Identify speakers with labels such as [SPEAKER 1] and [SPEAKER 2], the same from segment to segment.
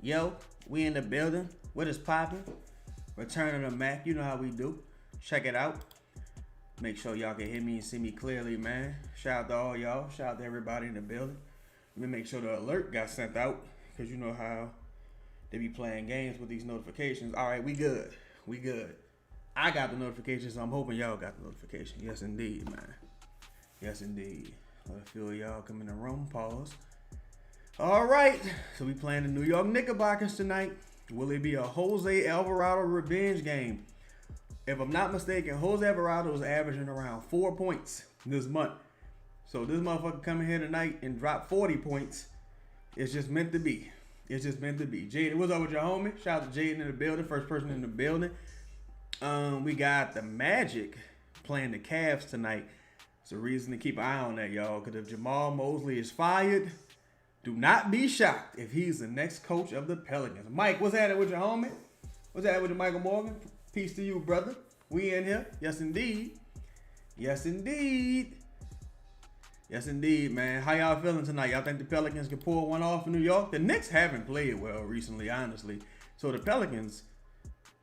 [SPEAKER 1] Yo, we in the building. What is poppin'? Return of the Mac. You know how we do. Check it out. Make sure y'all can hear me and see me clearly, man. Shout out to all y'all. Shout out to everybody in the building. Let me make sure the alert got sent out, because you know how they be playing games with these notifications. All right, we good. We good. I got the notifications, so I'm hoping y'all got the notification. Yes, indeed, man. Yes, indeed. Let me feel y'all come in the room. Pause. All right, so we playing the New York Knickerbockers tonight. Will it be a Jose Alvarado revenge game? If I'm not mistaken, Jose Alvarado is averaging around 4 points this month. So this motherfucker coming here tonight and drop 40 points. It's just meant to be. It's just meant to be. Jaden, what's up with your homie? Shout out to Jaden in the building, first person in the building. We got the Magic playing the Cavs tonight. It's a reason to keep an eye on that, y'all. Because if Jamal Mosley is fired, do not be shocked if he's the next coach of the Pelicans. Mike, what's happening with your homie? What's happening with your Michael Morgan? Peace to you, brother. We in here. Yes, indeed. Yes, indeed. Yes, indeed, man. How y'all feeling tonight? Y'all think the Pelicans can pull one off in New York? The Knicks haven't played well recently, honestly. So the Pelicans,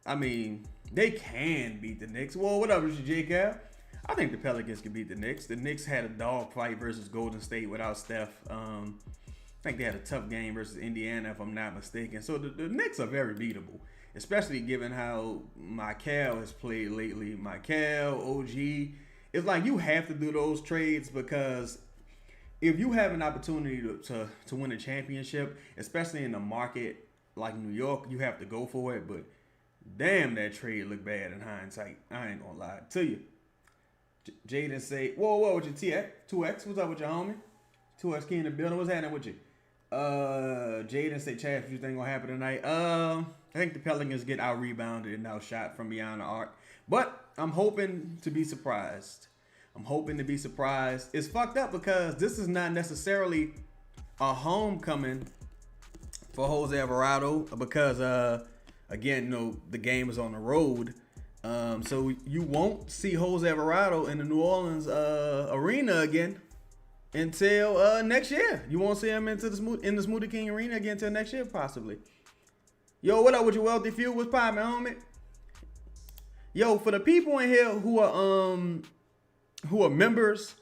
[SPEAKER 1] I mean, they can beat the Knicks. Well, what up, Mr. J. Cal? I think the Pelicans can beat the Knicks. The Knicks had a dog fight versus Golden State without Steph. I think they had a tough game versus Indiana, if I'm not mistaken. So the Knicks are very beatable, especially given how Michael has played lately. Michael, OG. It's like you have to do those trades, because if you have an opportunity to win a championship, especially in a market like New York, you have to go for it. But damn, that trade looked bad in hindsight. I ain't gonna lie to you. Jaden say, whoa, with your TX, 2X, what's up with your homie? 2X key in the building, what's happening with you? Jaden say, Chad, what you think gonna happen tonight? I think the Pelicans get out rebounded and outshot from beyond the arc, but I'm hoping to be surprised. It's fucked up because this is not necessarily a homecoming for Jose Alvarado, because again, you know, the game is on the road. So you won't see Jose Alvarado in the New Orleans arena again until next year. You won't see him in the Smoothie King Arena again until next year, possibly. Yo, what up with your wealthy few? What's poppin', homie? Yo, for the people in here who are members,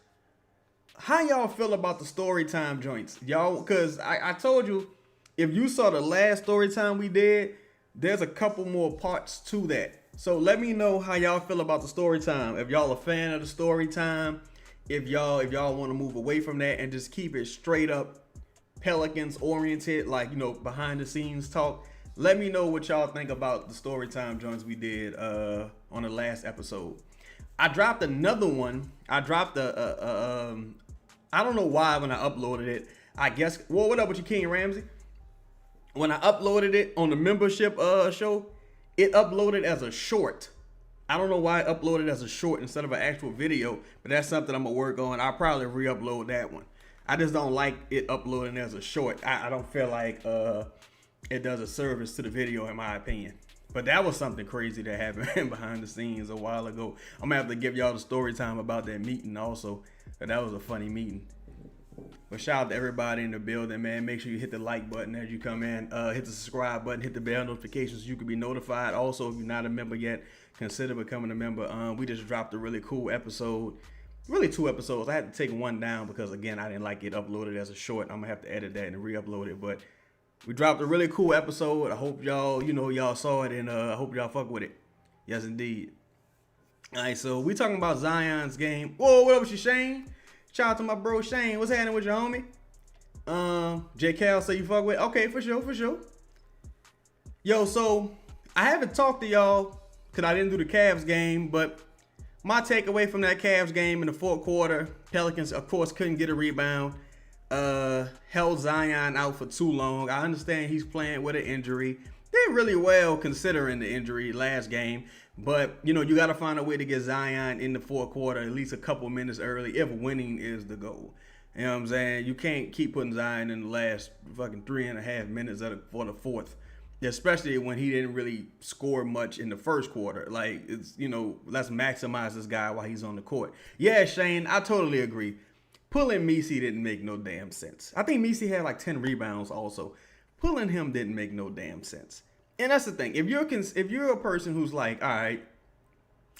[SPEAKER 1] how y'all feel about the story time joints? Y'all, because I told you, if you saw the last story time we did, there's a couple more parts to that. So let me know how y'all feel about the story time. If y'all a fan of the story time, if y'all want to move away from that and just keep it straight up Pelicans oriented, like, you know, behind the scenes talk. Let me know what y'all think about the story time joints we did on the last episode. I dropped another one. I dropped I don't know why when I uploaded it. I guess, well, what up with you, King Ramsey? When I uploaded it on the membership show, it uploaded as a short. I don't know why I uploaded as a short instead of an actual video, but that's something I'm gonna work on. I'll probably re-upload that one. I just don't like it uploading as a short. I don't feel like it does a service to the video, in my opinion. But that was something crazy that happened behind the scenes a while ago. I'm gonna have to give y'all the story time about that meeting also. But that was a funny meeting. But shout out to everybody in the building, man. Make sure you hit the like button as you come in. Hit the subscribe button. Hit the bell notifications so you can be notified. Also, if you're not a member yet, consider becoming a member. We just dropped a really cool episode. Really 2 episodes. I had to take one down because, again, I didn't like it uploaded as a short. I'm going to have to edit that and re-upload it. But we dropped a really cool episode. I hope y'all, y'all saw it, and I hope y'all fuck with it. Yes, indeed. All right, so we talking about Zion's game. Whoa, what up with you, Shane? Shout out to my bro Shane. What's happening with your homie? J. Cal say you fuck with. Okay, for sure. Yo, so I haven't talked to y'all because I didn't do the Cavs game, but my takeaway from that Cavs game in the fourth quarter, Pelicans, of course, couldn't get a rebound. Held Zion out for too long. I understand he's playing with an injury. Did really well considering the injury last game. But, you got to find a way to get Zion in the fourth quarter at least a couple minutes early if winning is the goal. You know what I'm saying? You can't keep putting Zion in the last fucking 3.5 minutes for the fourth, especially when he didn't really score much in the first quarter. Like, it's, let's maximize this guy while he's on the court. Yeah, Shane, I totally agree. Pulling Messi didn't make no damn sense. I think Messi had like 10 rebounds also. Pulling him didn't make no damn sense. And that's the thing. If you're a person who's like, all right,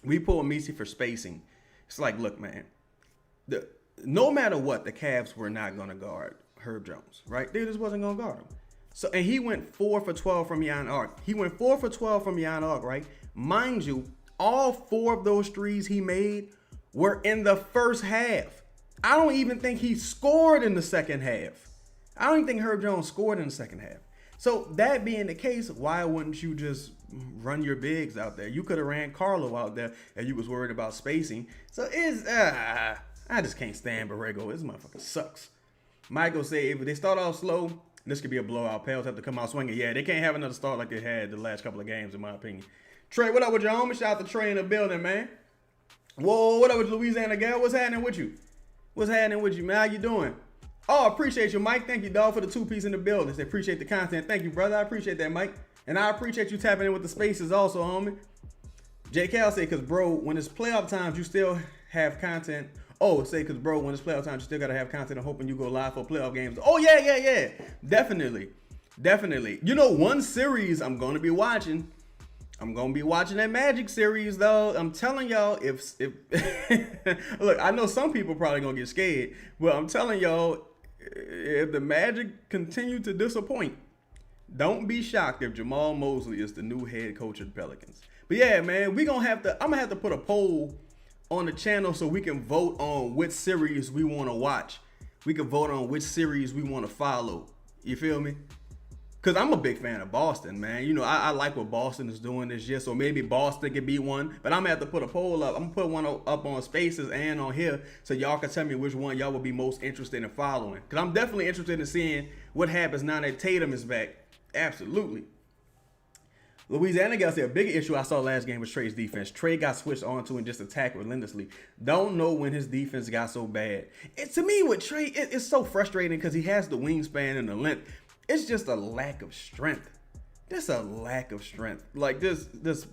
[SPEAKER 1] we pull Messi for spacing, it's like, look, man, no matter what, the Cavs were not going to guard Herb Jones, right? They just wasn't going to guard him. So, and he went 4 for 12 from beyond arc. He went 4 for 12 from beyond arc, right? Mind you, all 4 of those threes he made were in the first half. I don't even think he scored in the second half. I don't even think Herb Jones scored in the second half. So that being the case, why wouldn't you just run your bigs out there? You could have ran Carlo out there if you was worried about spacing. So I just can't stand Borrego. This motherfucker sucks. Michael said if they start off slow, this could be a blowout. Pels have to come out swinging. Yeah, they can't have another start like they had the last couple of games, in my opinion. Trey, what up with your homie? Shout out to Trey in the building, man. Whoa, what up with Louisiana Gal? What's happening with you? What's happening with you, man? How you doing? Oh, appreciate you, Mike. Thank you, dog, for the 2-piece in the building. They appreciate the content. Thank you, brother. I appreciate that, Mike. And I appreciate you tapping in with the spaces also, homie. J. Cal say, because, bro, when it's playoff times, you still have content. Oh, say, because, bro, when it's playoff times, you still got to have content. I'm hoping you go live for playoff games. Oh, yeah. Definitely. You know, one series I'm going to be watching. I'm going to be watching that Magic series, though. I'm telling y'all, if look, I know some people probably going to get scared, but I'm telling y'all, if the Magic continue to disappoint, don't be shocked if Jamal Mosley is the new head coach of the Pelicans. But yeah, man, I'm going to have to put a poll on the channel so we can vote on which series we want to watch. We can vote on which series we want to follow. You feel me? Because I'm a big fan of Boston, man. You know, I like what Boston is doing this year, so maybe Boston could be one. But I'm going to have to put a poll up. I'm going to put one up on Spaces and on here so y'all can tell me which one y'all would be most interested in following. Because I'm definitely interested in seeing what happens now that Tatum is back. Absolutely. Louisiana got a bigger issue I saw last game was Trey's defense. Trey got switched onto and just attacked relentlessly. Don't know when his defense got so bad. To me, with Trey, it's so frustrating because he has the wingspan and the length. It's just a lack of strength. Just a lack of strength. Like this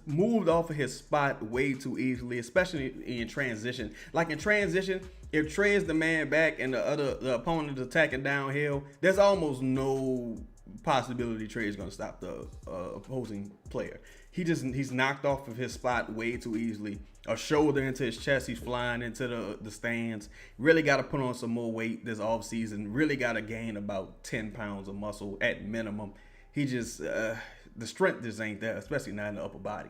[SPEAKER 1] moved off of his spot way too easily, especially in transition. Like in transition, if Trey is the man back and the opponent is attacking downhill, there's almost no possibility Trey is going to stop the opposing player. He's knocked off of his spot way too easily. A shoulder into his chest, he's flying into the stands. Really got to put on some more weight this offseason. Really got to gain about 10 pounds of muscle at minimum. He just, the strength just ain't there, especially not in the upper body.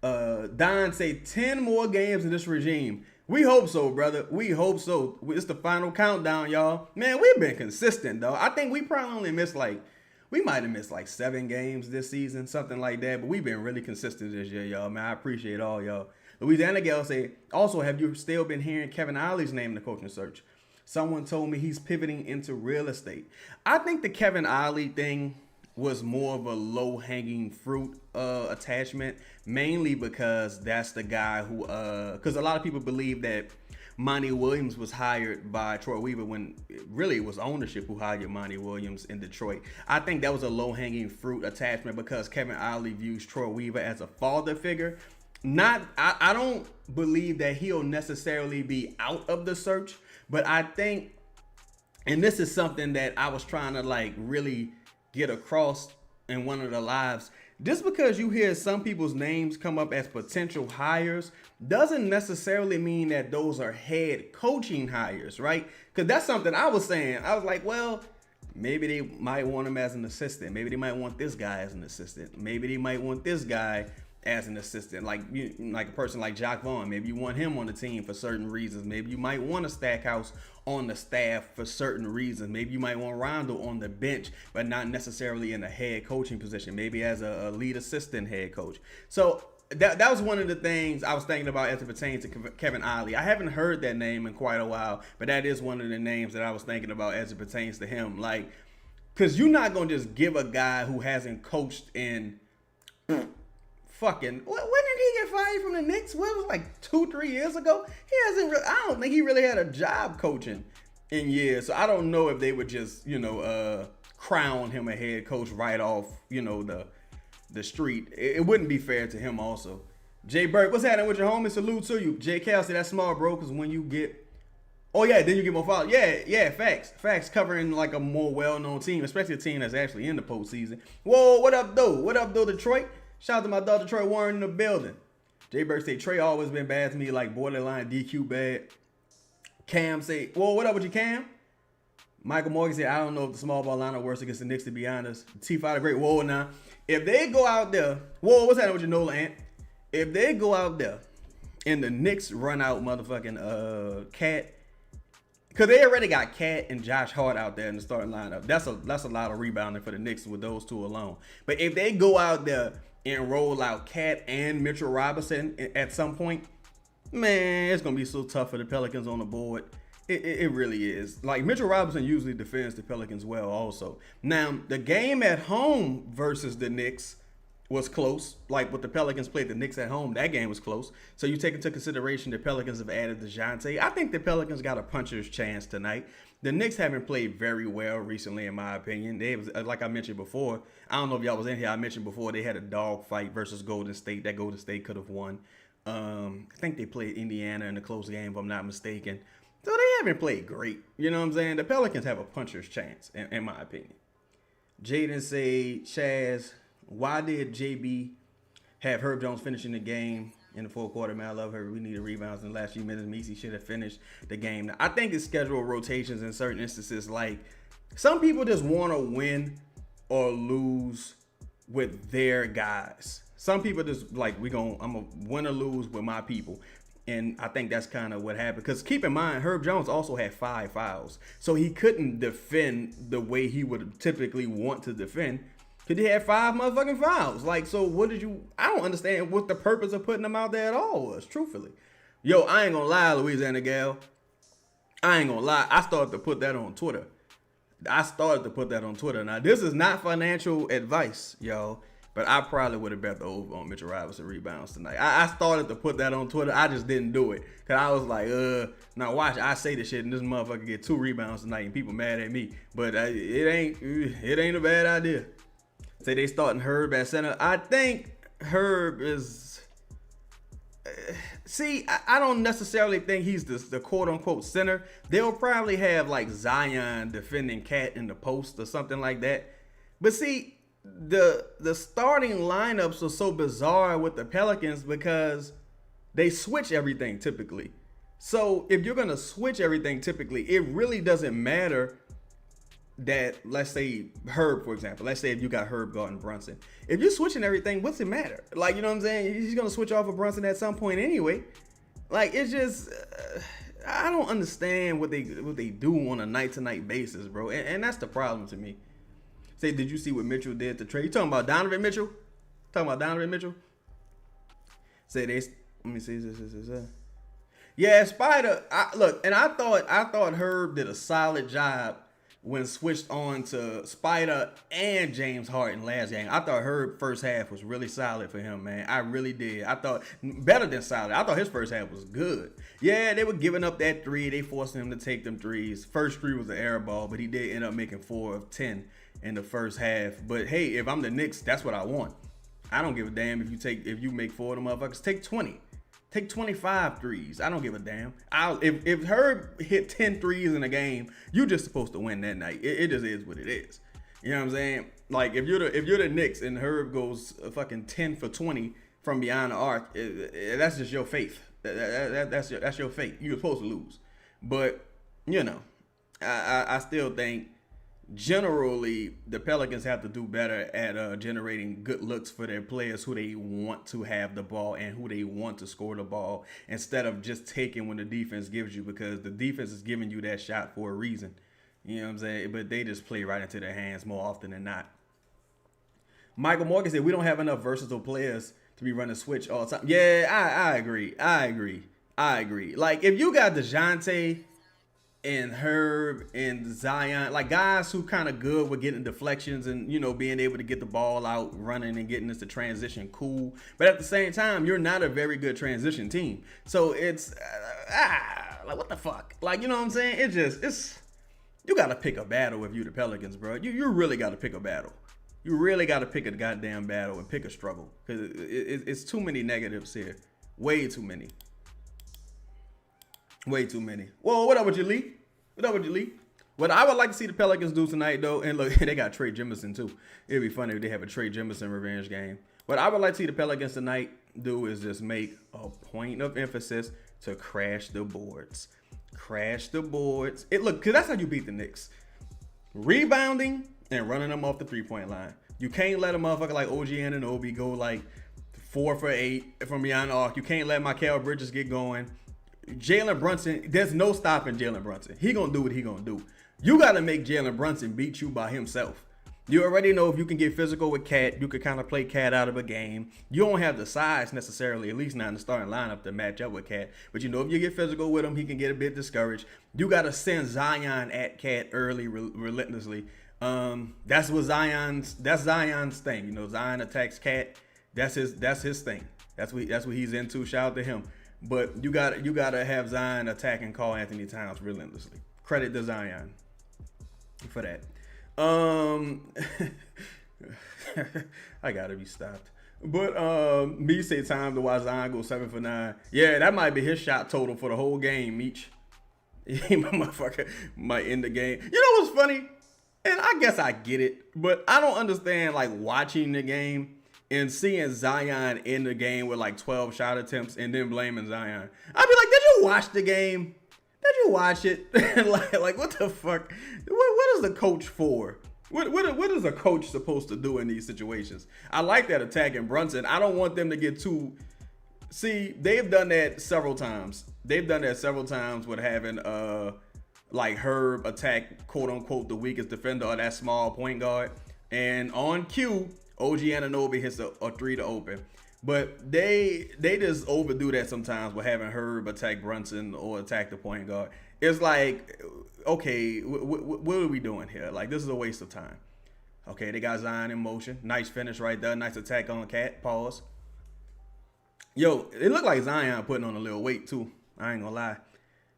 [SPEAKER 1] Don say 10 more games in this regime. We hope so, brother. We hope so. It's the final countdown, y'all. Man, we've been consistent, though. I think we probably only missed we might have missed 7 games this season, something like that. But we've been really consistent this year, y'all. Man, I appreciate all y'all. Louisiana Gal say, also, have you still been hearing Kevin Ollie's name in the coaching search? Someone told me he's pivoting into real estate. I think the Kevin Ollie thing was more of a low-hanging fruit attachment, mainly because that's the guy who, because a lot of people believe that Monty Williams was hired by Troy Weaver when really it was ownership who hired Monty Williams in Detroit. I think that was a low-hanging fruit attachment because Kevin Ollie views Troy Weaver as a father figure. I don't believe that he'll necessarily be out of the search, but I think, and this is something that I was trying to really get across in one of the lives, just because you hear some people's names come up as potential hires doesn't necessarily mean that those are head coaching hires, right? Because that's something I was saying. I was like, well, maybe they might want him as an assistant. Maybe they might want this guy as an assistant. Maybe they might want this guy as an assistant, like a person like Jacques Vaughn. Maybe you want him on the team for certain reasons. Maybe you might want a Stackhouse on the staff for certain reasons. Maybe you might want Rondo on the bench, but not necessarily in a head coaching position. Maybe as a lead assistant head coach. So that was one of the things I was thinking about as it pertains to Kevin Ollie. I haven't heard that name in quite a while, but that is one of the names that I was thinking about as it pertains to him. Because you're not going to just give a guy who hasn't coached in when did he get fired from the Knicks? What was 2-3 years ago? I don't think he really had a job coaching in years. So I don't know if they would just, crown him a head coach right off, the street. It wouldn't be fair to him also. Jay Burke, what's happening with your homie? Salute to you. Jay Cal said that's smart, bro, because when you get Oh yeah, then you get more fouls. Yeah, facts. Covering like a more well-known team, especially a team that's actually in the postseason. Whoa, what up, though? What up, though, Detroit? Shout out to my dog, Detroit Warren in the building. Jay Burke say Trey always been bad to me, like borderline DQ bad. Cam say, whoa, what up with you, Cam? Michael Morgan said, I don't know if the small ball lineup works against the Knicks, to be honest. T5 the great. Whoa, now. If they go out there, whoa, what's happening with your Nola Ant? If they go out there and the Knicks run out motherfucking Cat, because they already got Cat and Josh Hart out there in the starting lineup. That's a lot of rebounding for the Knicks with those two alone. But if they go out there and roll out Cat and Mitchell Robinson at some point, man, it's going to be so tough for the Pelicans on the board. It really is. Like, Mitchell Robinson usually defends the Pelicans well also. Now, the game at home versus the Knicks was close. Like, with the Pelicans played the Knicks at home, that game was close. So you take into consideration the Pelicans have added DeJounte. I think the Pelicans got a puncher's chance tonight. The Knicks haven't played very well recently, in my opinion. They was, like I mentioned before, I don't know if y'all was in here, I mentioned before they had a dog fight versus Golden State. That Golden State could have won. I think they played Indiana in a close game, if I'm not mistaken. So they haven't played great. You know what I'm saying? The Pelicans have a puncher's chance, in my opinion. Jaden say, Chaz, why did JB have Herb Jones finishing the game in the fourth quarter? Man, I love her. We needed rebounds in the last few minutes. Meesy should have finished the game. Now, I think it's scheduled rotations in certain instances. Like, some people just want to win or lose with their guys. Some people just like, I'm going to win or lose with my people. And I think that's kind of what happened. Because keep in mind, Herb Jones also had 5 fouls. So he couldn't defend the way he would typically want to defend. Because he had 5 motherfucking fouls. Like, so what did you... I don't understand what the purpose of putting him out there at all was, truthfully. Yo, I ain't going to lie, Louisiana gal. I ain't going to lie. I started to put that on Twitter. Now, this is not financial advice, y'all. But I probably would have bet the over on Mitchell Robinson rebounds tonight. I started to put that on Twitter. I just didn't do it. Because I was like, now watch, I say this shit and this motherfucker get 2 rebounds tonight and people mad at me. But it ain't a bad idea. Say they starting Herb at center. I think Herb is... see, I don't necessarily think he's the quote-unquote center. They'll probably have like Zion defending Cat in the post or something like that. But see... The starting lineups are so bizarre with the Pelicans because they switch everything typically. So if you're going to switch everything typically, it really doesn't matter that, let's say Herb, for example, let's say if you got Herb guarding Brunson. If you're switching everything, what's it matter? Like, you know what I'm saying? He's going to switch off of Brunson at some point anyway. Like, it's just, I don't understand what they do on a night-to-night basis, bro. And that's the problem to me. Say, did you see what Mitchell did to Trey? You talking about Donovan Mitchell? Say they. Let me see. Yeah, Spider. Look, and I thought Herb did a solid job when switched on to Spider and James Harden last game. I thought Herb first half was really solid for him, man. I really did. I thought better than solid. I thought his first half was good. Yeah, they were giving up that 3. They forced him to take them 3s. First 3 was an air ball, but he did end up making 4 of 10 in the first half. But hey, if I'm the Knicks, that's what I want. I don't give a damn if you make 4 of them motherfuckers. Take 20. Take 25 threes. I don't give a damn. If Herb hit 10 threes in a game, you're just supposed to win that night. It just is what it is. You know what I'm saying? Like, if you're the Knicks and Herb goes fucking 10 for 20 from beyond the arc, that's just your faith. That's your fate. You're supposed to lose. But, you know, I still think generally the Pelicans have to do better at generating good looks for their players who they want to have the ball and who they want to score the ball, instead of just taking when the defense gives you, because the defense is giving you that shot for a reason. You know what I'm saying? But they just play right into their hands more often than not. Michael Morgan said we don't have enough versatile players to be running switch all the time. Yeah, I agree. Like, if you got DeJounte and Herb and Zion, like guys who kind of good with getting deflections and, you know, being able to get the ball out running and getting into transition, cool. But at the same time, you're not a very good transition team. So it's, like, what the fuck? Like, you know what I'm saying? It's you got to pick a battle if you're the Pelicans, bro. You really got to pick a battle. You really got to pick a goddamn battle and pick a struggle, because it's too many negatives here. Way too many. Way too many. Whoa, what up with you, Lee? What up with you, Lee? What I would like to see the Pelicans do tonight, though, and look, they got Trey Jemison, too. It'd be funny if they have a Trey Jemison revenge game. What I would like to see the Pelicans tonight do is just make a point of emphasis to crash the boards. Crash the boards. Look, because that's how you beat the Knicks. Rebounding and running them off the three-point line. You can't let a motherfucker like OG Anunoby go like 4 for 8 from beyond the arc. You can't let Mikal Bridges get going. Jalen Brunson, there's no stopping Jalen Brunson. He gonna do what he gonna do. You gotta make Jalen Brunson beat you by himself. You already know if you can get physical with Cat, you could kind of play Cat out of a game. You don't have the size necessarily, at least not in the starting lineup, to match up with Cat. But you know if you get physical with him, he can get a bit discouraged. You gotta send Zion at Cat early, relentlessly. That's Zion's thing. You know, Zion attacks Cat. That's his thing. That's what he's into. Shout out to him. But you gotta have Zion attacking Karl Anthony Towns relentlessly. Credit to Zion for that. I gotta be stopped. But me say time to watch Zion go 7 for 9. Yeah, that might be his shot total for the whole game, Meech. He motherfucker might end the game. You know what's funny? And I guess I get it, but I don't understand like watching the game and seeing Zion in the game with like 12 shot attempts and then blaming Zion. I'd be like, did you watch the game? Did you watch it? like what the fuck? What is the coach for? What is a coach supposed to do in these situations? I like that attacking Brunson. I don't want them to get too. See, they've done that several times. They've done that several times with having like Herb attack quote unquote the weakest defender or that small point guard, and on cue, OG Anunoby hits a 3 to open. But they just overdo that sometimes with having Herb attack Brunson or attack the point guard. It's like, okay, what are we doing here? Like, this is a waste of time. Okay, they got Zion in motion. Nice finish right there. Nice attack on Cat. Pause. Yo, it looked like Zion putting on a little weight, too. I ain't gonna lie.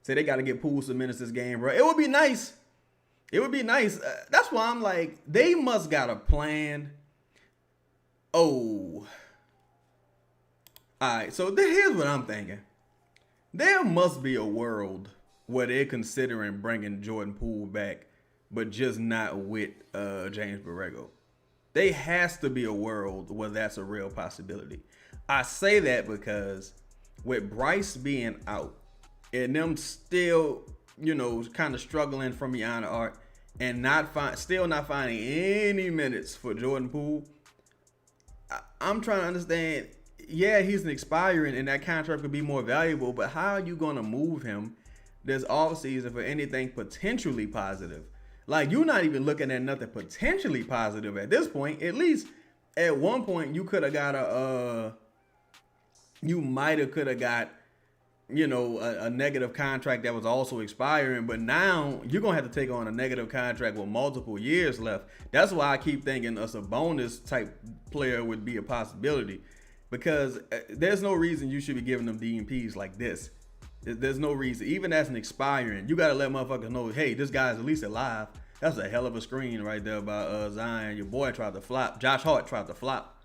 [SPEAKER 1] Say they got to get Poole some minutes this game, bro. It would be nice. It would be nice. That's why I'm like, they must got a plan. Oh. All right, so here's what I'm thinking. There must be a world where they're considering bringing Jordan Poole back, but just not with James Borrego. There has to be a world where that's a real possibility. I say that because with Bryce being out and them still, you know, kind of struggling from beyond the arc and still not finding any minutes for Jordan Poole, I'm trying to understand. Yeah, he's an expiring and that contract could be more valuable, but how are you going to move him this offseason for anything potentially positive? Like, you're not even looking at nothing potentially positive at this point. At least at one point you could have got you might have could have got, you know, a negative contract that was also expiring, but now you're going to have to take on a negative contract with multiple years left. That's why I keep thinking a Sabonis type player would be a possibility. Because there's no reason you should be giving them DMPs like this. There's no reason. Even as an expiring, you got to let motherfuckers know, hey, this guy's at least alive. That's a hell of a screen right there by Zion. Your boy tried to flop. Josh Hart tried to flop.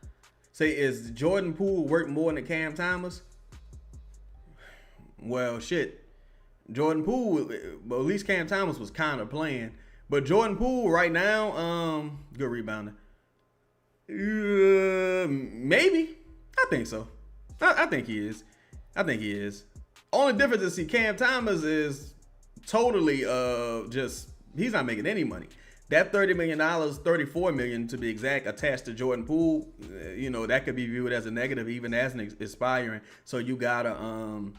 [SPEAKER 1] Say, is Jordan Poole worth more than Cam Thomas? Well, shit. Jordan Poole, well, at least Cam Thomas was kind of playing. But Jordan Poole right now, good rebounder. Maybe. I think so. I think he is. Only difference is, see, Cam Thomas is totally just, he's not making any money. That $30 million, $34 million to be exact, attached to Jordan Poole, you know, that could be viewed as a negative even as an expiring. So you gotta,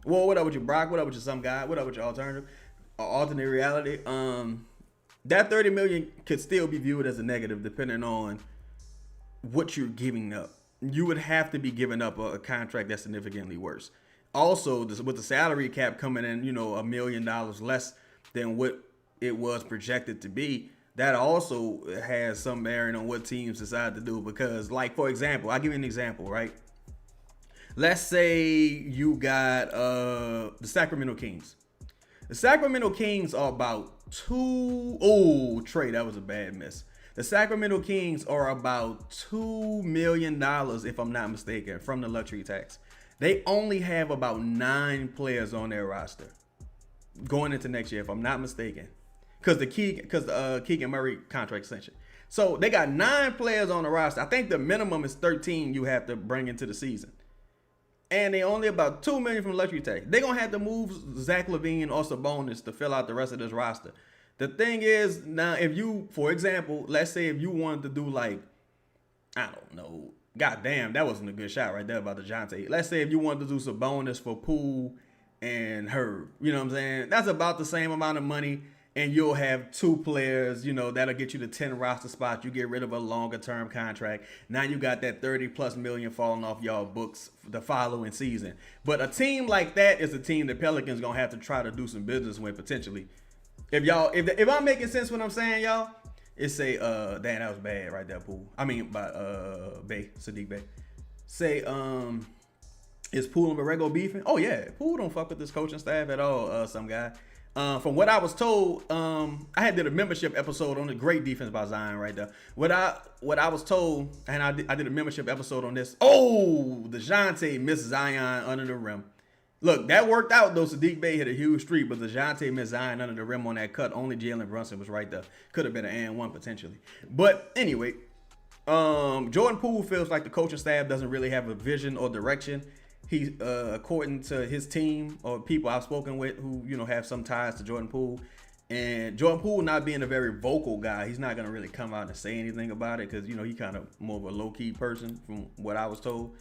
[SPEAKER 1] well, what up with your Brock? What up with your some guy? What up with your alternative? Alternate reality? That $30 million could still be viewed as a negative depending on what you're giving up. You would have to be giving up a contract that's significantly worse. Also, with the salary cap coming in, you know, $1 million less than what it was projected to be, that also has some bearing on what teams decide to do. Because, like, for example, I'll give you an example, right? Let's say you got the Sacramento Kings. The Sacramento Kings are about Trey, that was a bad miss. The Sacramento Kings are about $2 million, if I'm not mistaken, from the luxury tax. They only have about 9 players on their roster. going into next year, if I'm not mistaken, because the Keegan Murray contract extension. So they got 9 players on the roster. I think the minimum is 13 you have to bring into the season. And they only about $2 million from luxury tax. They're going to have to move Zach LaVine or Sabonis to fill out the rest of this roster. The thing is, now, if you, for example, let's say if you wanted to do like, I don't know, goddamn, that wasn't a good shot right there about the DeJounte. Let's say if you wanted to do Sabonis for Poole and Herb, you know what I'm saying? That's about the same amount of money, and you'll have 2 players, you know, that'll get you to 10 roster spots. You get rid of a longer term contract. Now you got that 30+ million falling off y'all books for the following season. But a team like that is a team that Pelicans gonna have to try to do some business with potentially. If I'm making sense what I'm saying, y'all, it say damn, that was bad right there, Poole. I mean by Sadiq Bey. Say is Poole and Borrego beefing? Oh yeah, Poole don't fuck with this coaching staff at all, some guy. From what I was told, I did a membership episode on the great defense by Zion right there. What I was told, and I did a membership episode on this. Oh, DeJounte missed Zion under the rim. Look, that worked out though. Sadiq Bey hit a huge streak, but DeJounte missed Zion under the rim on that cut. Only Jalen Brunson was right there. Could have been an and one potentially. But anyway, Jordan Poole feels like the coaching staff doesn't really have a vision or direction. He, according to his team or people I've spoken with who, you know, have some ties to Jordan Poole, and Jordan Poole not being a very vocal guy, he's not going to really come out and say anything about it because, you know, he kind of more of a low-key person from what I was told.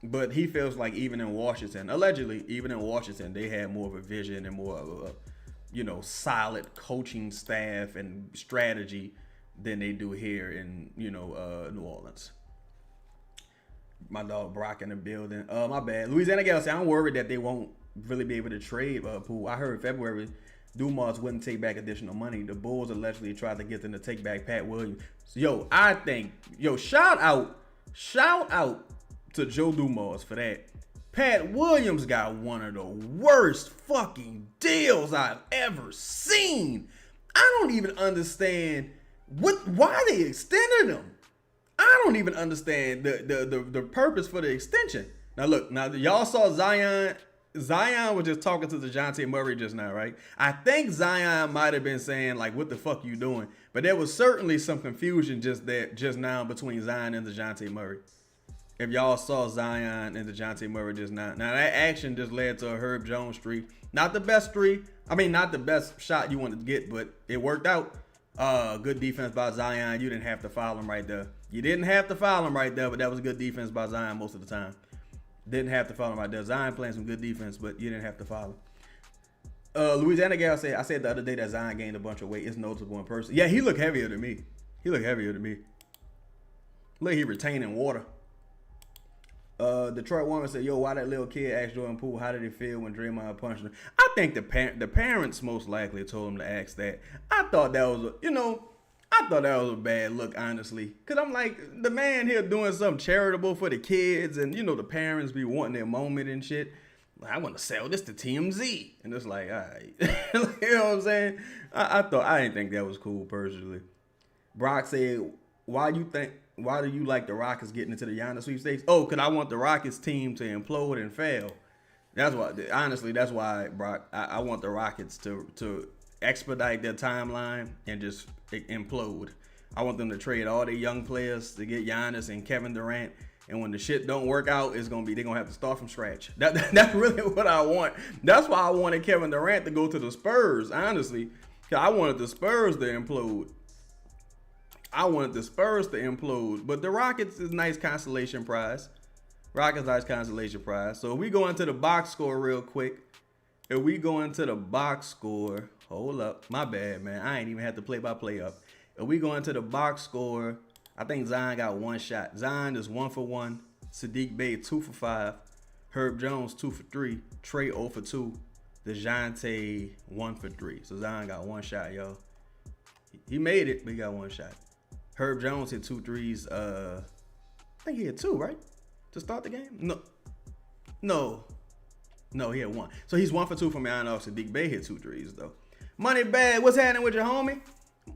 [SPEAKER 1] But he feels like even in Washington, allegedly, even in Washington, they had more of a vision and more of a, you know, solid coaching staff and strategy than they do here in, you know, New Orleans. My dog Brock in the building. My bad. Louisiana Gal said, I'm worried that they won't really be able to trade Poole. I heard February Dumas wouldn't take back additional money. The Bulls allegedly tried to get them to take back Pat Williams. So, I think, shout out to Joe Dumas for that. Pat Williams got one of the worst fucking deals I've ever seen. I don't even understand why they extended him. I don't even understand the purpose for the extension. Now look, y'all saw Zion. Zion was just talking to DeJounte Murray just now, right? I think Zion might have been saying like, "What the fuck you doing?" But there was certainly some confusion just now between Zion and DeJounte Murray. If y'all saw Zion and DeJounte Murray just now, that action just led to a Herb Jones streak. Not the best streak. I mean, not the best shot you wanted to get, but it worked out. Good defense by Zion. You didn't have to foul him right there. You didn't have to foul him right there, but that was good defense by Zion most of the time. Didn't have to foul him right there. Zion playing some good defense, but you didn't have to foul him. Louisiana Gal said, I said the other day that Zion gained a bunch of weight. It's noticeable in person. Yeah, he looked heavier than me. Look, he retaining water. Detroit woman said, why that little kid asked Jordan Poole how did it feel when Draymond punched him? I think the parents most likely told him to ask that. I thought that was a bad look, honestly. Because I'm like, the man here doing something charitable for the kids, and, the parents be wanting their moment and shit. Like, I want to sell this to TMZ. And it's like, all right. You know what I'm saying? I didn't think that was cool, personally. Brock said, why do you like the Rockets getting into the Giannis sweepstakes? Oh, because I want the Rockets team to implode and fail. That's why, Brock, I want the Rockets to expedite their timeline and just implode. I want them to trade all their young players to get Giannis and Kevin Durant. And when the shit don't work out, they're going to have to start from scratch. That's really what I want. That's why I wanted Kevin Durant to go to the Spurs, honestly. Because I wanted the Spurs to implode. But the Rockets is nice consolation prize. So if we go into the box score real quick. Hold up. My bad, man. I ain't even had to play-by-play up. If we go into the box score, I think Zion got one shot. Zion is 1 for 1. Sadiq Bey 2 for 5. Herb Jones 2 for 3. Trey 0 for 2. DeJounte 1 for 3. So Zion got one shot, y'all. He made it, but he got one shot. Herb Jones hit 2 threes. I think he hit 2, right? To start the game? No, he had 1. So he's 1 for 2 from Allen off. Sadiq Bey hit 2 threes, though. Moneybag, what's happening with your homie?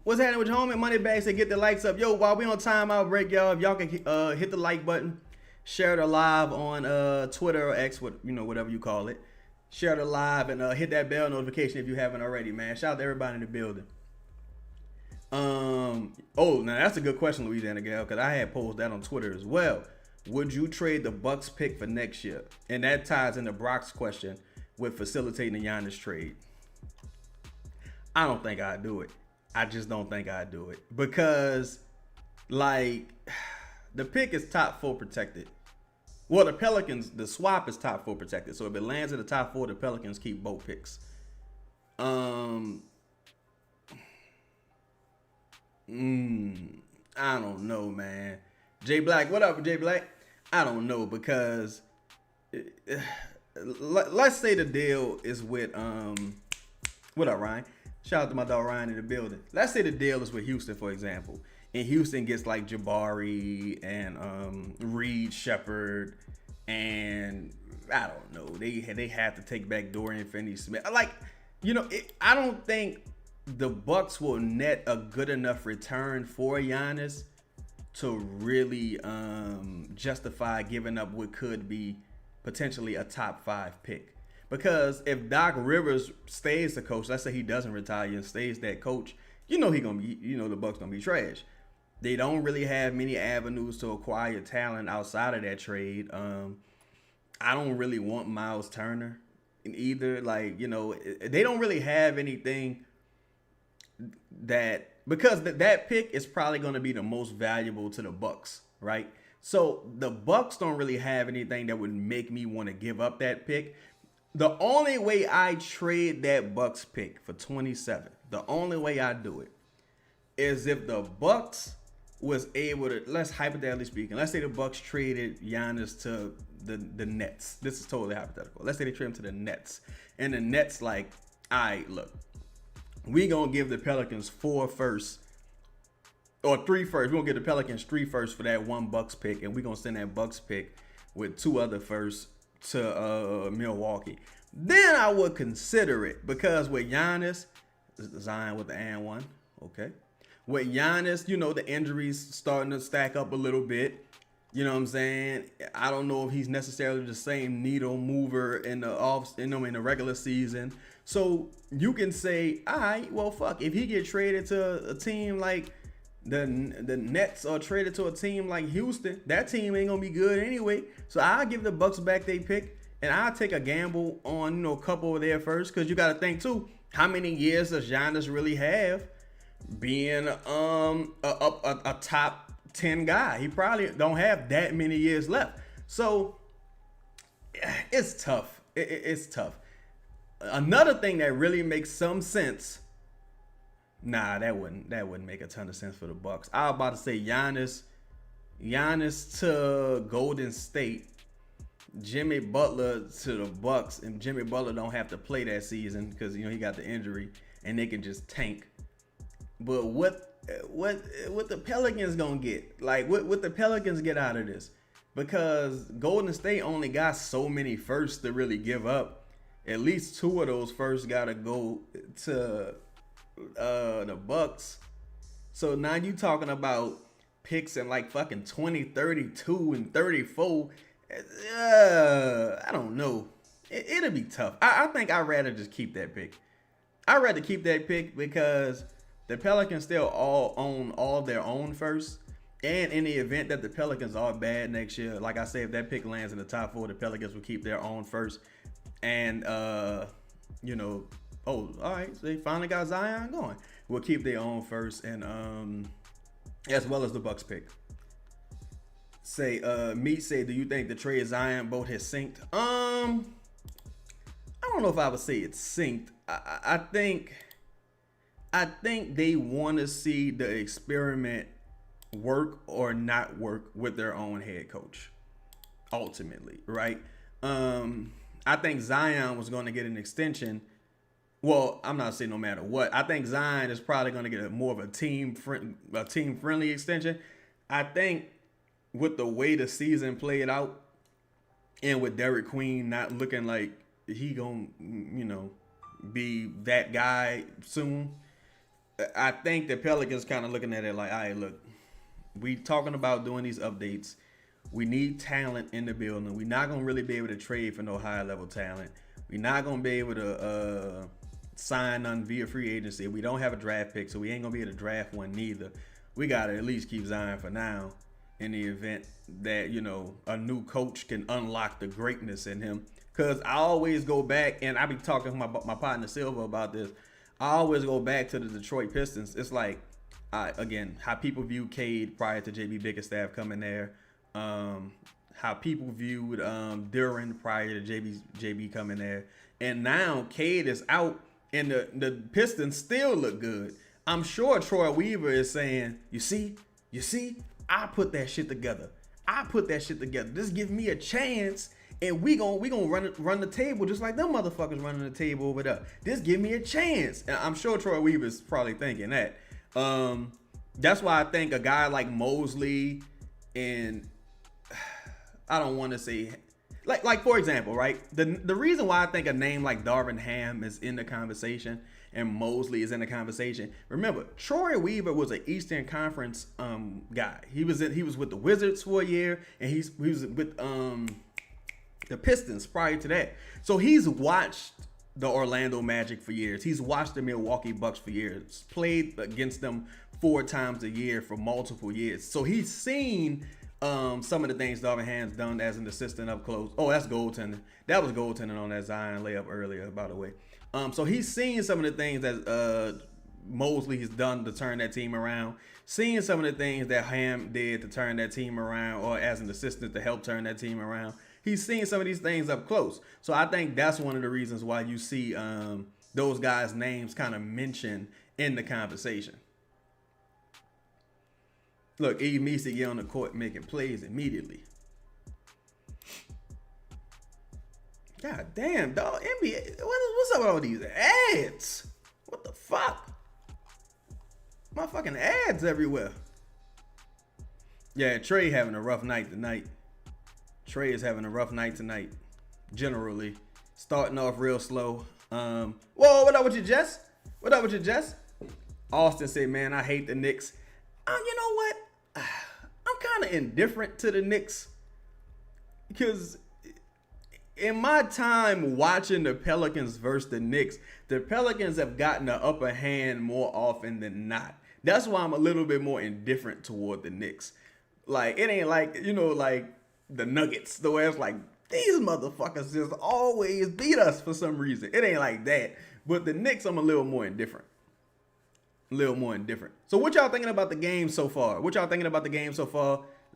[SPEAKER 1] Moneybag said, get the likes up. While we on timeout break, y'all, if y'all can hit the like button, share the live on Twitter or X, whatever you call it. share the live, and hit that bell notification if you haven't already, man. Shout out to everybody in the building. Oh, now that's a good question, Louisiana Gal, because I had posed that on Twitter as well. Would you trade the Bucks pick for next year? And that ties into Brock's question with facilitating the Giannis trade. I don't think I'd do it. I just don't think I'd do it. Because, like, the pick is top 4 protected. Well, the Pelicans, the swap is top 4 protected. So if it lands in the top 4, the Pelicans keep both picks. I don't know, man. Jay Black, what up, Jay Black? I don't know, because let's say the deal is with what up, Ryan? Shout out to my dog Ryan in the building. Let's say the deal is with Houston, for example, and Houston gets like Jabari and Reed Shepard, and I don't know, they have to take back Dorian Finney-Smith. Like, you know, I don't think the Bucks will net a good enough return for Giannis to really justify giving up what could be potentially a top 5 pick. Because if Doc Rivers stays the coach, let's say he doesn't retire and stays that coach, you know the Bucks gonna be trash. They don't really have many avenues to acquire talent outside of that trade. I don't really want Miles Turner in either. Like, you know, they don't really have anything that, because that pick is probably going to be the most valuable to the Bucks, right? So the Bucks don't really have anything that would make me want to give up that pick. The only way I trade that Bucks pick for 27, the only way I do it is if the Bucks was able to, let's hypothetically speaking, let's say the Bucks traded Giannis to the Nets. This is totally hypothetical. Let's say they trade him to the Nets, and the Nets like, all right, look, we gonna give the Pelicans 4 firsts or 3 firsts. We're gonna give the Pelicans 3 firsts for that 1 Bucks pick, and we're gonna send that Bucks pick with 2 other firsts to Milwaukee. Then I would consider it, because with Giannis, Zion with the and 1, okay. With Giannis, you know, the injuries starting to stack up a little bit. You know what I'm saying? I don't know if he's necessarily the same needle mover in the regular season. So you can say, all right, well, fuck, if he get traded to a team like the Nets or traded to a team like Houston, that team ain't gonna be good anyway. So I'll give the Bucks back they pick, and I'll take a gamble on, you know, a couple of their first, because you got to think too, how many years does Giannis really have being a top 10 guy? He probably don't have that many years left. So it's tough. It's tough. Another thing that really makes some sense. Nah, that wouldn't make a ton of sense for the Bucks. I was about to say Giannis to Golden State, Jimmy Butler to the Bucks, and Jimmy Butler don't have to play that season because, you know, he got the injury, and they can just tank. But what the Pelicans gonna get? Like, what the Pelicans get out of this? Because Golden State only got so many firsts to really give up. At least 2 of those firsts gotta go to the Bucks. So now you talking about picks in like fucking 20, 32, and 34. I don't know. It'll be tough. I think I'd rather just keep that pick. I'd rather keep that pick because the Pelicans still all own all of their own first. And in the event that the Pelicans are bad next year, like I said, if that pick lands in the top 4, the Pelicans will keep their own first. And, you know, oh, all right, so they finally got Zion going. We'll keep their own first, and as well as the Bucks pick. Meat say, do you think the trade Zion boat has synced? I don't know if I would say it's synced. I think they want to see the experiment work or not work with their own head coach, ultimately, right? I think Zion was going to get an extension. Well, I'm not saying no matter what. I think Zion is probably going to get more of a team-friendly extension. I think with the way the season played out, and with Derek Queen not looking like he gonna, you know, be that guy soon, I think the Pelicans kind of looking at it like, all right, look, we talking about doing these updates. We need talent in the building. We're not going to really be able to trade for no high-level talent. We're not gonna be able to sign none via free agency. We don't have a draft pick, so we ain't gonna be able to draft one neither. We gotta at least keep Zion for now, in the event that, you know, a new coach can unlock the greatness in him. Cause I always go back, and I be talking to my partner Silva about this. I always go back to the Detroit Pistons. It's like, again, how people view Cade prior to JB Bickerstaff coming there. How people viewed Duran prior to JB coming there. And now Cade is out, and the Pistons still look good. I'm sure Troy Weaver is saying, you see, I put that shit together. Just give me a chance, and we gonna run the table just like them motherfuckers running the table over there. Just give me a chance. And I'm sure Troy Weaver's probably thinking that. That's why I think a guy like Mosley, and I don't want to say like for example, right? The reason why I think a name like Darvin Ham is in the conversation and Mosley is in the conversation. Remember, Troy Weaver was an Eastern Conference guy. He was with the Wizards for a year, and he was with the Pistons prior to that. So he's watched the Orlando Magic for years. He's watched the Milwaukee Bucks for years. Played against them 4 times a year for multiple years. So he's seen some of the things Darvin Ham's done as an assistant up close. Oh, that's goaltending. That was goaltending on that Zion layup earlier, by the way. So he's seen some of the things that Mosley has done to turn that team around. Seeing some of the things that Ham did to turn that team around, or as an assistant to help turn that team around. He's seen some of these things up close. So I think that's one of the reasons why you see those guys' names kind of mentioned in the conversation. Look, Eve needs to get on the court making plays immediately. God damn, dog. NBA, what's up with all these ads? What the fuck? Motherfucking ads everywhere. Yeah, Trey having a rough night tonight. Trey is having a rough night tonight. Generally. Starting off real slow. Whoa, what up with you, Jess? Austin said, man, I hate the Knicks. You know what? I'm kind of indifferent to the Knicks. Because in my time watching the Pelicans versus the Knicks, the Pelicans have gotten the upper hand more often than not. That's why I'm a little bit more indifferent toward the Knicks. Like, it ain't like, you know, like the Nuggets, the way it's like, these motherfuckers just always beat us for some reason. It ain't like that. But the Knicks, I'm a little more indifferent. So what y'all thinking about the game so far?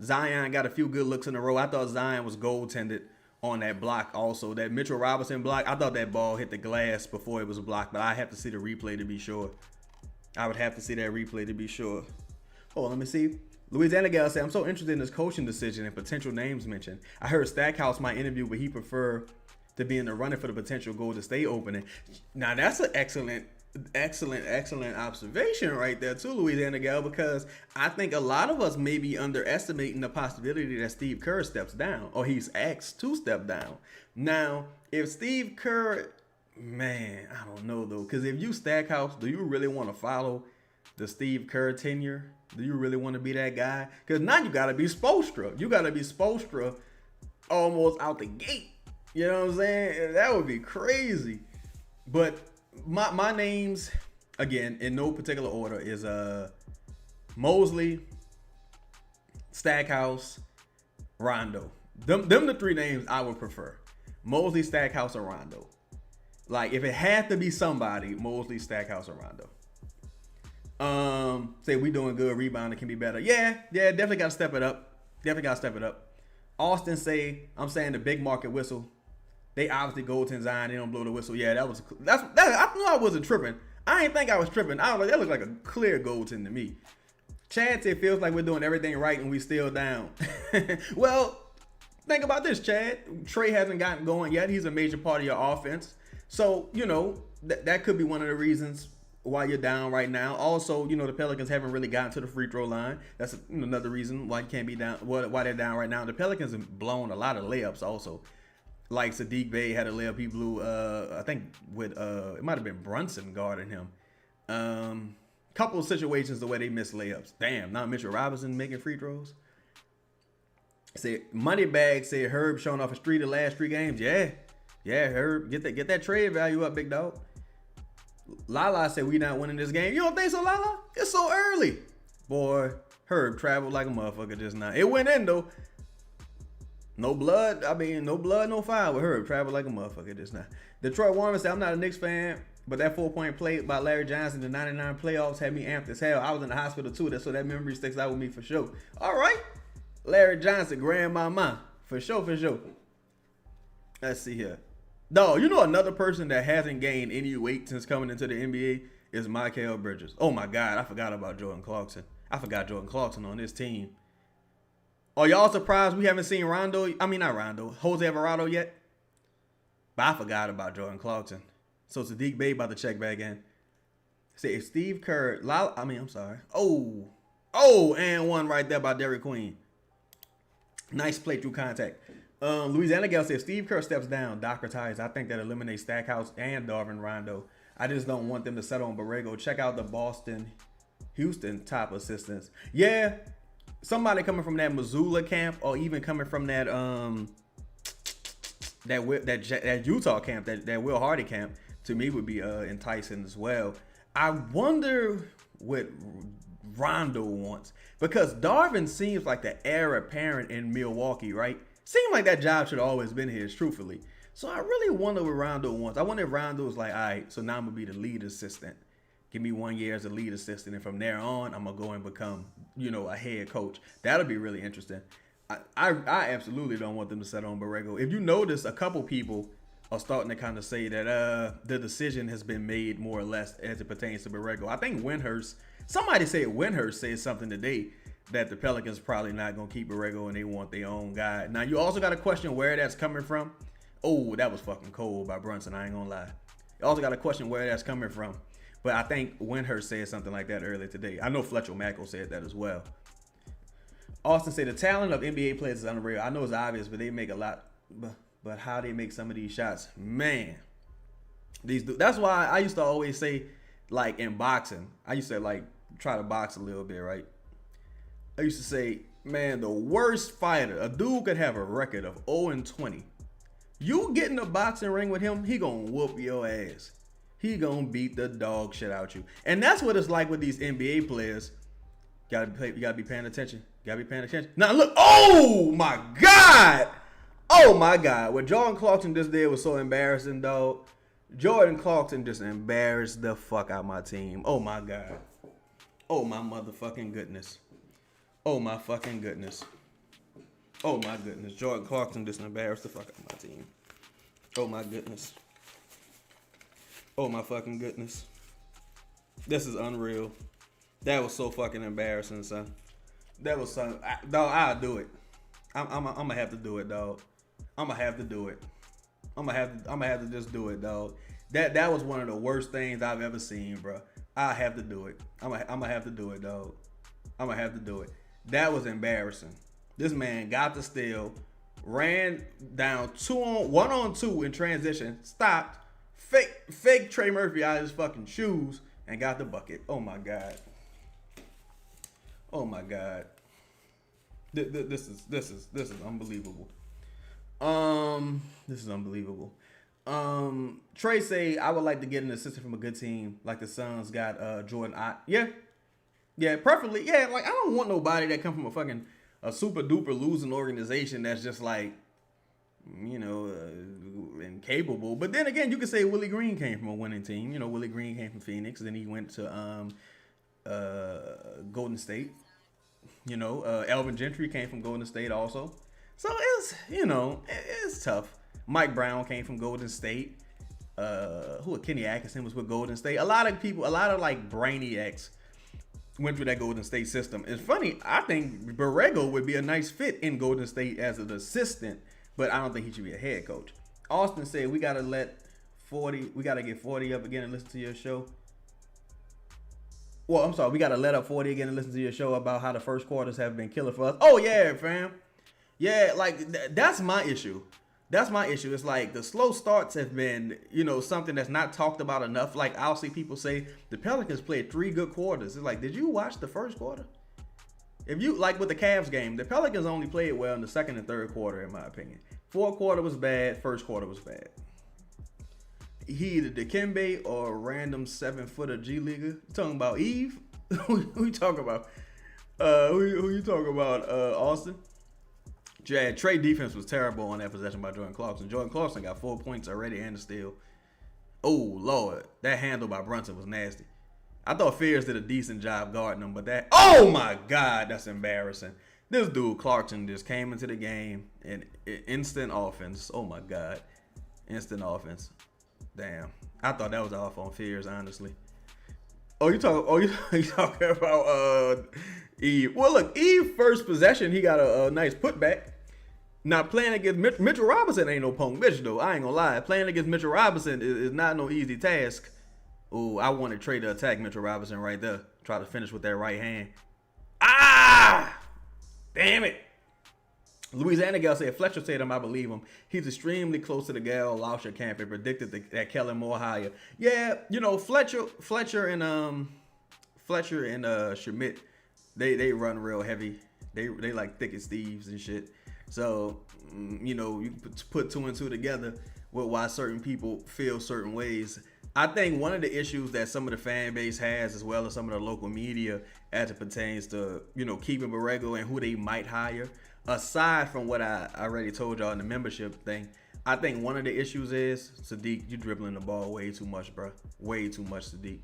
[SPEAKER 1] Zion got a few good looks in a row. I thought Zion was goaltended on that block also. That Mitchell Robinson block, I thought that ball hit the glass before it was blocked, but I have to see the replay to be sure. I would have to see that replay to be sure. Oh, let me see. Louisiana Gal said, I'm so interested in this coaching decision and potential names mentioned. I heard Stackhouse might interview, but he prefer to be in the running for the potential Golden State opening. Now, that's an excellent observation right there too, Louisiana Gal, because I think a lot of us may be underestimating the possibility that Steve Kerr steps down, or he's asked to step down. Now, if Steve Kerr, man, I don't know though, because if you Stackhouse, do you really want to follow the Steve Kerr tenure? Do you really want to be that guy? Because now you got to be Spoelstra. You got to be Spoelstra almost out the gate. You know what I'm saying? That would be crazy. But my names, again, in no particular order, is Mosley, Stackhouse, Rondo. Them the 3 names I would prefer. Mosley, Stackhouse, or Rondo. Like, if it had to be somebody, Mosley, Stackhouse, or Rondo. Say we doing good, rebounding can be better. Yeah, definitely gotta step it up. Austin say, I'm saying the big market whistle. They obviously goaltend Zion, they don't blow the whistle. Yeah, that's I knew I wasn't tripping. I didn't think I was tripping. I was like, that looked like a clear goaltend to me. Chad said, feels like we're doing everything right and we still down. Well, think about this, Chad. Trey hasn't gotten going yet. He's a major part of your offense. So, you know, that could be one of the reasons why you're down right now. Also, you know, the Pelicans haven't really gotten to the free throw line. That's another reason why you can't be down, why they're down right now. The Pelicans have blown a lot of layups also. Like Sadiq Bey had a layup he blew, I think with, it might have been Brunson guarding him. Couple of situations the way they missed layups. Damn, now Mitchell Robinson making free throws. Say Moneybag said Herb showing off a streak the last 3 games. Yeah, Yeah, Herb, get that trade value up, big dog. Lala said we not winning this game. You don't think so, Lala? It's so early. Boy, Herb traveled like a motherfucker just now. It went in though. No blood. I mean, no blood, no fire with Herb. Traveled like a motherfucker just now. Detroit Warren said, I'm not a Knicks fan, but that 4-point play by Larry Johnson in the 99 playoffs had me amped as hell. I was in the hospital too, so that memory sticks out with me for sure. All right. Larry Johnson, grandmama. For sure, for sure. Let's see here. No, you know another person that hasn't gained any weight since coming into the NBA is Mikal Bridges. Oh my God, I forgot about Jordan Clarkson. I forgot Jordan Clarkson on this team. Are y'all surprised we haven't seen Jose Alvarado yet? But I forgot about Jordan Clarkson. So Sadiq Bey about to check back in. Say if Steve Kerr, and one right there by Derrick Queen. Nice play through contact. Louisiana Gal says Steve Kerr steps down, Doc retires. I think that eliminates Stackhouse and Darvin Rondo. I just don't want them to settle on Borrego. Check out the Boston, Houston top assistants. Yeah, somebody coming from that Missoula camp, or even coming from that that Utah camp, that Will Hardy camp, to me would be enticing as well. I wonder what Rondo wants, because Darvin seems like the heir apparent in Milwaukee, right? Seemed like that job should have always been his, truthfully. So I really wonder what Rondo wants. I wonder if Rondo was like, all right, so now I'm going to be the lead assistant. Give me 1 year as a lead assistant, and from there on, I'm going to go and become, a head coach. That'll be really interesting. I absolutely don't want them to settle on Borrego. If you notice, a couple people are starting to kind of say that the decision has been made more or less as it pertains to Borrego. I think somebody said Windhurst said something today that the Pelicans probably not going to keep Borrego and they want their own guy. Now, you also got to question where that's coming from. Oh, that was fucking cold by Brunson. I ain't going to lie. You also got to question where that's coming from. But I think Windhurst said something like that earlier today. I know Fletcher Mackel said that as well. Austin said the talent of NBA players is unreal. I know it's obvious, but they make a lot. But how they make some of these shots, man. That's why I used to always say, like in boxing, I used to like try to box a little bit, right? I used to say, man, the worst fighter, a dude could have a record of 0-20. You get in a boxing ring with him, he gonna whoop your ass. He gonna beat the dog shit out you. And that's what it's like with these NBA players. You gotta be paying attention. Now look, oh my God. What Jordan Clarkson just did was so embarrassing, dog. Jordan Clarkson just embarrassed the fuck out my team. Oh my God. Oh my motherfucking goodness. Oh my fucking goodness. Oh my goodness. Jordan Clarkson just embarrassed the fuck out my team. Oh my goodness. Oh my fucking goodness. This is unreal. That was so fucking embarrassing, son. That was something. Dog, I'll do it. I'm gonna have to do it, dog. I'm gonna have to do it. I'm gonna have to just do it, dog. That was one of the worst things I've ever seen, bro. I have to do it. I'm gonna have to do it, dog. I'm gonna have to do it. That was embarrassing. This man got the steal, ran down 1-on-2 in transition, stopped, fake Trey Murphy out of his fucking shoes, and got the bucket. Oh my God. Oh my God. This is unbelievable. This is unbelievable. Trey say I would like to get an assistant from a good team like the Suns got Jordan Ott. Yeah, preferably. Yeah, like I don't want nobody that come from a super duper losing organization that's just like, incapable. But then again, you could say Willie Green came from a winning team. Willie Green came from Phoenix, then he went to Golden State. Elvin Gentry came from Golden State also. So it's tough. Mike Brown came from Golden State. Kenny Atkinson was with Golden State. A lot of like brainiacs went through that Golden State system. It's funny. I think Borrego would be a nice fit in Golden State as an assistant, but I don't think he should be a head coach. Austin said we gotta get 40 up again and listen to your show. Well, I'm sorry, we gotta let up 40 again and listen to your show about how the first quarters have been killer for us. Oh yeah, fam. Yeah, like that's my issue. It's like the slow starts have been, something that's not talked about enough. Like I'll see people say the Pelicans played 3 good quarters. It's like, did you watch the first quarter? If you like with the Cavs game, the Pelicans only played well in the second and third quarter, in my opinion. Fourth quarter was bad. First quarter was bad. he either Dikembe or a random 7-footer G leaguer. You talking about Eve? Who you talking about? Who you talking about? Austin. Trey defense was terrible on that possession by Jordan Clarkson. Jordan Clarkson got 4 points already and a steal. Oh Lord, that handle by Brunson was nasty. I thought Fears did a decent job guarding him, but that, oh my God, that's embarrassing. This dude Clarkson just came into the game and instant offense. Oh my God, instant offense. Damn, I thought that was off on Fears, honestly. You talking about Eve? Well, look, Eve first possession, he got a nice putback. Now playing against Mitchell Robinson ain't no punk bitch though. I ain't gonna lie. Playing against Mitchell Robinson is not no easy task. Oh, I wanted Trey to attack Mitchell Robinson right there. Try to finish with that right hand. Ah! Damn it. Louisiana gal said, Fletcher said him, I believe him. He's extremely close to the gal Lauscher camp and predicted that Kellen more higher. Yeah, you know, Fletcher and Schmidt, they run real heavy. They like thick as thieves and shit. So, you know, you put two and two together with why certain people feel certain ways. I think one of the issues that some of the fan base has, as well as some of the local media, as it pertains to, you know, keeping Borrego and who they might hire, aside from what I already told y'all in the membership thing, I think one of the issues is, Sadiq, you dribbling the ball way too much, bro. Way too much, Sadiq.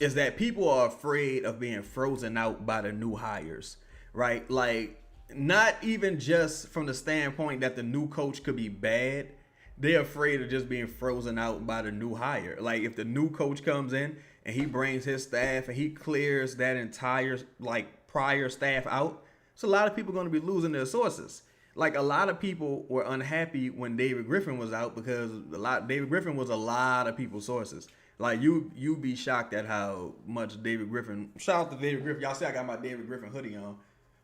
[SPEAKER 1] Is that people are afraid of being frozen out by the new hires, right? Like, not even just from the standpoint that the new coach could be bad. They're afraid of just being frozen out by the new hire. Like, if the new coach comes in and he brings his staff and he clears that entire, like, prior staff out, so a lot of people are going to be losing their sources. Like, a lot of people were unhappy when David Griffin was out because David Griffin was a lot of people's sources. Like, you be shocked at how much David Griffin, shout out to David Griffin. Y'all see I got my David Griffin hoodie on.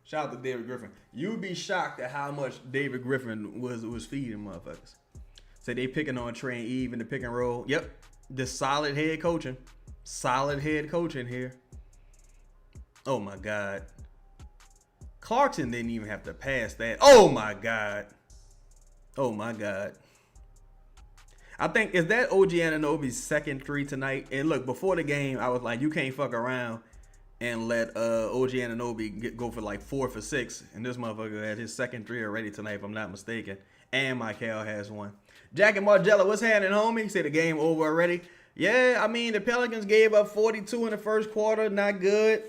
[SPEAKER 1] Shout out to David Griffin. You'd be shocked at how much David Griffin was feeding motherfuckers. So they picking on Trey and Eve in the pick and roll. Yep. The solid head coaching. Solid head coaching here. Oh my God. Clarkson didn't even have to pass that. Oh my God. Oh my God. I think, is that OG Anunoby's second three tonight? And look, before the game, I was like, you can't fuck around and let OG Anunoby go for like 4 for 6. And this motherfucker had his second three already tonight, if I'm not mistaken. And Michael has one. Jack and Margella, what's happening, homie? He said the game over already. Yeah, I mean, the Pelicans gave up 42 in the first quarter. Not good.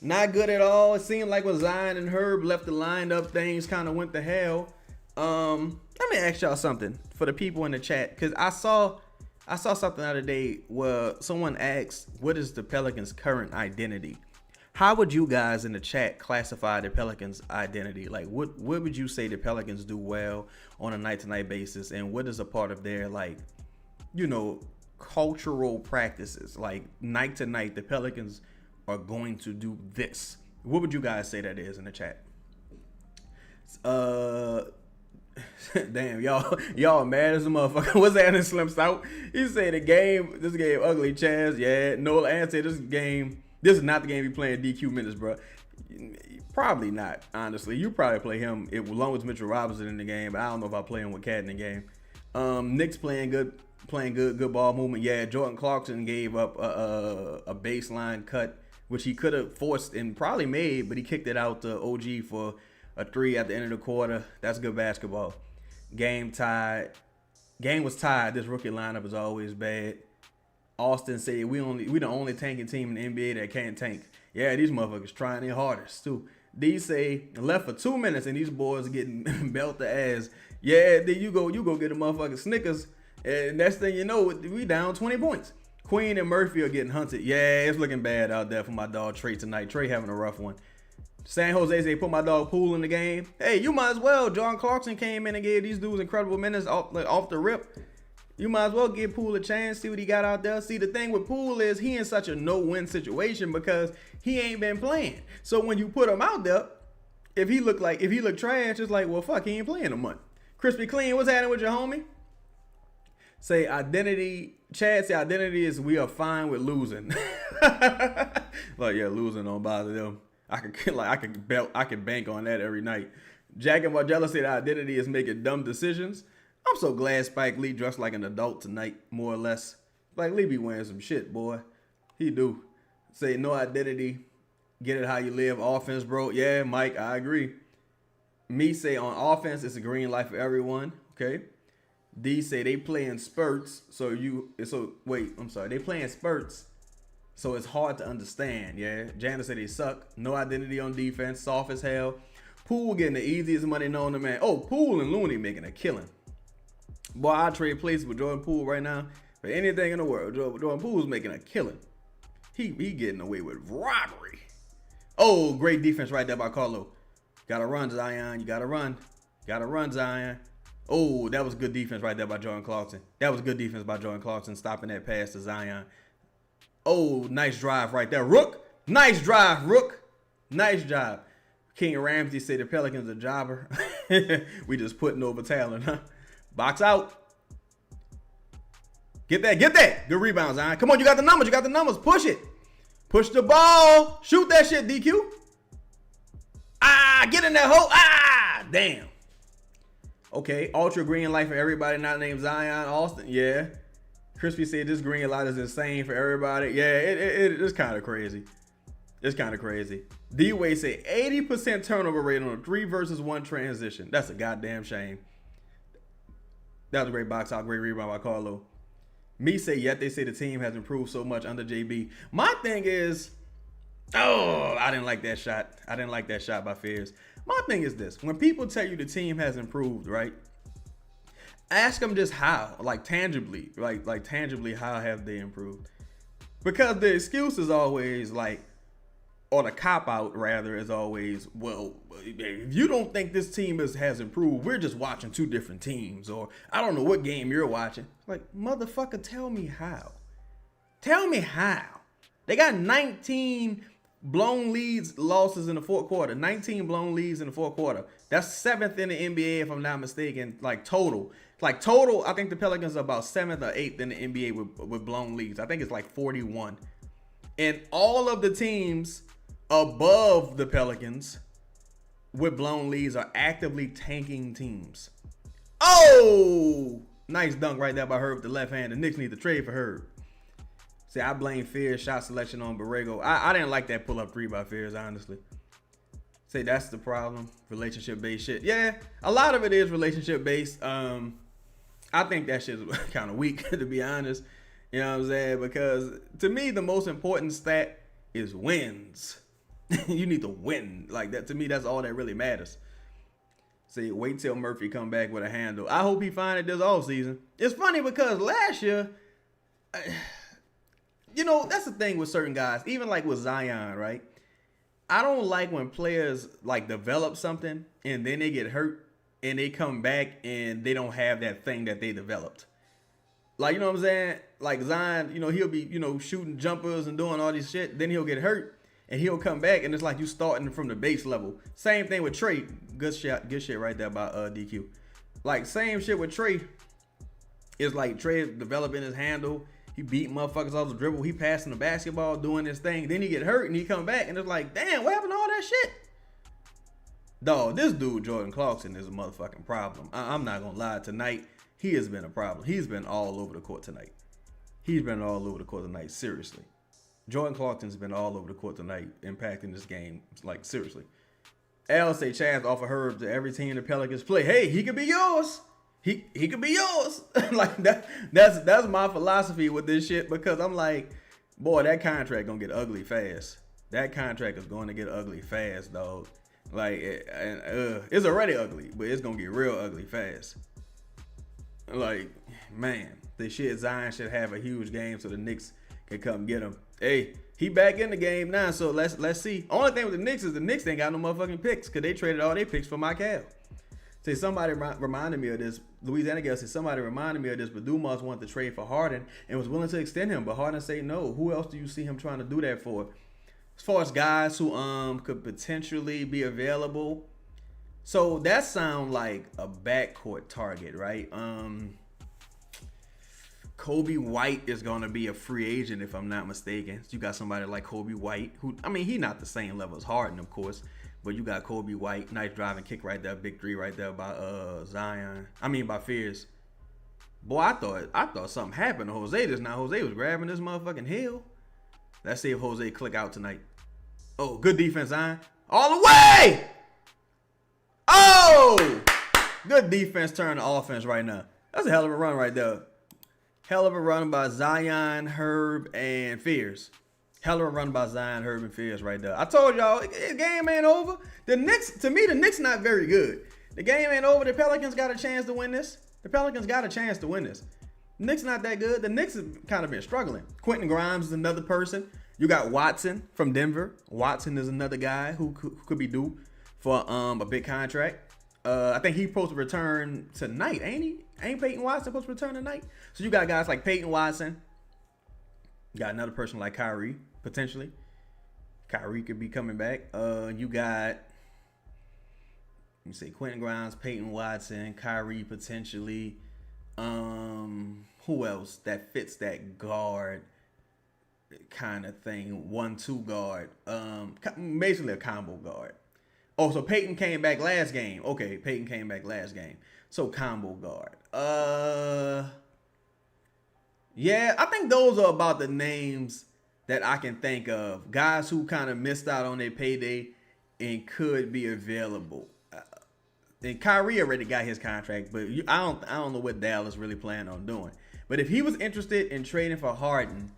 [SPEAKER 1] Not good at all. It seemed like when Zion and Herb left the lined up, things kind of went to hell. Let me ask y'all something for the people in the chat, because I saw something the other day where someone asked, what is the Pelicans' current identity? How would you guys in the chat classify the Pelicans' identity? Like, what would you say the Pelicans do well on a night-to-night basis, and what is a part of their, like, you know, cultural practices? Like, night to night, the Pelicans are going to do this. What would you guys say that is in the chat? Damn, y'all mad as a motherfucker. What's that in Slim Stout? He said this game ugly, Chaz. Yeah, Noel answered this is not the game you playing DQ minutes, bro. Probably not, honestly. You probably play him along with Mitchell Robinson in the game, but I don't know if I play him with Cat in the game. Knicks playing good ball movement. Yeah, Jordan Clarkson gave up a baseline cut, which he could have forced and probably made, but he kicked it out to OG for a 3 at the end of the quarter. That's good basketball. Game tied. Game was tied. This rookie lineup is always bad. Austin said we the only tanking team in the NBA that can't tank. Yeah, these motherfuckers trying their hardest too. D say left for 2 minutes and these boys getting belt the ass. Yeah, then you go get a motherfucking Snickers, and next thing you know, we down 20 points. Queen and Murphy are getting hunted. Yeah, it's looking bad out there for my dog Trey tonight. Trey having a rough one. San Jose say put my dog Poole in the game. Hey, you might as well. John Clarkson came in and gave these dudes incredible minutes off the rip. You might as well give Poole a chance, see what he got out there. See, the thing with Poole is he in such a no-win situation because he ain't been playing. So when you put him out there, if he look trash, it's like, well, fuck, he ain't playing a month. Crispy Clean, what's happening with your homie? Say identity. Chad say identity is we are fine with losing. Like, yeah, losing don't bother them. I can bank on that every night. Jack and Margella said identity is making dumb decisions. I'm so glad Spike Lee dressed like an adult tonight, more or less. Spike Lee be wearing some shit, boy. He do. Say no identity, get it how you live. Offense, bro. Yeah, Mike, I agree. Me say on offense, it's a green light for everyone. Okay. D say they play in spurts. They play in spurts. So it's hard to understand. Yeah. Janice said they suck. No identity on defense. Soft as hell. Poole getting the easiest money known to man. Oh, Poole and Looney making a killing. Boy, I trade places with Jordan Poole right now for anything in the world. Jordan Poole's making a killing. He getting away with robbery. Oh, great defense right there by Carlo. Gotta run, Zion. You gotta run. Gotta run, Zion. Oh, that was good defense right there by Jordan Clarkson. That was good defense by Jordan Clarkson, stopping that pass to Zion. Oh, nice drive right there. Rook. Nice drive, Rook. Nice job. King Ramsey said the Pelicans a jobber. We just putting over talent, huh? Box out. Get that. Good rebound, Zion. Come on, you got the numbers. Push it. Push the ball. Shoot that shit, DQ. Get in that hole. Damn. Okay, ultra green light for everybody not named Zion Austin. Yeah. Crispy said this green light is insane for everybody. Yeah, it's kind of crazy. It's kind of crazy. D-Way said 80% turnover rate on a 3 versus 1 transition. That's a goddamn shame. That was a great box out, great rebound by Carlo. Me say, yet they say the team has improved so much under JB. My thing is, I didn't like that shot. I didn't like that shot by Fears. My thing is this. When people tell you the team has improved, right? Ask them just how, like tangibly, like tangibly, how have they improved? Because the excuse is always like, or the cop-out, rather, is always, well, if you don't think this team has improved, we're just watching 2 different teams. Or, I don't know what game you're watching. Like, motherfucker, tell me how. Tell me how. They got 19 blown leads, losses in the fourth quarter. 19 blown leads in the fourth quarter. That's 7th in the NBA, if I'm not mistaken, like total. Like total, I think the Pelicans are about 7th or 8th in the NBA with blown leads. I think it's like 41. And all of the teams above the Pelicans with blown leads are actively tanking teams. Oh! Nice dunk right there by Herb with the left hand. The Knicks need to trade for Herb. See, I blame Fears shot selection on Borrego. I didn't like that pull-up 3 by Fears, honestly. Say that's the problem. Relationship-based shit. Yeah, a lot of it is relationship-based. I think that shit is kind of weak, to be honest. You know what I'm saying? Because to me, the most important stat is wins. You need to win. Like that, to me, that's all that really matters. See, wait till Murphy come back with a handle. I hope he find it this offseason. It's funny because last year, that's the thing with certain guys, even like with Zion, right? I don't like when players like develop something and then they get hurt and they come back and they don't have that thing that they developed. Like, you know what I'm saying? Like Zion, he'll be, shooting jumpers and doing all this shit. Then he'll get hurt and he'll come back and it's like you starting from the base level. Same thing with Trey. Good shit right there by DQ. Like same shit with Trey. It's like Trey developing his handle. He beat motherfuckers off the dribble. He passing the basketball, doing this thing. Then he get hurt and he come back and it's like, damn, what happened to all that shit? Dog, this dude, Jordan Clarkson, is a motherfucking problem. I'm not going to lie. Tonight, he has been a problem. He's been all over the court tonight. Seriously. Jordan Clarkson's been all over the court tonight, impacting this game. Like, seriously. Al say Chaz offer Herb to every team the Pelicans play. Hey, he could be yours. He could be yours. Like that's my philosophy with this shit, because I'm like, boy, that contract gonna get ugly fast. That contract is going to get ugly fast, dog. Like, it's already ugly, but it's gonna get real ugly fast. Like, man, the shit Zion should have a huge game so the Knicks can come get him. Hey, he back in the game now, so let's see. Only thing with the Knicks is the Knicks ain't got no motherfucking picks because they traded all their picks for my Cal. Say somebody reminded me of this. Louisiana girl said somebody reminded me of this, but Dumas wanted to trade for Harden and was willing to extend him, but Harden said no. Who else do you see him trying to do that for? As far as guys who could potentially be available, so that sound like a backcourt target, right? Kobe White is gonna be a free agent if I'm not mistaken. So you got somebody like Kobe White, who, I mean, he not the same level as Harden, of course, But you got Kobe White, nice driving kick right there, big three right there by by Fears. Boy, I thought something happened to Jose just now. Jose was grabbing this motherfucking heel. Let's see if Jose click out tonight. Oh, good defense, Zion. All the way! Oh! Good defense turn to offense right now. That's a hell of a run right there. Hell of a run by Zion, Herb, and Fears. Hell of a run by Zion, Herb, and Fears right there. I told y'all, the game ain't over. The Knicks not very good. The game ain't over. The Pelicans got a chance to win this. The Knicks not that good. The Knicks have kind of been struggling. Quentin Grimes is another person. You got Watson from Denver. Watson is another guy who could be due for a big contract. I think he's supposed to return tonight, ain't he? Ain't Peyton Watson supposed to return tonight? So you got guys like Peyton Watson. You got another person like Kyrie, potentially. Kyrie could be coming back. You got, let me say, Quentin Grimes, Peyton Watson, Kyrie potentially. Who else that fits that guard kind of thing? 1-2 guard. Basically a combo guard. Oh, so Peyton came back last game. Okay, Peyton came back last game. So combo guard. Yeah, I think those are about the names that I can think of. Guys who kind of missed out on their payday and could be available. And Kyrie already got his contract, but I don't know what Dallas really planned on doing. But if he was interested in trading for Harden,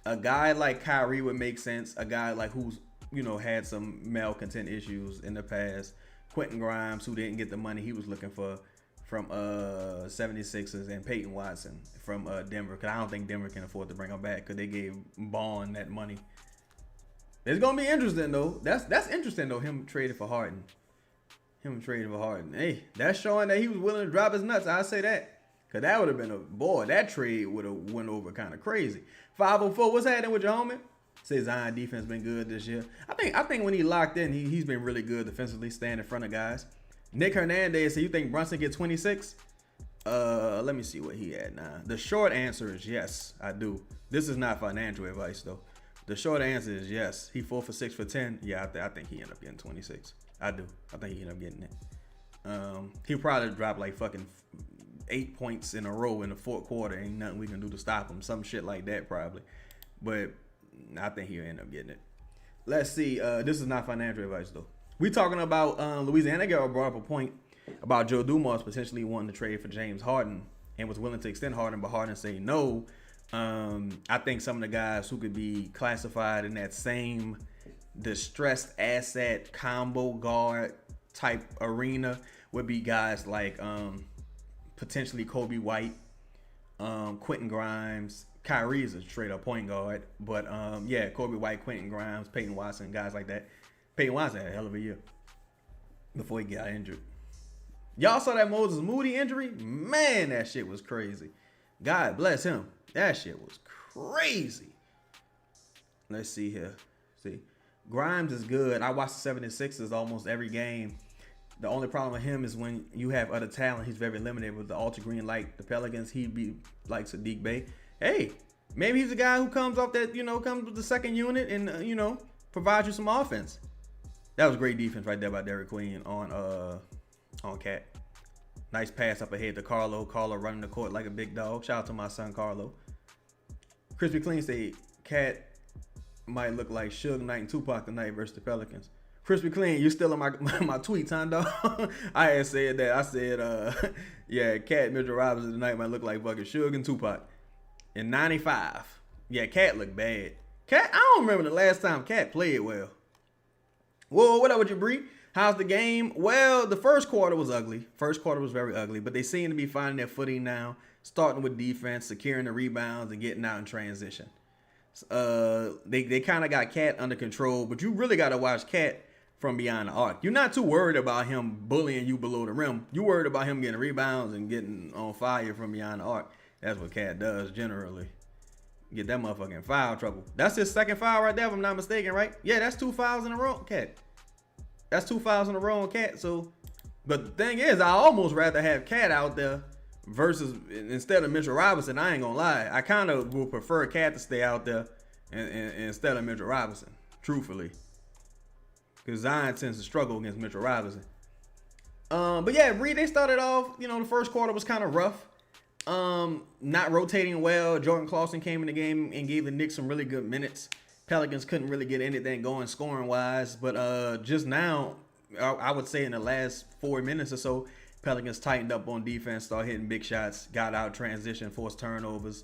[SPEAKER 1] a guy like Kyrie would make sense. A guy like who's had some malcontent issues in the past. Quentin Grimes, who didn't get the money he was looking for from 76ers, and Peyton Watson from Denver, because I don't think Denver can afford to bring him back because they gave Bond that money. It's gonna be interesting though. That's interesting though. Him trading for Harden. Hey, that's showing that he was willing to drop his nuts. I say that, cause that would have been that trade would have went over kind of crazy. 504, what's happening with your homie? Say Zion defense been good this year. I think when he locked in, he's been really good defensively, staying in front of guys. Nick Hernandez, so you think Brunson get 26? Let me see what he had now. The short answer is yes, I do. This is not financial advice though. The short answer is yes. He 4 for 6 for 10. Yeah, I think he ended up getting 26. I do. I think he ended up getting it. He'll probably drop like fucking 8 points in a row in the fourth quarter. Ain't nothing we can do to stop him. Some shit like that probably. But I think he'll end up getting it. Let's see. This is not financial advice though. We talking about Louisiana girl brought up a point about Joe Dumars potentially wanting to trade for James Harden and was willing to extend Harden, but Harden say no. I think some of the guys who could be classified in that same distressed asset combo guard type arena would be guys like potentially Kobe White, Quentin Grimes. Kyrie is a straight up point guard, but Kobe White, Quentin Grimes, Peyton Watson, guys like that. Peyton Watson had a hell of a year before he got injured. Y'all saw that Moses Moody injury? Man, that shit was crazy. God bless him. That shit was crazy. Let's see here. See, Grimes is good. I watch the 76ers almost every game. The only problem with him is when you have other talent, he's very limited with the ultra green like the Pelicans. He'd be like Sadiq Bey. Hey, maybe he's a guy who comes off that, comes with the second unit and, provides you some offense. That was great defense right there by Derek Queen on Cat. Nice pass up ahead to Carlo. Carlo running the court like a big dog. Shout out to my son Carlo. Crispy Clean said Cat might look like Suge Knight and Tupac tonight versus the Pelicans. Crispy Clean, you still in my tweets, huh, dog? I had said that. I said, Cat Mitchell Robinson tonight might look like fucking Suge and Tupac. In 95. Yeah, Cat looked bad. Cat, I don't remember the last time Cat played well. Whoa, what up with you, Bree? How's the game? Well, the first quarter was ugly. First quarter was very ugly, but they seem to be finding their footing now, starting with defense, securing the rebounds, and getting out in transition. They kind of got Cat under control, but you really got to watch Cat from beyond the arc. You're not too worried about him bullying you below the rim. You're worried about him getting rebounds and getting on fire from beyond the arc. That's what Cat does generally. Get that motherfucker in foul trouble. That's his second foul right there, if I'm not mistaken, right? Yeah, that's 2 fouls in a row, Cat. That's 2 fouls in a row on Cat. So, but the thing is, I almost rather have Cat out there versus instead of Mitchell Robinson. I ain't gonna lie. I kind of would prefer Cat to stay out there instead of Mitchell Robinson, truthfully. because Zion tends to struggle against Mitchell Robinson. But yeah, Reed, they started off, the first quarter was kind of rough. Not rotating well. Jordan Clarkson came in the game and gave the Knicks some really good minutes. Pelicans couldn't really get anything going scoring wise, but just now, I would say in the last 4 minutes or so, Pelicans tightened up on defense, started hitting big shots, got out transition, forced turnovers.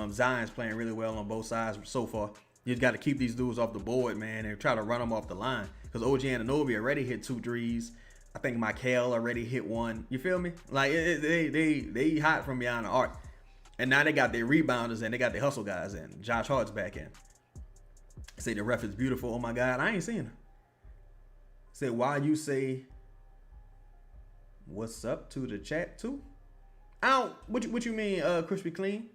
[SPEAKER 1] Zion's playing really well on both sides so far. You just got to keep these dudes off the board, man, and try to run them off the line. Because OG Anunoby already hit 2 threes. I think Michael already hit 1. You feel me? Like, they hot from beyond the arc. And now they got their rebounders and they got their hustle guys in. Josh Hart's back in. Say the ref is beautiful. Oh, my God. I ain't seen her. Say, why you say what's up to the chat, too? What you mean, Crispy Clean?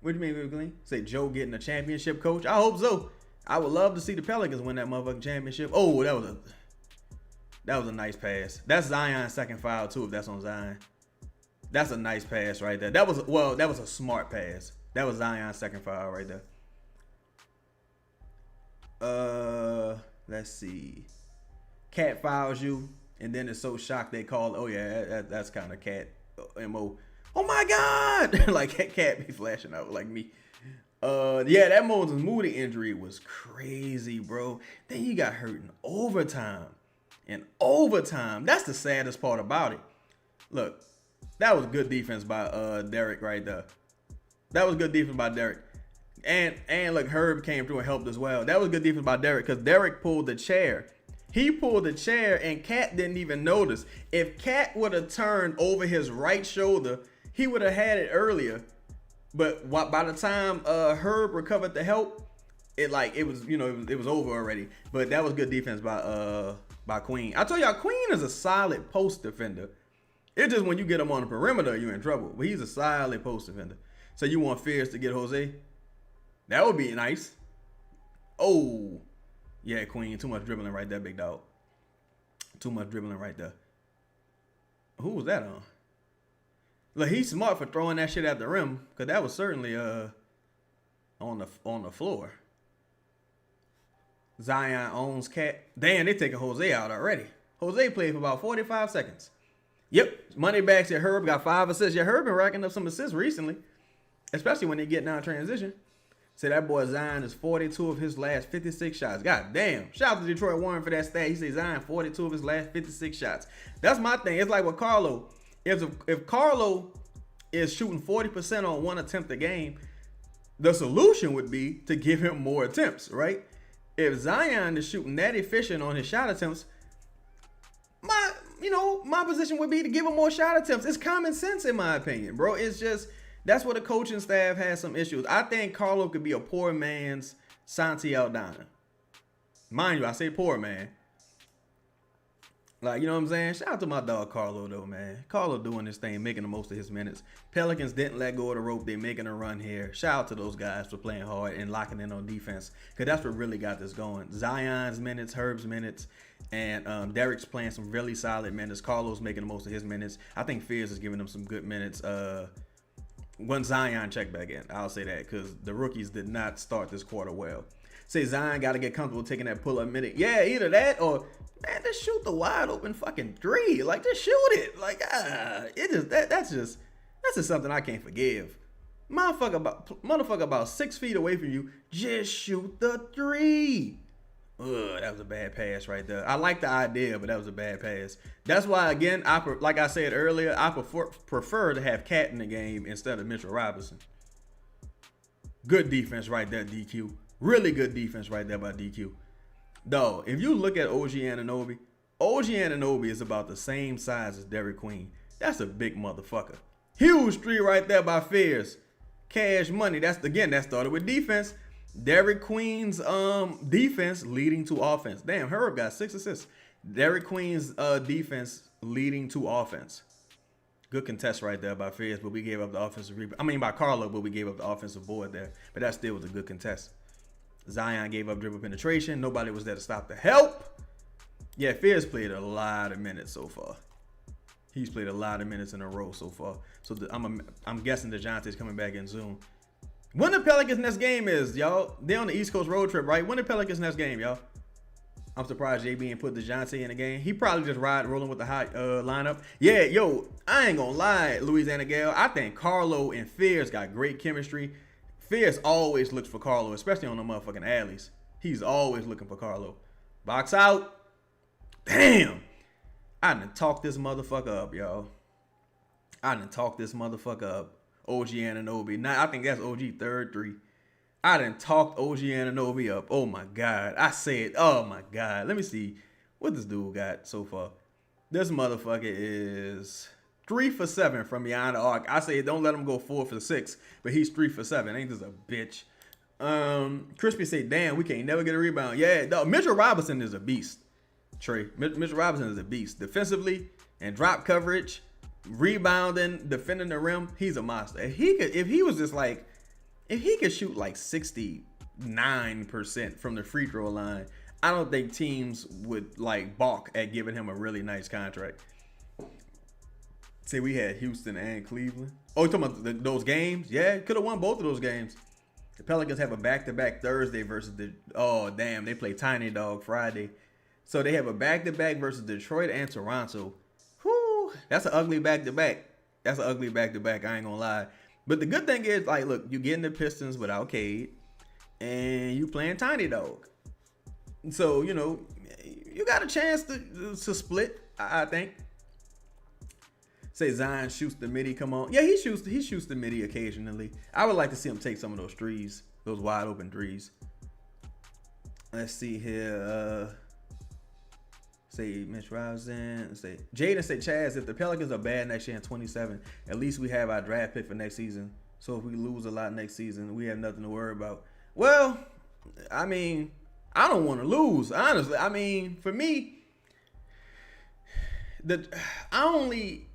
[SPEAKER 1] What do you mean, Crispy Clean? Say Joe getting a championship coach? I hope so. I would love to see the Pelicans win that motherfucking championship. Oh, that was a nice pass. That's Zion's second foul, too, if that's on Zion. That's a nice pass right there. That was a smart pass. That was Zion's second foul right there. Let's see. Cat fouls you, and then it's so shocked they call, oh, yeah, that's kind of Cat MO. Oh, my God! Like, Cat be flashing out like me. Yeah, that Moses Moody injury was crazy, bro. Then he got hurt in overtime. That's the saddest part about it. Look, that was good defense by Derek right there. That was good defense by Derek. And look, Herb came through and helped as well. That was good defense by Derek because Derek pulled the chair. He pulled the chair and Cat didn't even notice. If Cat would have turned over his right shoulder, he would have had it earlier. But by the time Herb recovered the help, it was over already. But that was good defense by Queen. I told y'all, Queen is a solid post defender. It's just when you get him on the perimeter, you're in trouble. But he's a solid post defender. So you want Fierce to get Jose? That would be nice. Oh, yeah, Queen. Too much dribbling right there, big dog. Too much dribbling right there. Who was that on? Look, he's smart for throwing that shit at the rim, because that was certainly on the floor. Zion owns Cat. Damn, they taking Jose out already. Jose played for about 45 seconds. Yep, Moneybag said Herb got 5 assists. Yeah, Herb been racking up some assists recently, especially when they get down transition. Say that boy Zion is 42 of his last 56 shots. God damn. Shout out to Detroit Warren for that stat. He said Zion 42 of his last 56 shots. That's my thing. It's like with Carlo. If Carlo is shooting 40% on 1 attempt a game, the solution would be to give him more attempts, right? If Zion is shooting that efficient on his shot attempts, my position would be to give him more shot attempts. It's common sense in my opinion, bro. It's just, that's where the coaching staff has some issues. I think Carlo could be a poor man's Santi Aldana. Mind you, I say poor man. Like, you know what I'm saying? Shout out to my dog Carlo, though, man. Carlo doing this thing, making the most of his minutes. Pelicans didn't let go of the rope. They're making a run here. Shout out to those guys for playing hard and locking in on defense, because that's what really got this going. Zion's minutes, Herb's minutes, and Derek's playing some really solid minutes. Carlo's making the most of his minutes. I think Fears is giving them some good minutes. When Zion checked back in, I'll say that, because the rookies did not start this quarter well. Say Zion got to get comfortable taking that pull-up minute. Yeah, either that or, man, just shoot the wide open fucking 3. Like, just shoot it. Like, that's just something I can't forgive. Motherfucker about 6 feet away from you, just shoot the 3. Ugh, that was a bad pass right there. I like the idea, but that was a bad pass. That's why, again, like I said earlier, I prefer to have Cat in the game instead of Mitchell Robinson. Good defense right there, DQ. Really good defense right there by DQ. Though, if you look at OG Anunoby is about the same size as Derek Queen. That's a big motherfucker. Huge 3 right there by Fears. Cash money. That started with defense. Derek Queen's defense leading to offense. Damn, Herb got 6 assists. Derek Queen's defense leading to offense. Good contest right there by Fears, but we gave up the offensive rebound. I mean, by Carlo, but we gave up the offensive board there. But that still was a good contest. Zion gave up dribble penetration. Nobody was there to stop the help. Yeah, Fears played a lot of minutes so far. He's played a lot of minutes in a row so far. So I'm guessing DeJounte's coming back in soon. When the Pelicans' next game is, y'all? They're on the East Coast road trip, right? When the Pelicans' next game, y'all? I'm surprised JB ain't put DeJounte in the game. He probably just rolling with the hot lineup. Yeah, yo, I ain't gonna lie, Louisiana Gale. I think Carlo and Fierce got great chemistry. Fierce always looks for Carlo, especially on the motherfucking alleys. He's always looking for Carlo. Box out. Damn. I done talked this motherfucker up, y'all. I done talked this motherfucker up. OG Anunoby. Now, I think that's OG third three. I done talked OG Anunoby up. Oh, my God. I said, oh, my God. Let me see what this dude got so far. This motherfucker is 3 for 7 from behind the arc. I say don't let him go 4 for 6, but he's 3 for 7. Ain't this a bitch? Crispy say, damn, we can't never get a rebound. Yeah, no, Mitchell Robinson is a beast. Trey, Mitchell Robinson is a beast. Defensively and drop coverage, rebounding, defending the rim, he's a monster. If he could shoot like 69% from the free throw line, I don't think teams would like balk at giving him a really nice contract. Say we had Houston and Cleveland. Oh, you talking about those games? Yeah, could have won both of those games. The Pelicans have a back-to-back Thursday versus they play Tiny Dog Friday. So they have a back-to-back versus Detroit and Toronto. Whew, that's an ugly back-to-back. I ain't gonna lie. But the good thing is, like, look, you getting the Pistons without Cade, and you playing Tiny Dog. So, you know, you got a chance to split, I think. Say Zion shoots the midi, come on. Yeah, he shoots the midi occasionally. I would like to see him take some of those threes, those wide open threes. Let's see here. Say Mitch Robinson. Say Jaden. Say Chaz. If the Pelicans are bad next year in 27, at least we have our draft pick for next season. So if we lose a lot next season, we have nothing to worry about. Well, I mean, I don't want to lose, honestly. I mean, for me, I only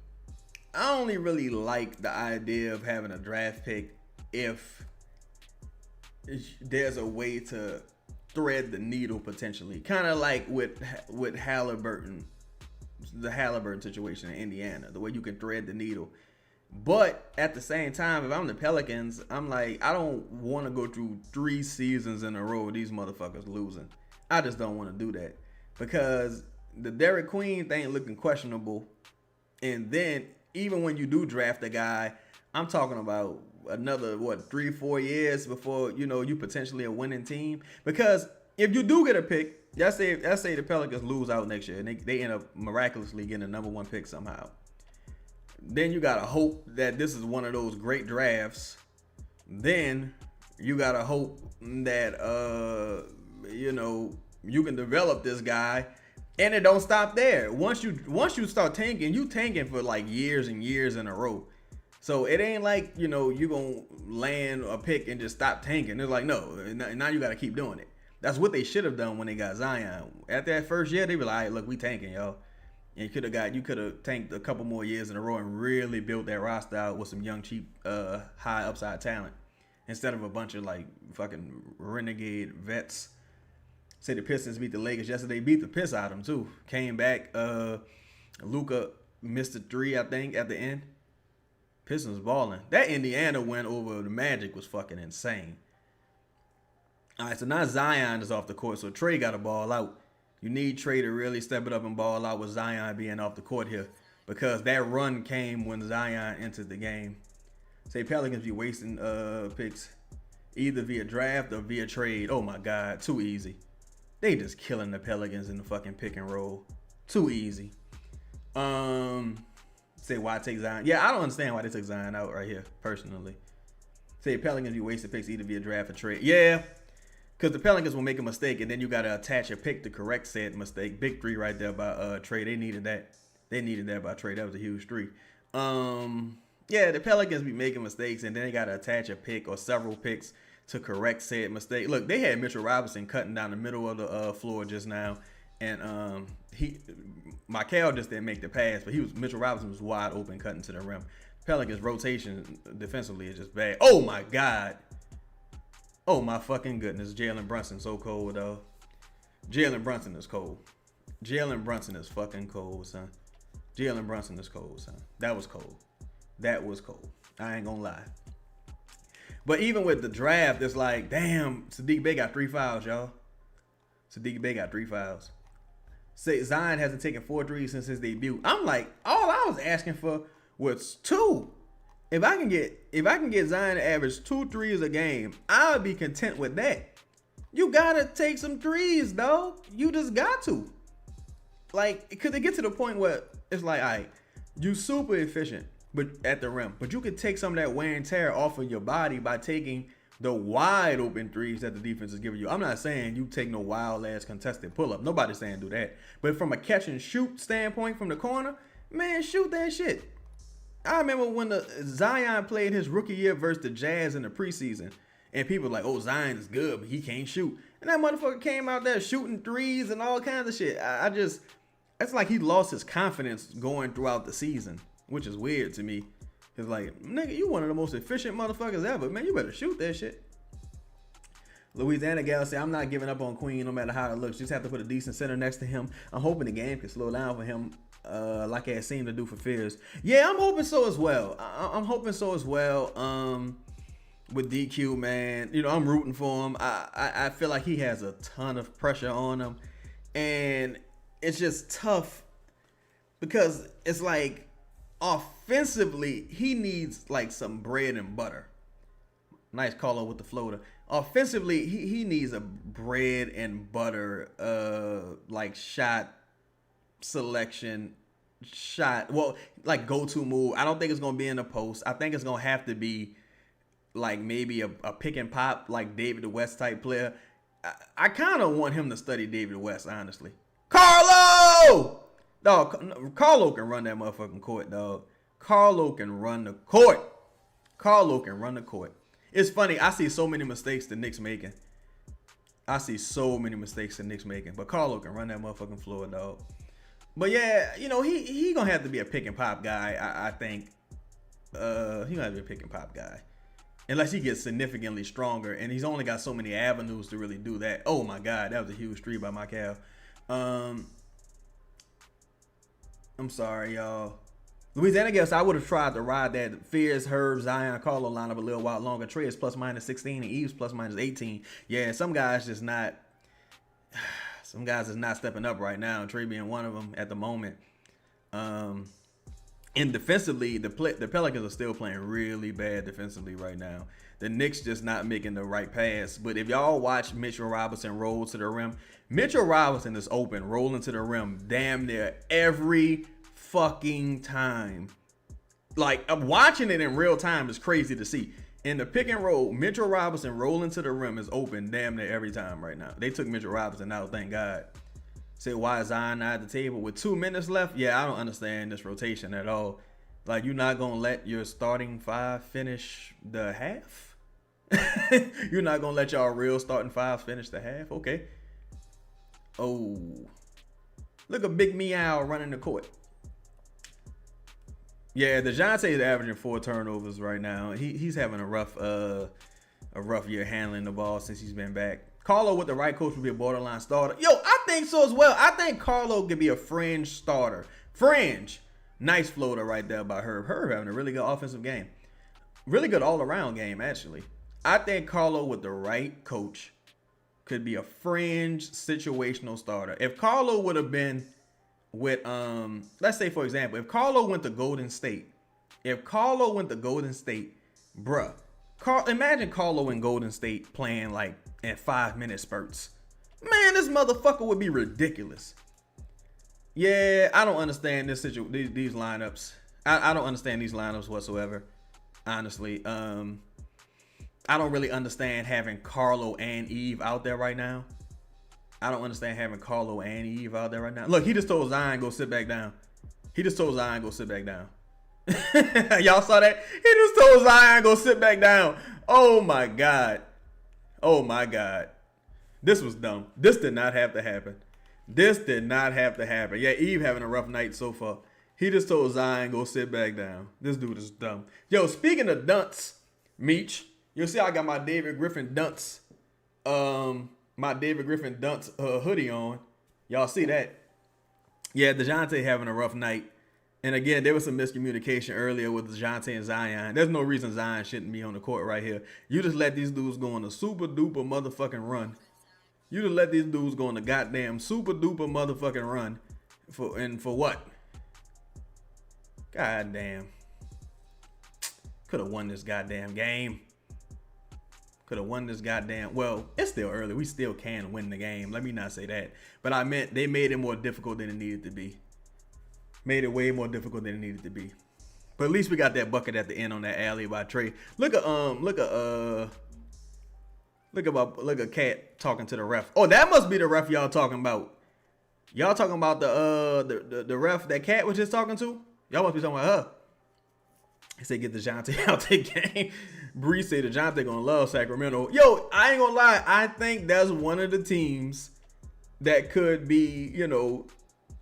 [SPEAKER 1] really like the idea of having a draft pick if there's a way to thread the needle potentially, kind of like with Halliburton, the Halliburton situation in Indiana, the way you can thread the needle. But at the same time, if I'm the Pelicans, I'm like, I don't want to go through 3 seasons in a row with these motherfuckers losing. I just don't want to do that because the Derek Queen thing looking questionable, and then even when you do draft a guy, I'm talking about another 3-4 years before you potentially a winning team. Because if you do get a pick, let's say the Pelicans lose out next year and they end up miraculously getting a number 1 pick somehow, then you gotta hope that this is one of those great drafts. Then you gotta hope that you can develop this guy. And it don't stop there. Once you start tanking, you tanking for like years and years in a row. So it ain't like, you gonna land a pick and just stop tanking. It's like, no, now you gotta keep doing it. That's what they should have done when they got Zion. After that first year, they were like, all right, look, we tanking, y'all. And you could have tanked a couple more years in a row and really built that roster out with some young, cheap, high upside talent. Instead of a bunch of like fucking renegade vets. Say the Pistons beat the Lakers yesterday. Beat the piss out of them too. Came back. Luka missed a 3, I think, at the end. Pistons balling. That Indiana win over the Magic was fucking insane. All right, so now Zion is off the court, so Trey got to ball out. You need Trey to really step it up and ball out with Zion being off the court here, because that run came when Zion entered the game. Say Pelicans be wasting picks either via draft or via trade. Oh my God, too easy. They just killing the Pelicans in the fucking pick and roll. Too easy. Say why take Zion? Yeah, I don't understand why they took Zion out right here, personally. Say Pelicans be wasting picks either via draft or trade. Yeah, because the Pelicans will make a mistake and then you got to attach a pick to correct said mistake. Big 3 right there by trade. They needed that. They needed that by trade. That was a huge 3. Yeah, the Pelicans be making mistakes and then they got to attach a pick or several picks to correct said mistake. Look, they had Mitchell Robinson cutting down the middle of the floor just now, and Michael just didn't make the pass, but Mitchell Robinson was wide open cutting to the rim. Pelicans rotation defensively is just bad. Oh my God. Oh my fucking goodness. Jalen Brunson so cold though. Jalen Brunson is cold. Jalen Brunson is fucking cold, son. Jalen Brunson is cold, son. That was cold. That was cold. I ain't gonna lie. But even with the draft, it's like, damn, Sadiq Bey got 3 fouls, y'all. Sadiq Bey got 3 fouls. Say Zion hasn't taken 4 threes since his debut. I'm like, all I was asking for was 2. If I can get Zion to average 2 threes a game, I'll be content with that. You gotta take some threes, dog. You just got to. Like, because it get to the point where it's like, all right, you super efficient, but at the rim, but you could take some of that wear and tear off of your body by taking the wide open threes that the defense is giving you. I'm not saying you take no wild ass contested pull up. Nobody's saying do that. But from a catch and shoot standpoint from the corner, man, shoot that shit. I remember when the Zion played his rookie year versus the Jazz in the preseason, and people were like, oh, Zion is good, but he can't shoot. And that motherfucker came out there shooting threes and all kinds of shit. It's like he lost his confidence going throughout the season, which is weird to me. It's like, nigga, you one of the most efficient motherfuckers ever. Man, you better shoot that shit. Louisiana Gal said, I'm not giving up on Queen no matter how it looks. Just have to put a decent center next to him. I'm hoping the game can slow down for him like it seemed to do for Fears. Yeah, I'm hoping so as well. I'm hoping so as well with DQ, man. You know, I'm rooting for him. I feel like he has a ton of pressure on him. And it's just tough because it's like, offensively, he needs like some bread and butter. Nice call out with the floater. Offensively, he needs a bread and butter like shot selection, like go-to move. I don't think it's gonna be in the post. I think it's gonna have to be like maybe a pick and pop, like David West type player. I kind of want him to study David West, honestly. Carlo! Dog, Carlo can run that motherfucking court, dog. Carlo can run the court. Carlo can run the court. It's funny. I see so many mistakes the Knicks making. But Carlo can run that motherfucking floor, dog. But yeah, you know, he gonna have to be a pick and pop guy, I think. He gonna have to be a pick and pop guy. Unless he gets significantly stronger, and he's only got so many avenues to really do that. Oh my God, that was a huge three by my Cal. I'm sorry, y'all. Louisiana Gal, I would have tried to ride that Fears, Herb, Zion, Carlo lineup a little while longer. Trey is plus minus 16 and Eve's plus minus 18. Yeah, some guys is not stepping up right now. Trey being one of them at the moment. And defensively, the Pelicans are still playing really bad defensively right now. The Knicks just not making the right pass. But if y'all watch Mitchell Robinson roll to the rim, Mitchell Robinson is open, rolling to the rim damn near every fucking time. Like, I'm watching it in real time is crazy to see. In the pick and roll, Mitchell Robinson rolling to the rim is open damn near every time right now. They took Mitchell Robinson out, thank God. Say, why is Zion not at the table with 2 minutes left? Yeah, I don't understand this rotation at all. Like, you're not going to let your starting 5 finish the half? You're not going to let y'all real starting 5 finish the half? Okay. Oh. Look at Big Meow running the court. Yeah, DeJounte is averaging 4 turnovers right now. He's having a rough year handling the ball since he's been back. Carlo with the right coach would be a borderline starter. Yo, I think so as well. I think Carlo could be a fringe starter. Fringe. Nice floater right there by Herb. Herb having a really good offensive game. Really good all-around game, actually. I think Carlo with the right coach could be a fringe situational starter. If Carlo would have been with, let's say, for example, if Carlo went to Golden State. Bruh. Imagine Carlo in Golden State playing like in 5-minute spurts. Man, this motherfucker would be ridiculous. Yeah, I don't understand these lineups. I don't understand these lineups whatsoever. Honestly, I don't really understand having Carlo and Eve out there right now. Look, he just told Zion go sit back down. Y'all saw that? He just told Zion go sit back down. Oh my God. This was dumb. This did not have to happen. Yeah, Eve having a rough night so far. He just told Zion go sit back down. This dude is dumb. Yo, speaking of dunks, Meech, you'll see I got my David Griffin dunks. Hoodie on. Y'all see that? Yeah, DeJounte having a rough night. And again, there was some miscommunication earlier with DeJounte and Zion. There's no reason Zion shouldn't be on the court right here. You just let these dudes go on a super duper motherfucking run. You to let these dudes go on a goddamn super duper motherfucking run for what? Goddamn. Could have won this goddamn game. Could have won this goddamn. Well, it's still early. We still can win the game. Let me not say that. But I meant they made it more difficult than it needed to be. Made it way more difficult than it needed to be. But at least we got that bucket at the end on that alley by Trey. Look at Cat talking to the ref. Oh, that must be the ref y'all talking about. Y'all talking about the ref that Cat was just talking to? Y'all must be talking about her. He said get DeJounte out the game. Bree said DeJounte gonna love Sacramento. Yo, I ain't gonna lie. I think that's one of the teams that could be, you know,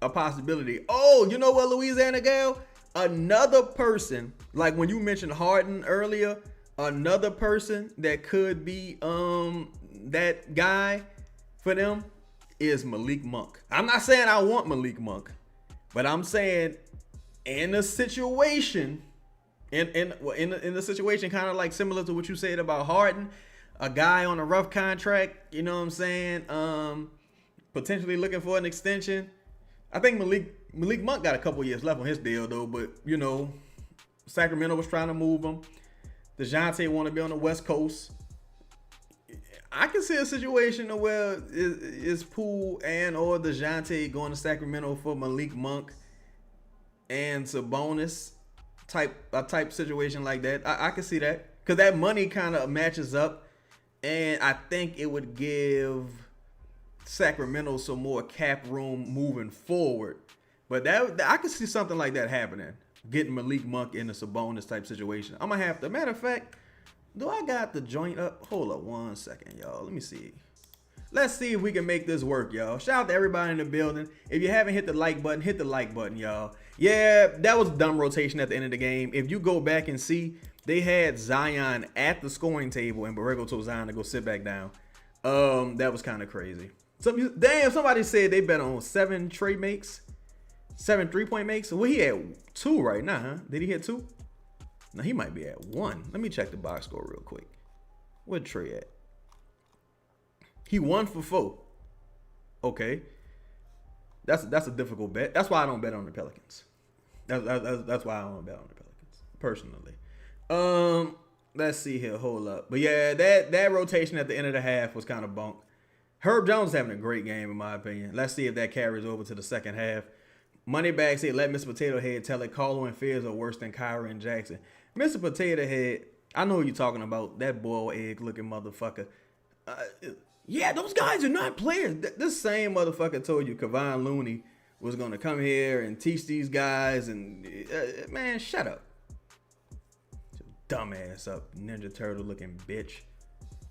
[SPEAKER 1] a possibility. Oh, you know what, Louisiana Gal? Another person, like when you mentioned Harden earlier, another person that could be that guy for them is Malik Monk. I'm not saying I want Malik Monk, but I'm saying in a situation, in the situation kind of like similar to what you said about Harden, a guy on a rough contract, you know what I'm saying, potentially looking for an extension. I think Malik Monk got a couple years left on his deal though, but you know, Sacramento was trying to move him. DeJounte want to be on the West Coast. I can see a situation where is Poole and or DeJounte going to Sacramento for Malik Monk and Sabonis type situation like that. I can see that because that money kind of matches up, and I think it would give Sacramento some more cap room moving forward. But that I can see something like that happening. Getting Malik Monk in a Sabonis type situation. I'm gonna have to. Matter of fact, do I got the joint up? Hold up 1 second, y'all. Let me see. Let's see if we can make this work, y'all. Shout out to everybody in the building. If you haven't hit the like button, hit the like button, y'all. Yeah, that was dumb rotation at the end of the game. If you go back and see, they had Zion at the scoring table and Borrego told Zion to go sit back down. That was kind of crazy. Damn, somebody said they bet on 7 trade makes. 7 3-point makes. Well, he had 2 right now, huh? Did he hit 2? No, he might be at 1. Let me check the box score real quick. Where'd Trey at? He 1 for 4. Okay. That's a difficult bet. That's why I don't bet on the Pelicans. That's why I don't bet on the Pelicans, personally. Let's see here. Hold up. But yeah, that rotation at the end of the half was kind of bunk. Herb Jones having a great game, in my opinion. Let's see if that carries over to the second half. Moneybag said, let Mr. Potato Head tell it Carlo and Fizz are worse than Kyrie and Jackson. Mr. Potato Head, I know who you're talking about. That boiled egg looking motherfucker. Yeah, those guys are not players. This same motherfucker told you Kevon Looney was going to come here and teach these guys. And man, shut up. Dumbass up, Ninja Turtle looking bitch.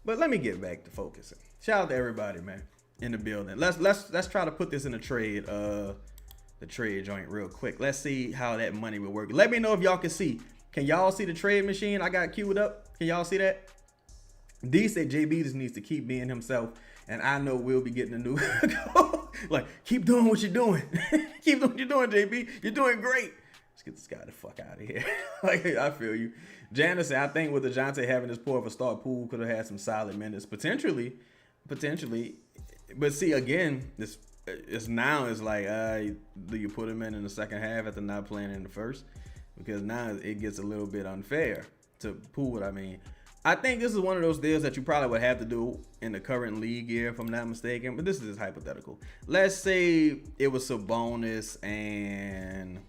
[SPEAKER 1] But let me get back to focusing. Shout out to everybody, man, in the building. Let's try to put this in a trade. The trade joint real quick. Let's see how that money will work. Let me know if y'all can see. Can y'all see the trade machine I got queued up? Can y'all see that? D said JB just needs to keep being himself, and I know we'll be getting a new like, keep doing what you're doing. Keep doing what you're doing, JB. You're doing great. Let's get this guy the fuck out of here. Like, I feel you. Janice said, I think with DeJounte having this poor of a start, Poole could have had some solid minutes. Potentially. But see, again, it's now it's like, do you put him in the second half after not playing in the first? Because now it gets a little bit unfair to Poole. I mean, I think this is one of those deals that you probably would have to do in the current league year, if I'm not mistaken. But this is just hypothetical. Let's say it was Sabonis and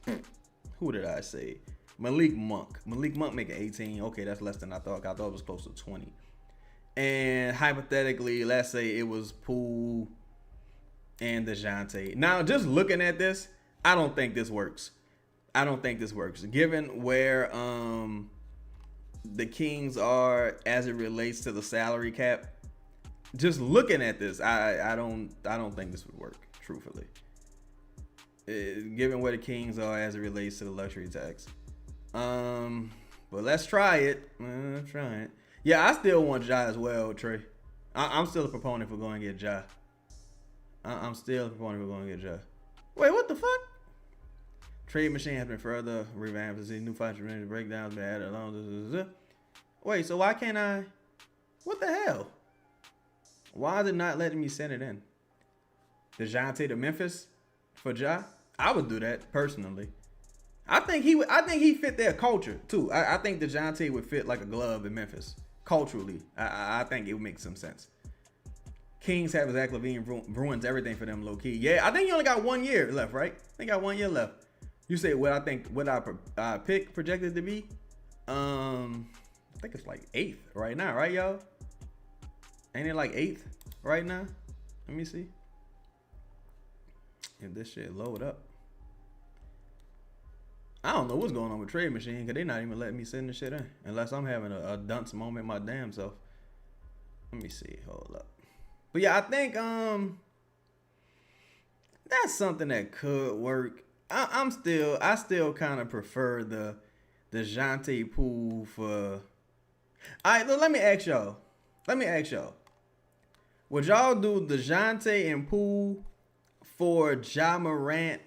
[SPEAKER 1] who did I say? Malik Monk. Malik Monk making 18. Okay, that's less than I thought. I thought it was close to 20. And hypothetically, let's say it was Poole and DeJounte. Now, just looking at this, I don't think this works. Given where the Kings are as it relates to the salary cap, just looking at this, I don't think this would work, truthfully. Given where the Kings are as it relates to the luxury tax. But let's try it. Yeah, I still want Ja as well, Trey. I'm still a proponent for going to get Ja. I'm still a proponent for going to get Ja. Wait, what the fuck? Trade machine has been further revamped to see new financial breakdowns been added along. Wait, so why can't I? What the hell? Why is it not letting me send it in? DeJounte to Memphis for Ja? I would do that personally. I think he fit their culture too. I think DeJounte would fit like a glove in Memphis culturally. I think it would make some sense. Kings have Zach LaVine ruins everything for them low key. Yeah, I think he only got 1 year left, right? I think got 1 year left. You say what I pick projected to be? I think it's like 8th right now, right, y'all? Ain't it like 8th right now? Let me see. If this shit load up. I don't know what's going on with Trade Machine because they're not even letting me send the shit in. Unless I'm having a dunce moment my damn self. Let me see. Hold up. But yeah, I think that's something that could work. I still kind of prefer the DeJounte Poole for. Alright, let me ask y'all. Would y'all do DeJounte and Poole for Ja Morant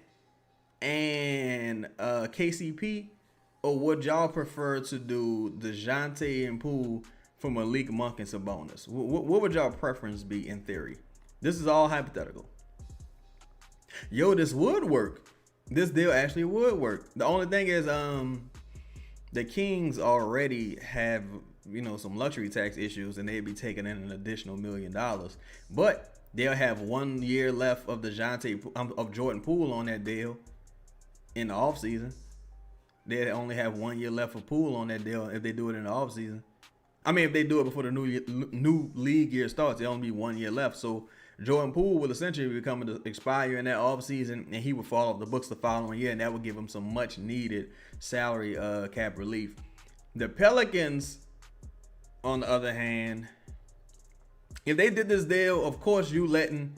[SPEAKER 1] and KCP, or would y'all prefer to do DeJounte and Poole for Malik Monk and Sabonis? What would y'all preference be in theory? This is all hypothetical. Yo, this would work. This deal actually would work. The only thing is, the Kings already have, some luxury tax issues, and they'd be taking in an additional $1 million. But they'll have 1 year left of of Jordan Poole on that deal in the offseason. They only have 1 year left of Poole on that deal if they do it in the offseason. I mean, if they do it before the new league year starts, there'll only be 1 year left. So Jordan Poole will essentially be coming to expire in that offseason, and he would fall off the books the following year, and that would give him some much needed salary cap relief. The Pelicans, on the other hand, if they did this deal, of course you letting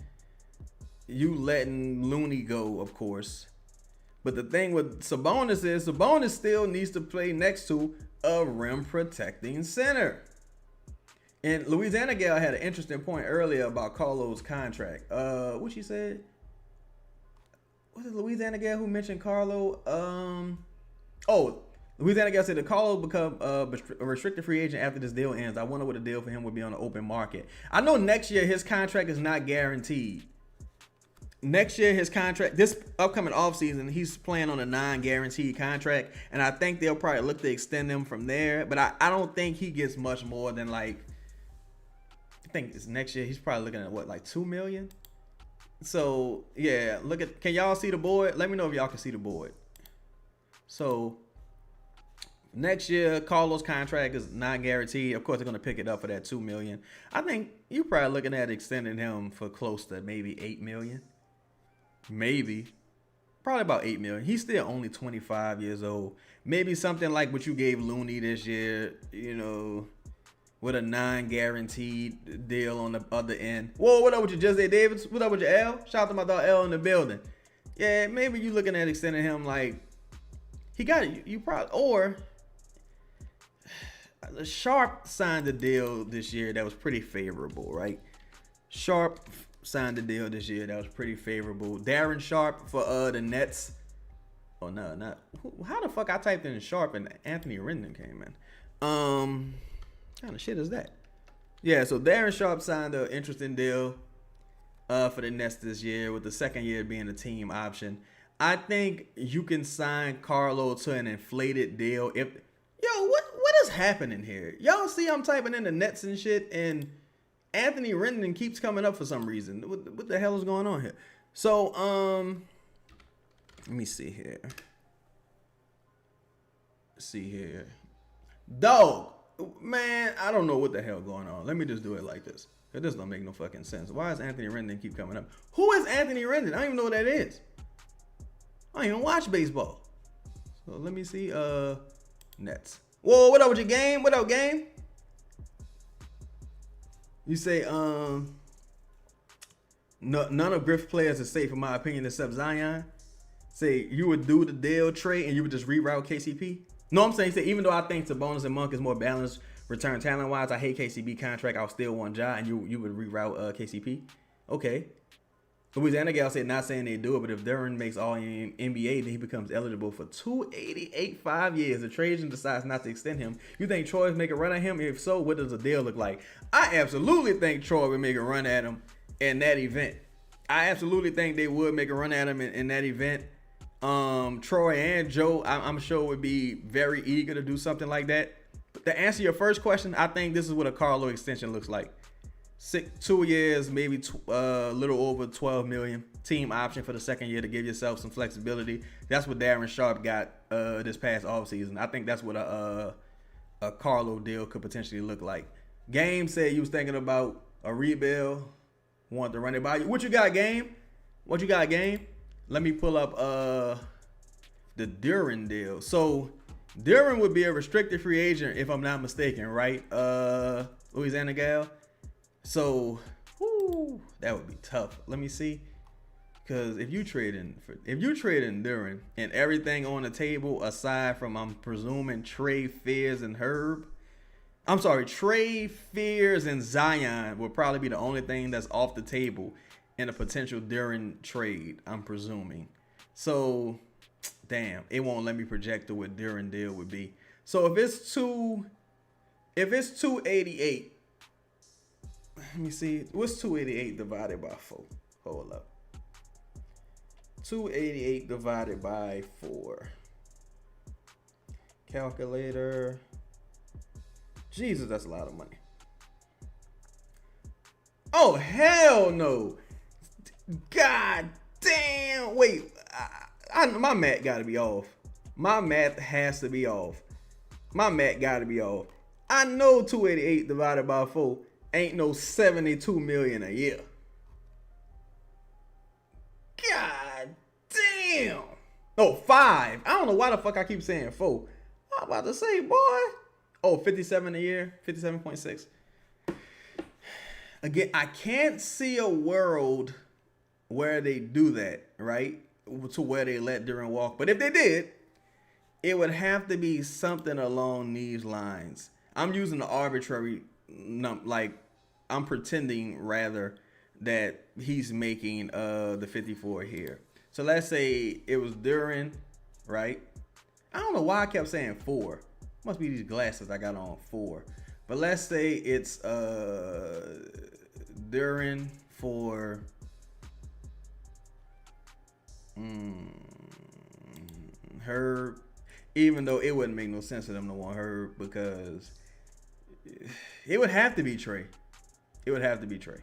[SPEAKER 1] Looney go, of course. But the thing with Sabonis is Sabonis still needs to play next to a rim protecting center. And Louisiana Gal had an interesting point earlier about Carlo's contract. What she said? Was it Louisiana Gal who mentioned Carlo? Louisiana Gal said that Carlo become a restricted free agent after this deal ends. I wonder what the deal for him would be on the open market. I know next year his contract is not guaranteed. Next year, his contract, this upcoming offseason, he's playing on a non-guaranteed contract, and I think they'll probably look to extend him from there. But I don't think he gets much more than I think it's next year. He's probably looking at like $2 million. So yeah, can y'all see the board? Let me know if y'all can see the board. So next year, Carlos' contract is non-guaranteed. Of course, they're gonna pick it up for that $2 million. I think you're probably looking at extending him for close to maybe $8 million. Maybe. Probably about $8 million. He's still only 25 years old. Maybe something like what you gave Looney this year, with a non-guaranteed deal on the other end. Whoa, what up with you, Jose Davis? What up with your L? Shout out to my dog L in the building. Yeah, maybe you looking at extending him like he got it. You probably, or Sharp signed a deal this year that was pretty favorable, right? Sharp signed a deal this year that was pretty favorable. Darren Sharp for the Nets. Oh no, not how the fuck I typed in Sharp and Anthony Rendon came in. Kind of shit is that? Yeah, so Darren Sharp signed an interesting deal for the Nets this year, with the second year being a team option. I think you can sign Carlo to an inflated deal. What is happening here? Y'all see I'm typing in the Nets and shit, and Anthony Rendon keeps coming up for some reason. What the hell is going on here? So, let me see here. Dog, man, I don't know what the hell going on. Let me just do it like this. Cause this don't make no fucking sense. Why does Anthony Rendon keep coming up? Who is Anthony Rendon? I don't even know what that is. I don't even watch baseball. So let me see. Nets. Whoa, what up with your game? What up, game? You say, none of Griff's players are safe, in my opinion, except Zion. Say you would do the deal trade and you would just reroute KCP. No, I'm saying, even though I think Sabonis and Monk is more balanced return talent wise, I hate KCP contract. I'll still want Ja, and you would reroute KCP. Okay. Louisiana gal said, not saying they do it, but if Duren makes all NBA, then he becomes eligible for 288 5 years. The Trajan decides not to extend him. You think Troy would make a run at him? If so, what does the deal look like? I absolutely think Troy would make a run at him in that event. I absolutely think they would make a run at him in that event. Troy and Joe, I'm sure would be very eager to do something like that. But to answer your first question, I think this is what a Carlo extension looks like. 2 years, maybe a little over 12 million. Team option for the second year to give yourself some flexibility. That's what Darren Sharp got this past offseason. I think that's what a Carlo deal could potentially look like. Game said you was thinking about a rebuild, wanted to run it by you. What you got, Game? What you got, Game? Let me pull up the Duren deal. So Duren would be a restricted free agent if I'm not mistaken, right? Louisiana gal. So, that would be tough. Let me see, because if you trade in Duren and everything on the table aside from, I'm presuming, Trey Fears and Zion will probably be the only thing that's off the table in a potential Duren trade, I'm presuming. So, damn, it won't let me project to what Duren deal would be. So if it's 288. Let me see. What's 288 divided by 4? Hold up. 288 divided by 4. Calculator. Jesus, that's a lot of money. Oh, hell no. God damn. Wait. My math got to be off. My math has to be off. My math got to be off. I know 288 divided by 4 ain't no 72 million a year. God damn. Oh, 5. I don't know why the fuck I keep saying 4. I'm about to say, boy. Oh, 57 a year. 57.6. Again, I can't see a world where they do that, right? To where they let Duren walk. But if they did, it would have to be something along these lines. I'm using the arbitrary, like, I'm pretending rather that he's making the 54 here. So let's say it was Duren, right? I don't know why I kept saying 4. Must be these glasses I got on 4. But let's say it's Duren for Herb. Even though it wouldn't make no sense for them to want Herb, because it would have to be Trey. It would have to be Trey.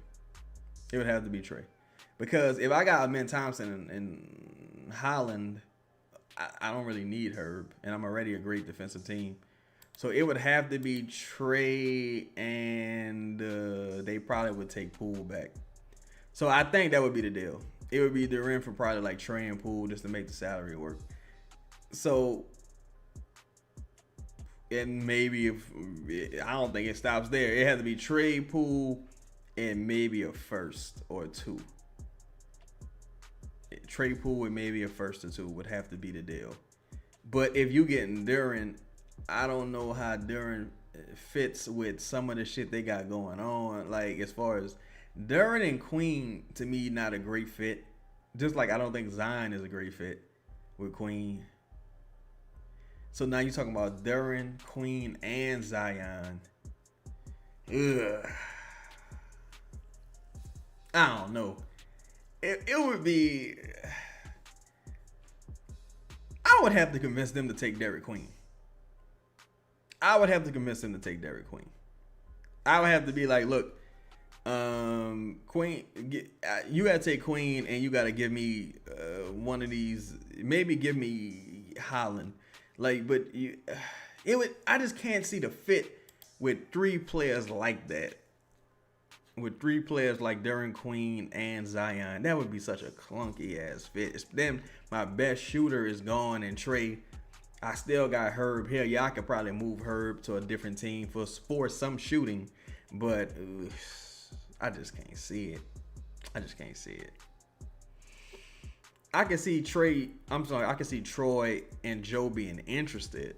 [SPEAKER 1] Because if I got Amen Thompson and Holland, I don't really need Herb, and I'm already a great defensive team. So it would have to be Trey, and they probably would take Poole back. So I think that would be the deal. It would be Duren for probably like Trey and Poole just to make the salary work. So, and maybe I don't think it stops there. It has to be Trey, Poole, and maybe a first or 2. Trey Poole and maybe a first or 2 would have to be the deal. But if you getting Duren, I don't know how Duren fits with some of the shit they got going on. Like, as far as Duren and Queen, to me, not a great fit. Just like I don't think Zion is a great fit with Queen. So now you're talking about Duren, Queen, and Zion. Ugh. I don't know. It would be... I would have to convince them to take Derek Queen. I would have to be like, look, Queen, you got to take Queen, and you got to give me one of these. Maybe give me Holland. Like, but I just can't see the fit with 3 players like that. With 3 players like Duren, Queen, and Zion, that would be such a clunky ass fit. It's then my best shooter is gone, and Trey. I still got Herb here. Yeah, I could probably move Herb to a different team for some shooting, but I just can't see it. I can see Troy and Joe being interested.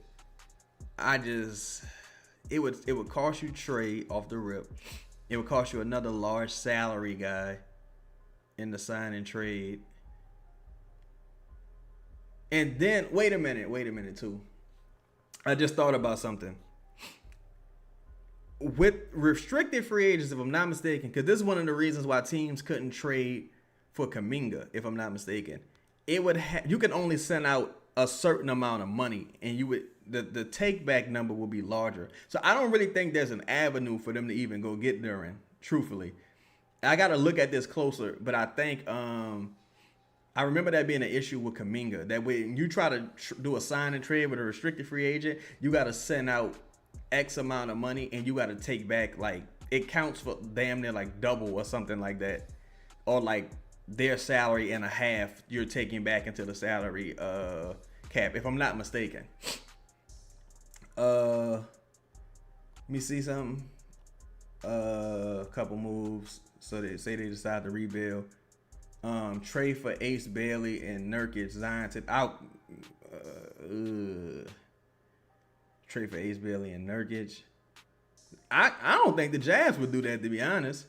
[SPEAKER 1] It would cost you Trey off the rip. It would cost you another large salary guy in the sign and trade. And then, wait a minute too. I just thought about something. With restricted free agents, if I'm not mistaken, because this is one of the reasons why teams couldn't trade for Kuminga, if I'm not mistaken. It would you could only send out a certain amount of money, and you would the take back number will be larger. So I don't really think there's an avenue for them to even go get Duren. Truthfully, I got to look at this closer, but I think I remember that being an issue with Kuminga. That when you try to do a sign and trade with a restricted free agent, you got to send out X amount of money, and you got to take back, like, it counts for damn near like double or something like that, or like their salary and a half you're taking back into the salary cap, if I'm not mistaken. Let me see something. A couple moves. So they say they decide to rebuild. Trade for Ace Bailey and Nurkic. Zion out. Trade for Ace Bailey and Nurkic. I don't think the Jazz would do that, to be honest.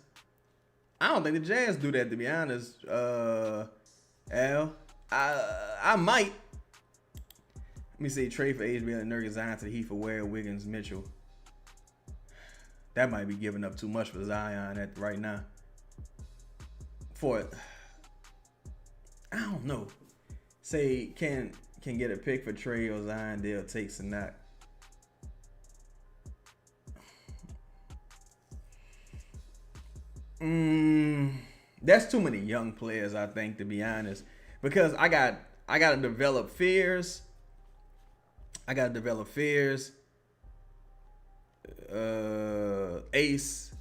[SPEAKER 1] Al. I might. Let me see. Trade for Ace Bailey and Nurkic. Zion to the Heat for Ware, Wiggins, Mitchell. That might be giving up too much for Zion right now. I don't know. Say can get a pick for Trey or Zion. They'll take Sanak. That's too many young players, I think, to be honest. Because I gotta develop fears. Ace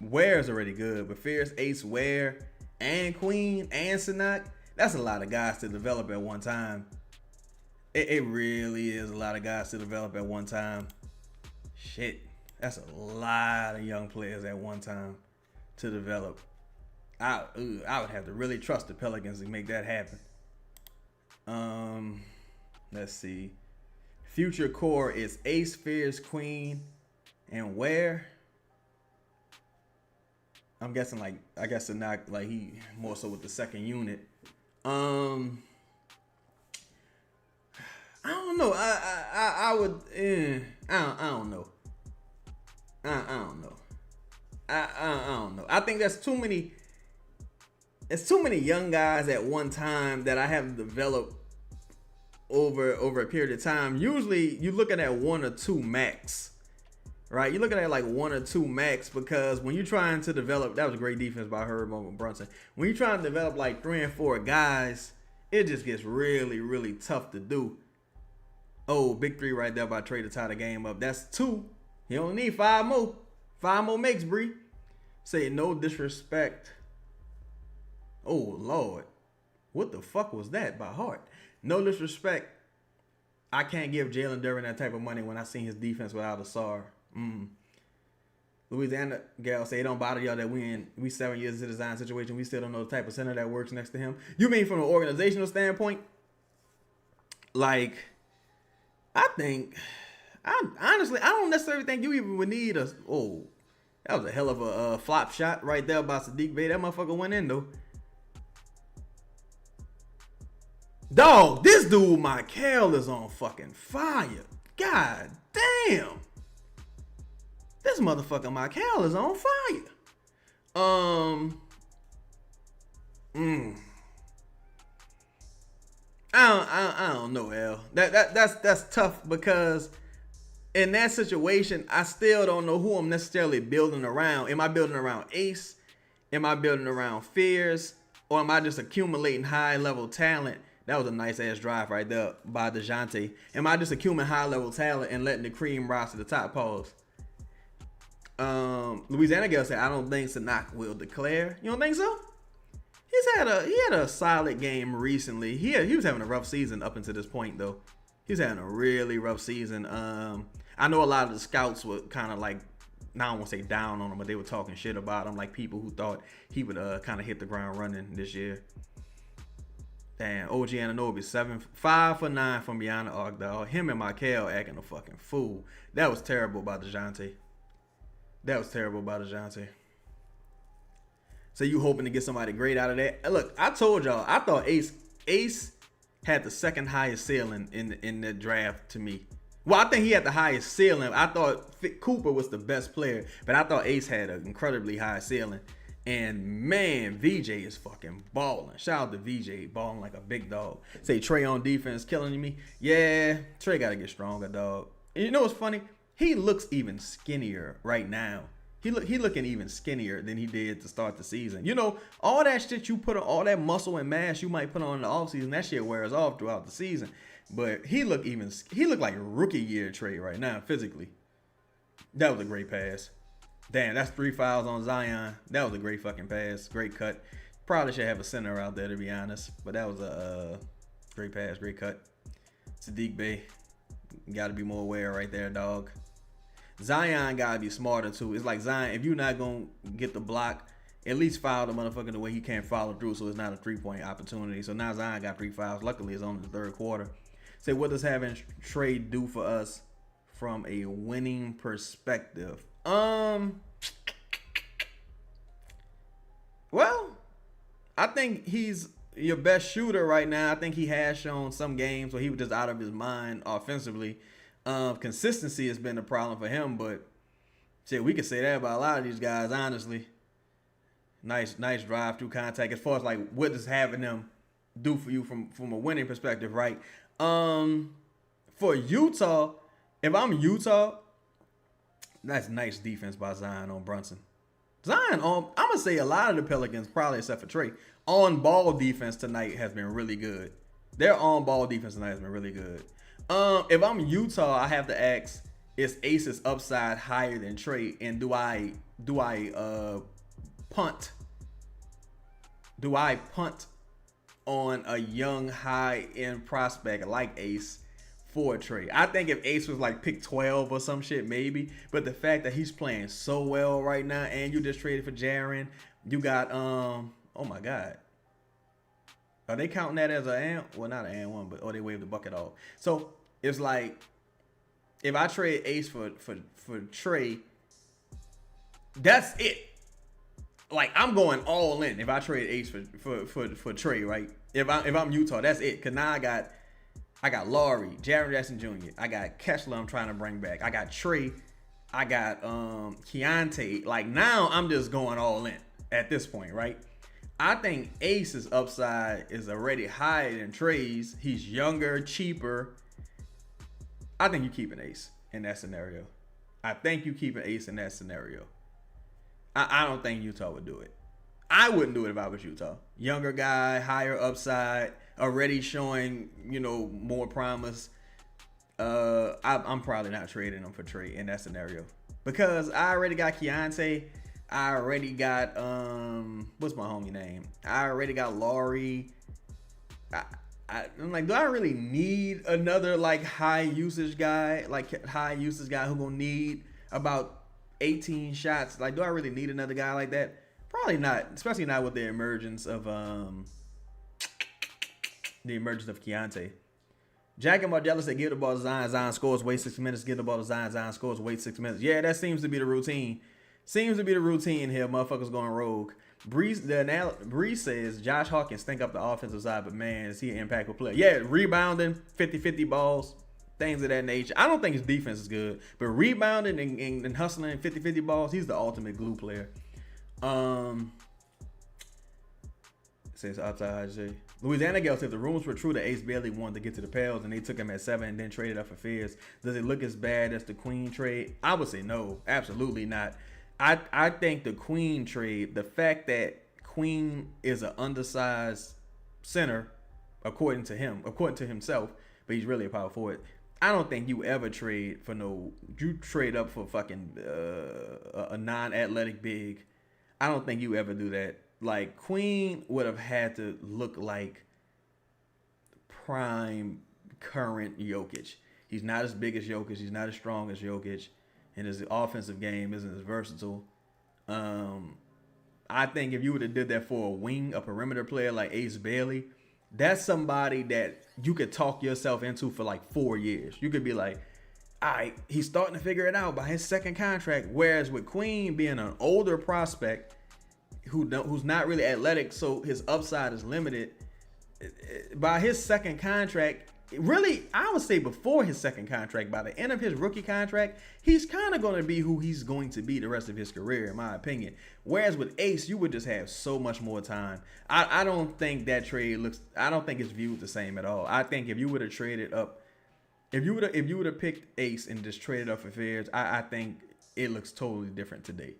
[SPEAKER 1] Ware's already good, but Fears, Ace, Ware, and Queen, and Sanak, that's a lot of guys to develop at one time. It really is a lot of guys to develop at one time. Shit, that's a lot of young players at one time to develop. I would have to really trust the Pelicans to make that happen. Let's see. Future core is Ace, Fears, Queen, and Ware. I'm guessing I guess not like he more so with the second unit. I don't know. I would. I don't know. I don't know. I don't know. I think there's too many. It's too many young guys at one time that I have developed over a period of time. Usually, you're looking at one or two max. Right, you're looking at like one or two max, because when you're trying to develop, that was a great defense by Herb Brunson. When you're trying to develop like 3 and 4 guys, it just gets really, really tough to do. Oh, big 3 right there by Trey to tie the game up. That's 2. You don't need 5 more. 5 more makes, Bree. Say no disrespect. Oh, Lord. What the fuck was that by heart? No disrespect. I can't give Jalen Duren that type of money when I seen his defense without a SAR. Louisiana gal say it don't bother y'all that we 7 years into the design situation, we still don't know the type of center that works next to him. You mean from an organizational standpoint? Like, honestly, I don't necessarily think you even would need that was a hell of a flop shot right there by Sadiq Bey. That motherfucker went in though. Dog, this dude Michael is on fucking fire. God damn. This motherfucker Michael is on fire. I don't know, L. That's tough, because in that situation, I still don't know who I'm necessarily building around. Am I building around Ace? Am I building around Fears? Or am I just accumulating high level talent? That was a nice ass drive right there by DeJounte. Am I just accumulating high level talent and letting the cream rise to the top? Pause. Louisiana girl said, I don't think Sanak will declare. You don't think so? He had a solid game recently. He was having a rough season up until this point though. He's having a really rough season. I know a lot of the scouts were kind of like, I don't want to say down on him, but they were talking shit about him, like people who thought he would kind of hit the ground running this year. Damn, OG Anunoby, 5 for 9 from beyond the arc, dog. Him and Michael acting a fucking fool. That was terrible by DeJounte. So you hoping to get somebody great out of that? Look, I told y'all, I thought Ace had the second highest ceiling in the draft to me. Well, I think he had the highest ceiling. I thought Cooper was the best player, but I thought Ace had an incredibly high ceiling. And man, VJ is fucking balling. Shout out to VJ, balling like a big dog. Say Trey on defense killing me. Yeah, Trey got to get stronger, dog. And you know what's funny? He looks even skinnier right now. He looking even skinnier than he did to start the season. You know, all that shit you put on, all that muscle and mass you might put on in the offseason, that shit wears off throughout the season. But he look like rookie year Trey right now physically. That was a great pass. Damn, that's 3 fouls on Zion. That was a great fucking pass. Great cut. Probably should have a center out there, to be honest. But that was a great pass, great cut. Sadiq Bey. Got to be more aware right there, dog. Zion got to be smarter, too. It's like Zion, if you're not going to get the block, at least foul the motherfucker the way he can't follow through, so it's not a three-point opportunity. So now Zion got 3 fouls. Luckily, it's only the third quarter. Say, what does having Trey do for us from a winning perspective? Well, I think he's your best shooter right now. I think he has shown some games where he was just out of his mind offensively. Consistency has been a problem for him, but shit, we could say that about a lot of these guys, honestly. Nice drive through contact. As far as like what does having them do for you from a winning perspective, right? For Utah, if I'm Utah, that's nice defense by Zion on Brunson. Zion I'm gonna say a lot of the Pelicans, probably except for Trey, on ball defense tonight has been really good. Their on ball defense tonight has been really good. If I'm Utah, I have to ask, is Ace's upside higher than Trey? And do I punt? Do I punt on a young high end prospect like Ace for Trey? I think if Ace was like pick 12 or some shit, maybe. But the fact that he's playing so well right now, and you just traded for Jaren, you got oh my god. Are they counting that as well, not an and one, but they waved the bucket off. So it's like if I trade Ace for Trey, that's it. Like I'm going all in if I trade Ace for Trey, right? If I'm Utah, that's it. Cause now I got Laurie, Jaren Jackson Jr. I got Kessler I'm trying to bring back. I got Trey. I got Keontae. Like now I'm just going all in at this point, right? I think Ace's upside is already higher than Trey's. He's younger, cheaper. I think you keep an Ace in that scenario. I don't think Utah would do it. I wouldn't do it if I was Utah. Younger guy, higher upside, already showing, more promise. I'm probably not trading him for Trey in that scenario. Because I already got Keontae. I already got, what's my homie name? I already got Laurie. I'm like, do I really need another, like, high usage guy who gonna need about 18 shots? Like, do I really need another guy like that? Probably not, especially not with the emergence of Keontae. Jack and Margella said, give the ball to Zion. Zion scores, wait 6 minutes. Give the ball to Zion. Zion scores, wait 6 minutes. Yeah, that seems to be the routine. Here. Motherfuckers going rogue. Breeze says Josh Hawkins think up the offensive side, but man, is he an impactful player? Yeah, rebounding, 50-50 balls, things of that nature. I don't think his defense is good, but rebounding and hustling 50-50 balls, he's the ultimate glue player. Says outside Jay. Louisiana Gal said the rumors were true that Ace Bailey wanted to get to the Pels and they took him at 7 and then traded up for Fierce. Does it look as bad as the Queen trade? I would say no, absolutely not. I think the Queen trade, the fact that Queen is an undersized center, according to himself, but he's really a power forward. I don't think you ever trade for you trade up for fucking a non-athletic big. I don't think you ever do that. Like, Queen would have had to look like prime current Jokic. He's not as big as Jokic. He's not as strong as Jokic. And his offensive game isn't as versatile. I think if you would have did that for a perimeter player like Ace Bailey, that's somebody that you could talk yourself into for like 4 years. You could be like, all right, he's starting to figure it out by his second contract. Whereas with Queen being an older prospect who's not really athletic, so his upside is limited. By his second contract, really, I would say before his second contract, by the end of his rookie contract, he's kind of going to be who he's going to be the rest of his career, in my opinion. Whereas with Ace, you would just have so much more time. I don't think that trade I don't think it's viewed the same at all. I think if you would have traded up, if you would have picked Ace and just traded up for Fairs, I think it looks totally different today.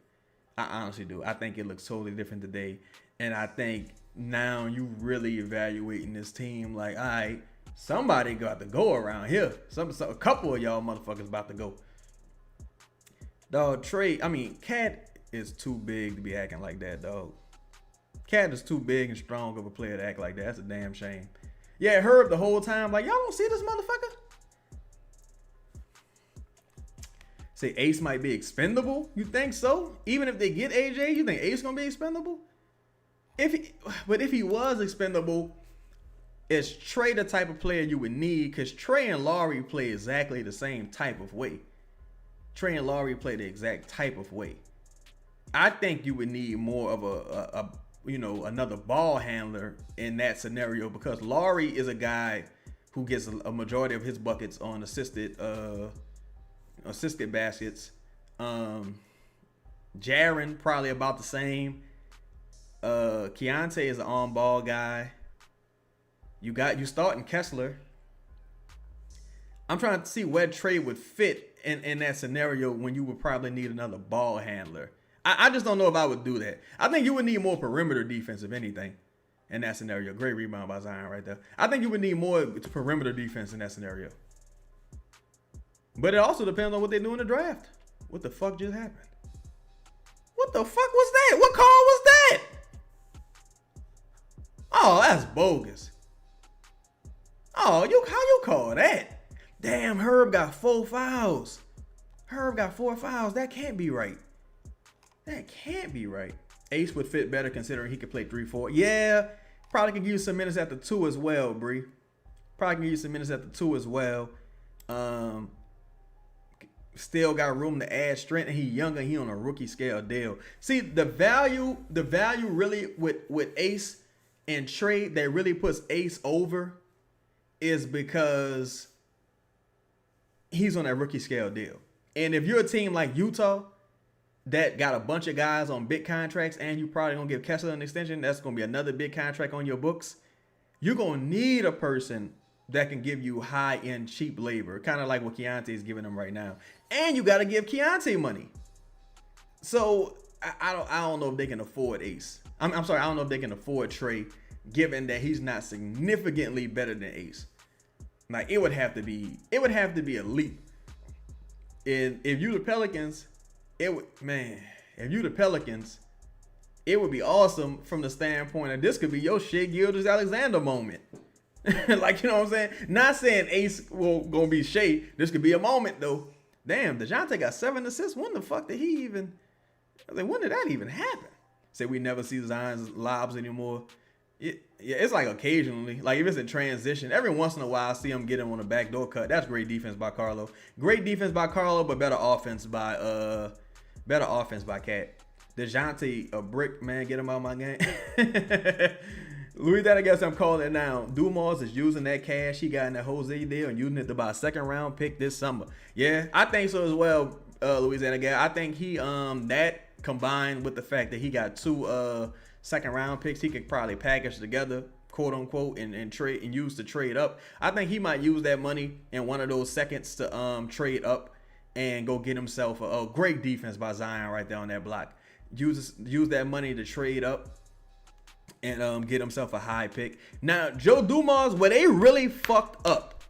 [SPEAKER 1] I honestly do. I think it looks totally different today. And I think now you really evaluating this team like, all right, somebody got to go around here. A couple of y'all motherfuckers about to go. Dog, Cat is too big to be acting like that, dog. Cat is too big and strong of a player to act like that. That's a damn shame. Yeah, Herb the whole time, like, y'all don't see this motherfucker? Say Ace might be expendable? You think so? Even if they get AJ, you think Ace gonna be expendable? But if he was expendable, is Trey the type of player you would need? Because Trey and Laurie play exactly the same type of way. Trey and Laurie play the exact type of way. I think you would need more of another ball handler in that scenario, because Laurie is a guy who gets a majority of his buckets on assisted baskets. Jaren probably about the same. Keontae is an on-ball guy. You starting Kessler. I'm trying to see where Trey would fit in that scenario when you would probably need another ball handler. I just don't know if I would do that. I think you would need more perimeter defense, if anything, in that scenario. Great rebound by Zion right there. I think you would need more perimeter defense in that scenario. But it also depends on what they do in the draft. What the fuck just happened? What the fuck was that? What call was that? Oh, that's bogus. Oh, how you call that? Damn, Herb got 4 fouls. Herb got 4 fouls. That can't be right. That can't be right. Ace would fit better considering he could play 3-4. Yeah, probably can give you some minutes at the 2 as well, Bree. Probably can give you some minutes at the 2 as well. Still got room to add strength, and he younger. He on a rookie scale deal. See, the value really with Ace and Trey that really puts Ace over is because he's on that rookie scale deal. And if you're a team like Utah that got a bunch of guys on big contracts, and you probably gonna give Kessler an extension, that's gonna be another big contract on your books. You're gonna need a person that can give you high-end cheap labor, kind of like what Keontae is giving them right now. And you got to give Keontae money. So I don't know if they can afford Ace. I'm sorry, I don't know if they can afford Trey, given that he's not significantly better than Ace. Like, it would have to be a leap. And if you the Pelicans, it would be awesome from the standpoint that this could be your Shai Gilgeous-Alexander moment. Like, you know what I'm saying? Not saying Ace gonna be Shai. This could be a moment though. Damn, DeJounte got 7 assists. When the fuck did he even? When did that even happen? Say we never see Zion's lobs anymore. It's like occasionally, like if it's in transition, every once in a while I see him get him on a backdoor cut. That's great defense by Carlo. Great defense by Carlo, but better offense by Cat. DeJounte a brick, man. Get him out of my game. Louis, that I guess I'm calling it now. Dumas is using that cash he got in that Jose deal and using it to buy a 2nd round pick this summer. Yeah, I think so as well, Louisiana guy. I think he that combined with the fact that he got 2 2nd round picks, he could probably package together, quote unquote, and trade and use to trade up. I think he might use that money in one of those seconds to trade up and go get himself a great defense by Zion right there on that block. Use that money to trade up and get himself a high pick. Now, Joe Dumas, where they really fucked up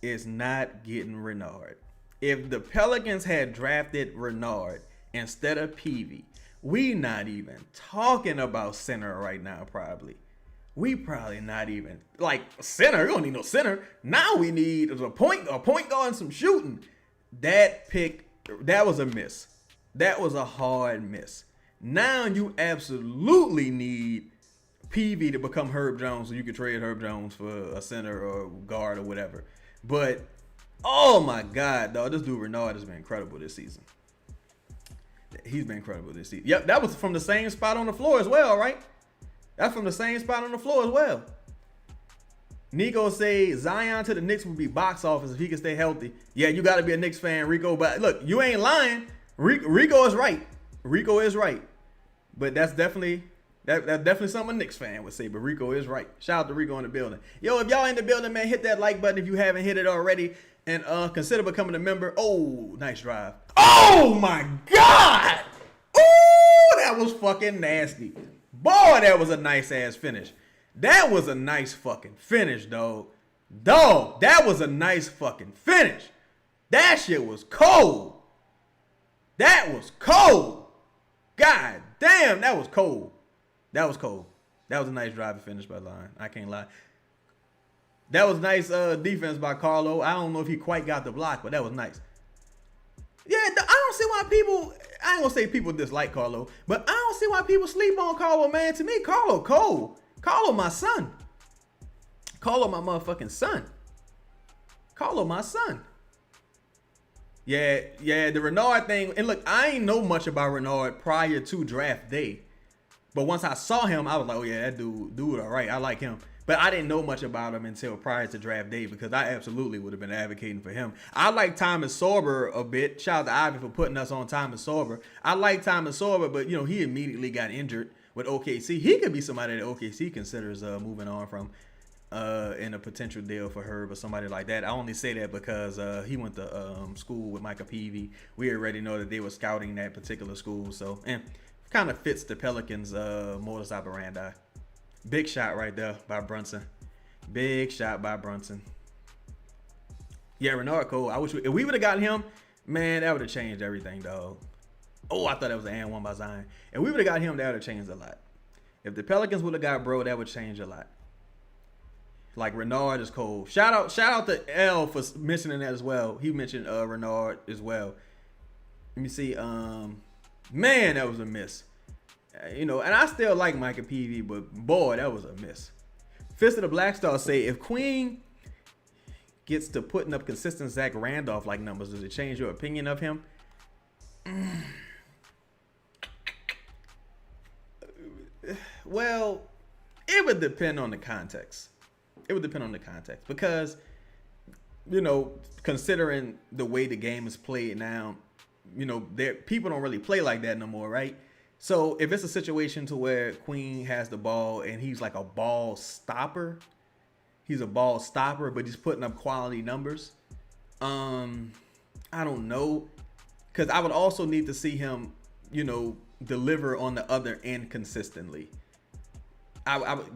[SPEAKER 1] is not getting Renard. If the Pelicans had drafted Renard instead of Peavy, we not even talking about center right now, probably. We probably not even like center. We don't need no center. Now we need a point guard and some shooting. That pick, that was a miss. That was a hard miss. Now you absolutely need PV to become Herb Jones so you can trade Herb Jones for a center or guard or whatever. But oh my God, dog, this dude Renard has been incredible this season. He's been incredible this season. Yep, that was from the same spot on the floor as well, right? That's from the same spot on the floor as well. Nico say Zion to the Knicks would be box office if he can stay healthy. Yeah, you got to be a Knicks fan, Rico. But look, you ain't lying. Rico is right. Rico is right. But that's definitely something a Knicks fan would say. But Rico is right. Shout out to Rico in the building. Yo, if y'all in the building, man, hit that like button if you haven't hit it already. And consider becoming a member. Oh, nice drive. Oh, my God. Oh, that was fucking nasty. Boy, that was a nice-ass finish. That was a nice fucking finish, dog. Dog, that was a nice fucking finish. That shit was cold. That was cold. God damn, that was cold. That was cold. That was a nice drive and finish by Lion. I can't lie. That was nice defense by Carlo. I don't know if he quite got the block, but that was nice. Yeah, I don't see why people, I ain't gonna say people dislike Carlo, but I don't see why people sleep on Carlo, man. To me, Carlo cold. Carlo my son. Carlo my motherfucking son. Carlo my son. Yeah, the Renard thing. And look, I ain't know much about Renard prior to draft day. But once I saw him, I was like, oh yeah, that dude all right. I like him. But I didn't know much about him until prior to draft day because I absolutely would have been advocating for him. I like Thomas Sorber a bit. Shout out to Ivy for putting us on Thomas Sorber. I like Thomas Sorber, but you know, he immediately got injured with OKC. He could be somebody that OKC considers moving on from in a potential deal for Herb or somebody like that. I only say that because he went to school with Micah Peavy. We already know that they were scouting that particular school. So, kind of fits the Pelicans modus operandi. Big shot right there by Brunson. Big shot by Brunson. Yeah, Renard Cole. I wish if we would have gotten him, man, that would have changed everything, dog. Oh, I thought that was an and one by Zion. If we would have got him, that would have changed a lot. If the Pelicans would have got bro, that would change a lot. Like Renard is cold. Shout out to L for mentioning that as well. He mentioned Renard as well. Let me see. Man, that was a miss. You know, and I still like Micah Peavy, but boy, that was a miss. Fist of the Black Star say, if Queen gets to putting up consistent Zach Randolph like numbers, does it change your opinion of him? Well, it would depend on the context. It would depend on the context because, you know, considering the way the game is played now, you know, people don't really play like that no more, right? So if it's a situation to where Queen has the ball and he's like a ball stopper, but he's putting up quality numbers. I don't know, because I would also need to see him, you know, deliver on the other end consistently.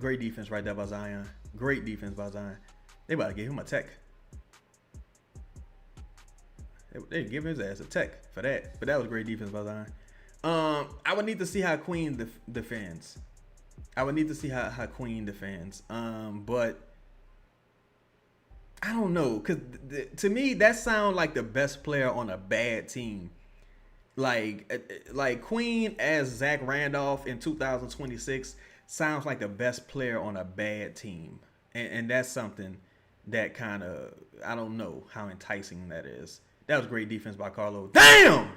[SPEAKER 1] Great defense right there by Zion. Great defense by Zion. They about to give him a tech. They give his ass a tech for that. But that was great defense by Zion. I would need to see how Queen defends. How Queen defends. But I don't know, because to me that sounds like the best player on a bad team. Like Queen as Zach Randolph in 2026 sounds like the best player on a bad team, and that's something that kind of, I don't know how enticing that is. That was great defense by Carlo. Damn!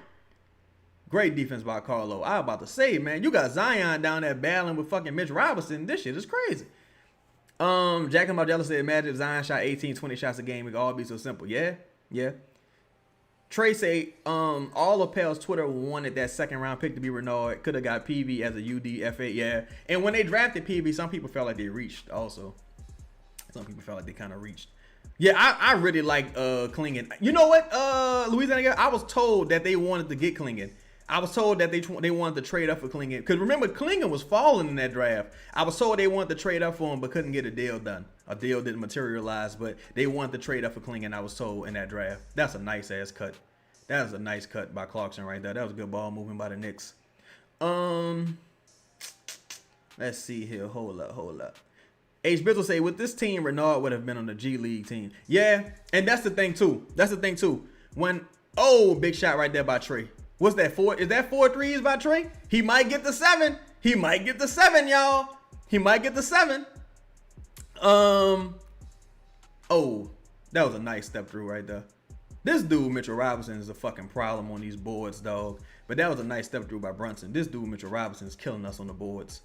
[SPEAKER 1] Great defense by Carlo. I was about to say, man, you got Zion down there battling with fucking Mitch Robinson. This shit is crazy. Jack and Margella said, imagine if Zion shot 18, 20 shots a game, it could all be so simple. Yeah. Trey say, all of Pel's Twitter wanted that second round pick to be Renard. Could have got PV as a UDFA. Yeah. And when they drafted PV, some people felt like they reached also. Some people felt like they kind of reached. Yeah, I really like Klingon. You know what, Louisiana? I was told that they wanted to get Klingon. I was told that they wanted to trade up for Klingon. Because remember, Klingon was falling in that draft. I was told they wanted to trade up for him but couldn't get a deal done. A deal didn't materialize, but they wanted to trade up for Klingon, I was told, in that draft. That's a nice-ass cut. That was a nice cut by Clarkson right there. That was a good ball movement by the Knicks. Let's see here. Hold up. H. Bizzle say, with this team, Renard would have been on the G League team. Yeah, and that's the thing, too. When, big shot right there by Trey. What's that, 4? Is that 4 threes by Trey? He might get the 7. Y'all. He might get the 7. That was a nice step through right there. This dude, Mitchell Robinson, is a fucking problem on these boards, dog. But that was a nice step through by Brunson. This dude, Mitchell Robinson, is killing us on the boards.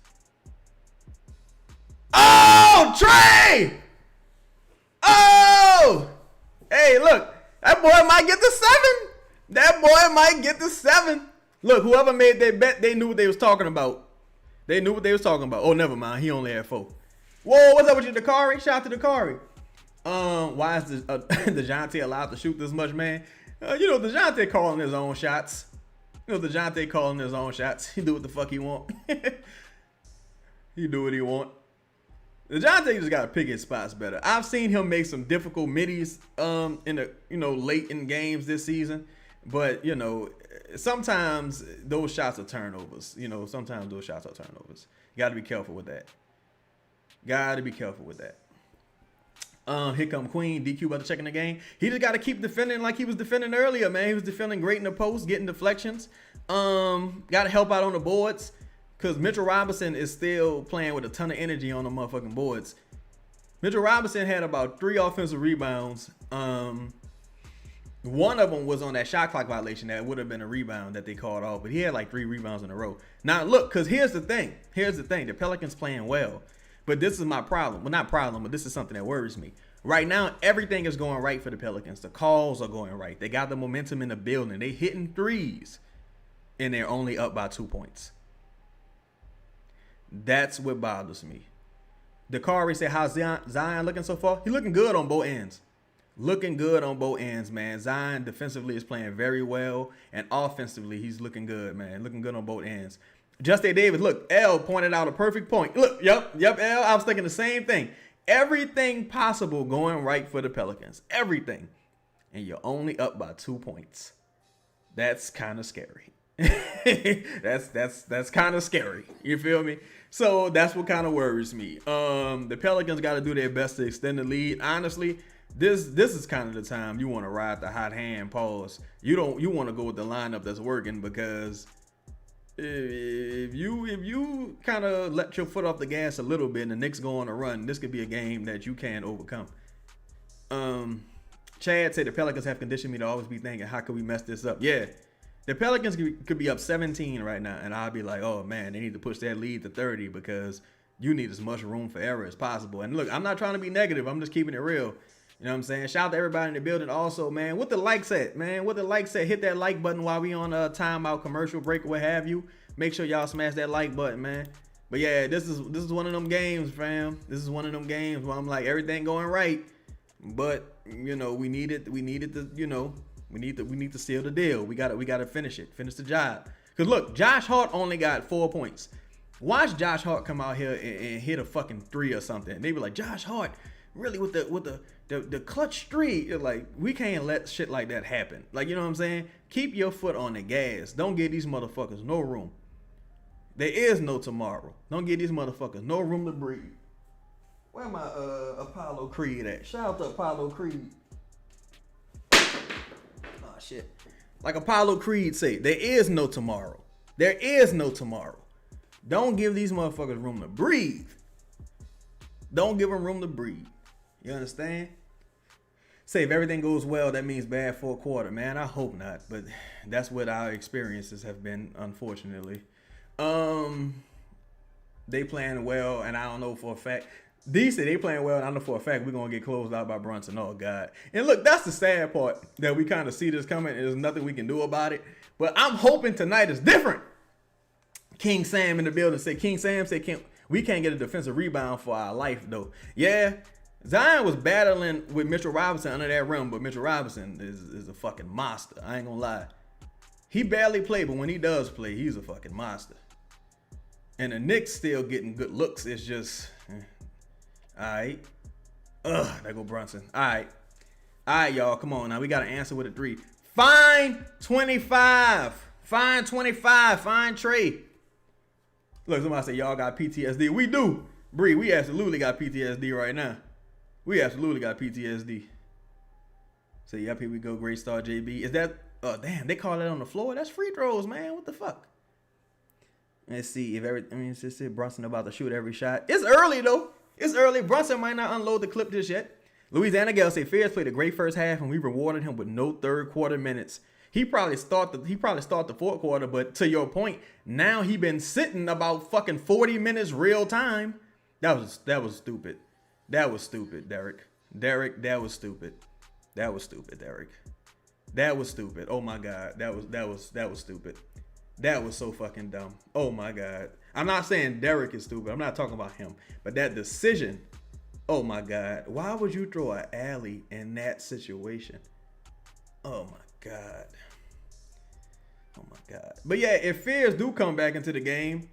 [SPEAKER 1] Oh, Trey! Oh! Hey, look. That boy might get the 7. That boy might get the 7. Look, whoever made that bet, they knew what they was talking about. They knew what they was talking about. Oh, never mind. He only had 4. Whoa, what's up with you, Dakari? Shout out to Dakari. Why is DeJounte allowed to shoot this much, man? DeJounte calling his own shots. DeJounte calling his own shots. He do what the fuck he want. He do what he want. DeJounte just gotta pick his spots better. I've seen him make some difficult middies in the late in games this season, but sometimes those shots are turnovers. Sometimes those shots are turnovers. You gotta be careful with that. Here come Queen. DQ about to check in the game. He just got to keep defending like he was defending earlier, man. He was defending great in the post, getting deflections. Got to help out on the boards because Mitchell Robinson is still playing with a ton of energy on the motherfucking boards. Mitchell Robinson had about 3 offensive rebounds. One of them was on that shot clock violation that would have been a rebound that they called off, but he had like 3 rebounds in a row. Now, look, because here's the thing. The Pelicans playing well. But this is my problem. Well, not problem, but this is something that worries me. Right now, everything is going right for the Pelicans. The calls are going right. They got the momentum in the building. They hitting threes, and they're only up by 2 points. That's what bothers me. Dakari said, how's Zion looking so far? He's looking good on both ends. Looking good on both ends, man. Zion defensively is playing very well, and offensively, he's looking good, man. Looking good on both ends. Justin Davis, look, L pointed out a perfect point. Look, yep, L. I was thinking the same thing. Everything possible going right for the Pelicans. Everything. And you're only up by 2 points. That's kind of scary. that's kind of scary. You feel me? So that's what kind of worries me. The Pelicans got to do their best to extend the lead. Honestly, this is kind of the time you want to ride the hot hand. Pause. You want to go with the lineup that's working because if you kind of let your foot off the gas a little bit and the Knicks go on a run, this could be a game that you can overcome. Chad said the Pelicans have conditioned me to always be thinking, how could we mess this up? Yeah, the Pelicans could be up 17 right now, and I'll be like, oh man, they need to push that lead to 30 because you need as much room for error as possible. And look, I'm not trying to be negative. I'm just keeping it real. You know what I'm saying? Shout out to everybody in the building also, man. What the likes at, man? What the likes at? Hit that like button while we on a timeout, commercial break, or what have you. Make sure y'all smash that like button, man. But yeah, this is one of them games, fam. This is one of them games where I'm like, everything going right, but we need to seal the deal. We gotta finish it. Finish the job. Cause look, Josh Hart only got 4 points. Watch Josh Hart come out here and hit a fucking 3 or something. They be like, Josh Hart, really with the clutch 3. You're like, we can't let shit like that happen. Like, you know what I'm saying? Keep your foot on the gas. Don't give these motherfuckers no room. There is no tomorrow. Don't give these motherfuckers no room to breathe. Where my Apollo Creed at? Shout out to Apollo Creed. Oh shit. Like Apollo Creed say, there is no tomorrow. There is no tomorrow. Don't give these motherfuckers room to breathe. Don't give them room to breathe. You understand? Say if everything goes well, that means bad for a quarter. Man, I hope not. But that's what our experiences have been, unfortunately. They playing well, and I don't know for a fact. These say they playing well, and I know for a fact we're going to get closed out by Brunson. Oh, God. And look, that's the sad part, that we kind of see this coming, and there's nothing we can do about it. But I'm hoping tonight is different. King Sam in the building said, we can't get a defensive rebound for our life, though. Yeah, Zion was battling with Mitchell Robinson under that rim, but Mitchell Robinson is a fucking monster. I ain't gonna lie. He barely played, but when he does play, he's a fucking monster. And the Knicks still getting good looks. It's just, all right. There go Brunson. All right, y'all. Come on now. We got to answer with a 3. Fine 25. Fine 25. Fine Trey. Look, somebody say y'all got PTSD. We do. Bree, we absolutely got PTSD right now. We absolutely got PTSD. So, yep, here we go. Great star, JB. Is that, oh, damn, they call it on the floor? That's free throws, man. What the fuck? Let's see if it's just Brunson about to shoot every shot. It's early, though. It's early. Brunson might not unload the clip just yet. Louisiana Gale say Fears played a great first half and we rewarded him with no third quarter minutes. He probably start the fourth quarter, but to your point, now he been sitting about fucking 40 minutes real time. That was stupid. That was stupid, Derek. Derek, that was stupid. That was stupid, Derek. That was stupid. Oh my God. That was stupid. That was so fucking dumb. Oh my God. I'm not saying Derek is stupid. I'm not talking about him. But that decision, oh my God. Why would you throw an alley in that situation? Oh my God. Oh my God. But yeah, if Fears do come back into the game,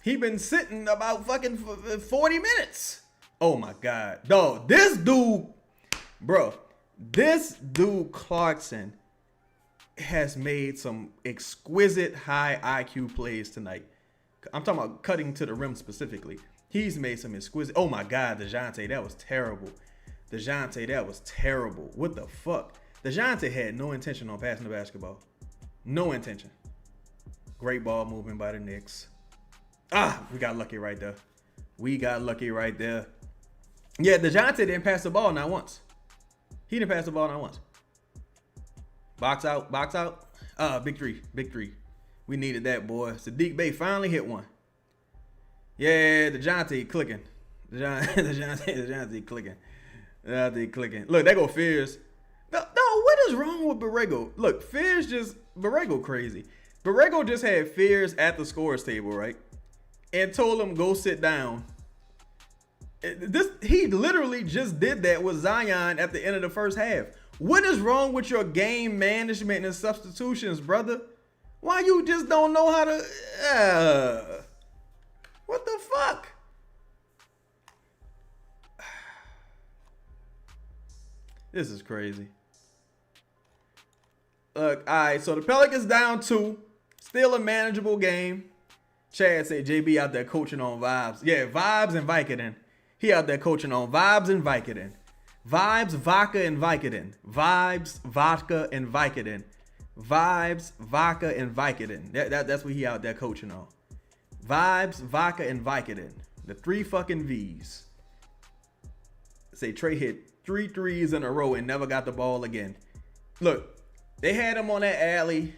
[SPEAKER 1] he been sitting about fucking 40 minutes. Oh my God. Dog, this dude Clarkson has made some exquisite high IQ plays tonight. I'm talking about cutting to the rim specifically. He's made some exquisite. Oh my God, DeJounte, that was terrible. DeJounte, that was terrible. What the fuck? DeJounte had no intention on passing the basketball. No intention. Great ball movement by the Knicks. We got lucky right there. Yeah, DeJounte didn't pass the ball not once. He didn't pass the ball not once. Box out. Big three. We needed that, boy. Sadiq Bey finally hit one. Yeah, DeJounte clicking. DeJounte clicking. DeJounte clicking. Look, there go Fears. No, what is wrong with Borrego? Look, Fears Borrego crazy. Borrego just had Fears at the scorer's table, right? And told him go sit down. He literally just did that with Zion at the end of the first half. What is wrong with your game management and substitutions, brother? Why you just don't know how to... what the fuck? This is crazy. Look, all right, so the Pelicans down 2. Still a manageable game. Chad said JB out there coaching on vibes. Yeah, vibes and Vicodin. He out there coaching on vibes and Vicodin. Vibes, vodka, and Vicodin. Vibes, vodka, and Vicodin. Vibes, vodka, and Vicodin. That's what he out there coaching on. Vibes, vodka, and Vicodin. The 3 fucking V's. Say Trey hit 3 threes in a row and never got the ball again. Look, they had him on that alley.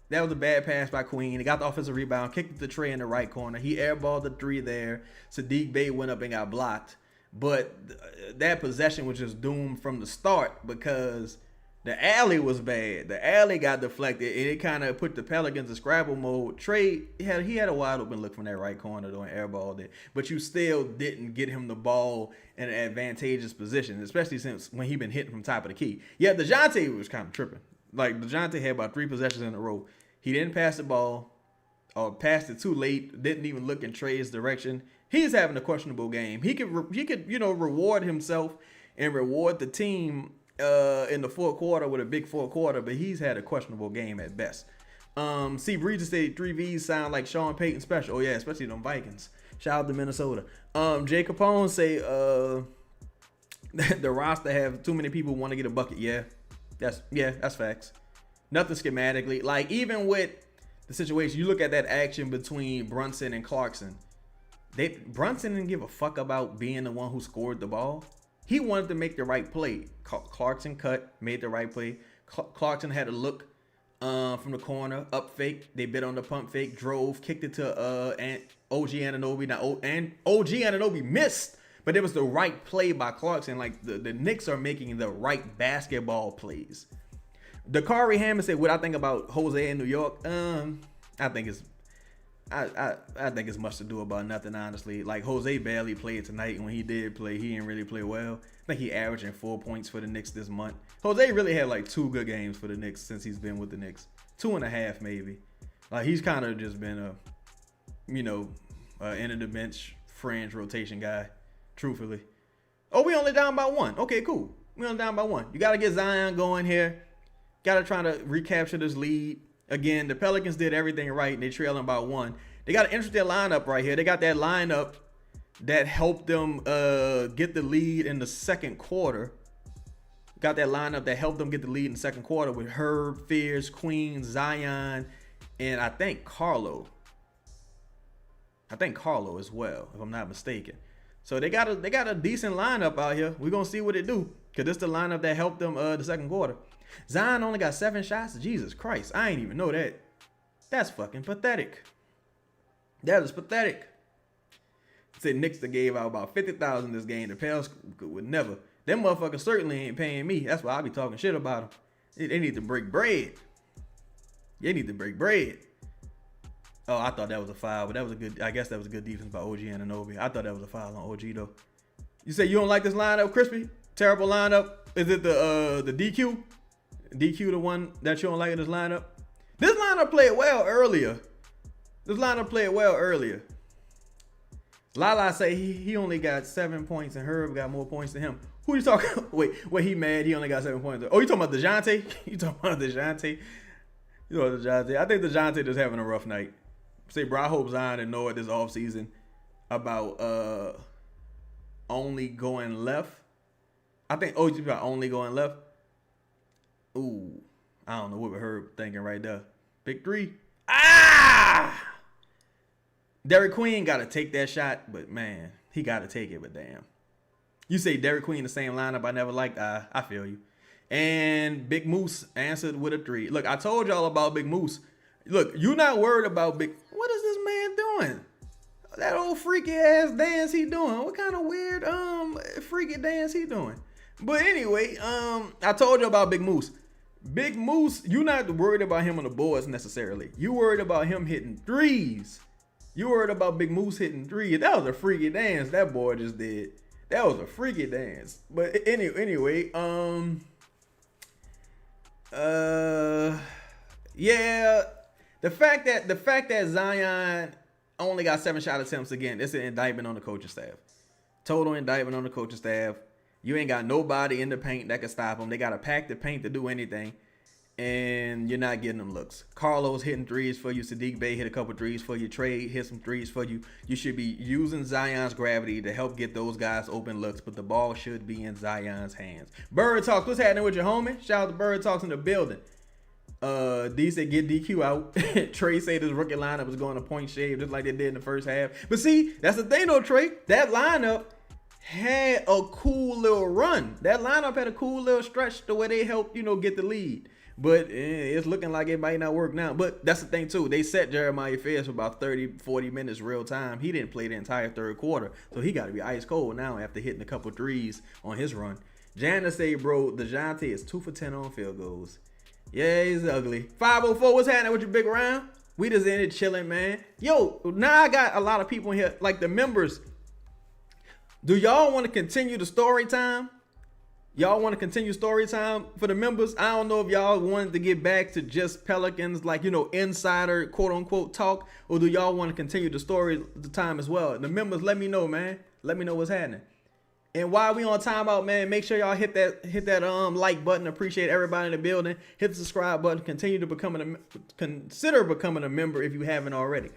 [SPEAKER 1] That was a bad pass by Queen. He got the offensive rebound, kicked it to Trey in the right corner. He airballed the 3 there. Sadiq Bey went up and got blocked. But that possession was just doomed from the start because the alley was bad. The alley got deflected, and it kind of put the Pelicans in scrabble mode. Trey, he had a wide open look from that right corner, though, and airballed it. But you still didn't get him the ball in an advantageous position, especially since when he been hitting from top of the key. Yeah, DeJounte was kind of tripping. Like, DeJounte had about 3 possessions in a row. He didn't pass the ball or passed it too late, didn't even look in Trey's direction. He's having a questionable game. He could reward himself and reward the team in the fourth quarter with a big fourth quarter, but he's had a questionable game at best. See, Breezy said 3 V's sound like Sean Payton special. Oh yeah, especially them Vikings. Shout out to Minnesota. Jay Capone say the roster have too many people want to get a bucket. Yeah, that's facts. Nothing schematically. Like, even with the situation, you look at that action between Brunson and Clarkson. Brunson didn't give a fuck about being the one who scored the ball. He wanted to make the right play. Clarkson cut, made the right play. Clarkson had a look from the corner, up fake. They bit on the pump fake, drove, kicked it to OG Anunoby. Now, and OG Anunoby missed, but it was the right play by Clarkson. Like, the Knicks are making the right basketball plays. Dakari Hammond said, "What I think about Jose in New York? I think it's much to do about nothing, honestly. Like, Jose barely played tonight, and when he did play, he didn't really play well. I think he averaging 4 points for the Knicks this month. Jose really had like 2 good games for the Knicks since he's been with the Knicks. 2.5 maybe. Like, he's kind of just been end of the bench fringe rotation guy, truthfully. Oh, we only down by 1. Okay, cool. We only down by 1. You got to get Zion going here. Got to try to recapture this lead. Again, the Pelicans did everything right, and they're trailing by 1. They got an interesting lineup right here. They got that lineup that helped them get the lead in the second quarter. Got that lineup that helped them get the lead in the second quarter with Herb, Fears, Queen, Zion, and I think Carlo. As well, if I'm not mistaken. So they got a decent lineup out here. We're gonna see what it do. Cause this the lineup that helped them the second quarter. Zion only got 7 shots. Jesus Christ. I ain't even know that. That's fucking pathetic. That is pathetic. Said Knicks that gave out about 50,000 this game. The Pels would never. Them motherfuckers certainly ain't paying me. That's why I be talking shit about them. They need to break bread. They need to break bread. Oh, I thought that was a foul, but that was a good. I guess that was a good defense by OG Anunoby. I thought that was a foul on OG though. You say you don't like this lineup, Crispy? Terrible lineup. Is it the DQ? DQ the one that you don't like in this lineup? This lineup played well earlier. Lala say he only got 7 points and Herb got more points than him. Who you talking? Wait, he mad? He only got 7 points. Oh, you talking about DeJounte? You talking about DeJounte? I think DeJounte just having a rough night. Say, bro, I hope Zion didn't know it this offseason about only going left. I think OG about only going left. Ooh, I don't know what Herb thinking right there. Big three. Ah! Derek Queen got to take that shot, but man, he got to take it, but damn. You say Derek Queen, the same lineup I never liked. I feel you. And Big Moose answered with a 3. Look, I told y'all about Big Moose. Look, you not worried about Big. What is this man doing? That old freaky ass dance he doing. What kind of weird freaky dance he doing? But anyway, I told you about Big Moose. Big Moose, you not worried about him on the boards necessarily. You worried about him hitting threes. You worried about Big Moose hitting threes. That was a freaky dance that boy just did. That was a freaky dance. But anyway, yeah, the fact that Zion only got 7 shot attempts again, it's an indictment on the coaching staff. Total indictment on the coaching staff. You ain't got nobody in the paint that can stop them. They got to pack the paint to do anything, and you're not getting them looks. Carlos hitting threes for you. Sadiq Bey hit a couple threes for you. Trey hit some threes for you. You should be using Zion's gravity to help get those guys open looks, but the ball should be in Zion's hands. Bird Talks, what's happening with your homie? Shout out to Bird Talks in the building. D said get DQ out. Trey said this rookie lineup was going to point shave just like they did in the first half. But see, that's the thing though, Trey. That lineup had a cool little run. That lineup had a cool little stretch the way they helped, get the lead. But it's looking like it might not work now. But that's the thing, too. They set Jeremiah Fairs for about 30, 40 minutes real time. He didn't play the entire third quarter. So he got to be ice cold now after hitting a couple threes on his run. Jana say, bro, DeJounte is 2 for 10 on field goals. Yeah, he's ugly. 504, what's happening with your big round? We just in it chilling, man. Yo, now I got a lot of people in here, like the members. Do y'all want to continue the story time? Y'all want to continue story time for the members? I don't know if y'all wanted to get back to just Pelicans, like, insider, quote unquote talk, or do y'all want to continue the story time as well? The members, let me know, man. Let me know what's happening. And while we on timeout, man, make sure y'all hit that like button. Appreciate everybody in the building. Hit the subscribe button. Consider becoming a member if you haven't already.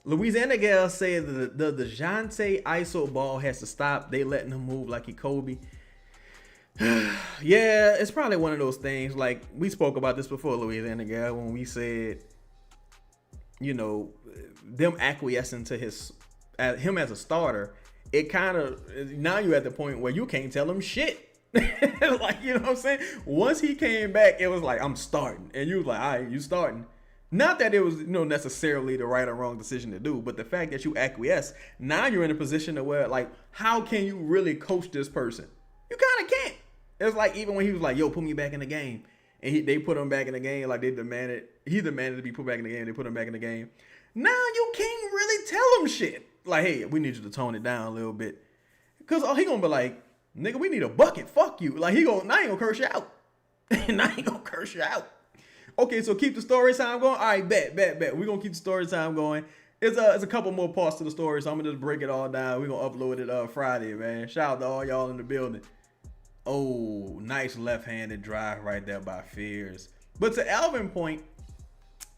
[SPEAKER 1] Louisiana Gal said the DeJounte ISO ball has to stop. They letting him move like he Kobe. Yeah, it's probably one of those things. Like we spoke about this before, Louisiana Gal, when we said, them acquiescing to him as a starter. It kind of, now you're at the point where you can't tell him shit. Like, you know what I'm saying? Once he came back, it was like, I'm starting. And you was like, all right, you starting. Not that it was, necessarily the right or wrong decision to do, but the fact that you acquiesce, now you're in a position to where, like, how can you really coach this person? You kind of can't. It's like, even when he was like, yo, put me back in the game. And they put him back in the game, like he demanded to be put back in the game. They put him back in the game. Now you can't really tell him shit. Like, hey, we need you to tone it down a little bit. Because he going to be like, nigga, we need a bucket. Fuck you. Like, now he going to curse you out. Now he going to curse you out. Okay, so keep the story time going. All right, bet. We're going to keep the story time going. It's a couple more parts to the story, so I'm going to just break it all down. We're going to upload it Friday, man. Shout out to all y'all in the building. Oh, nice left-handed drive right there by Fears. But to Alvin's point,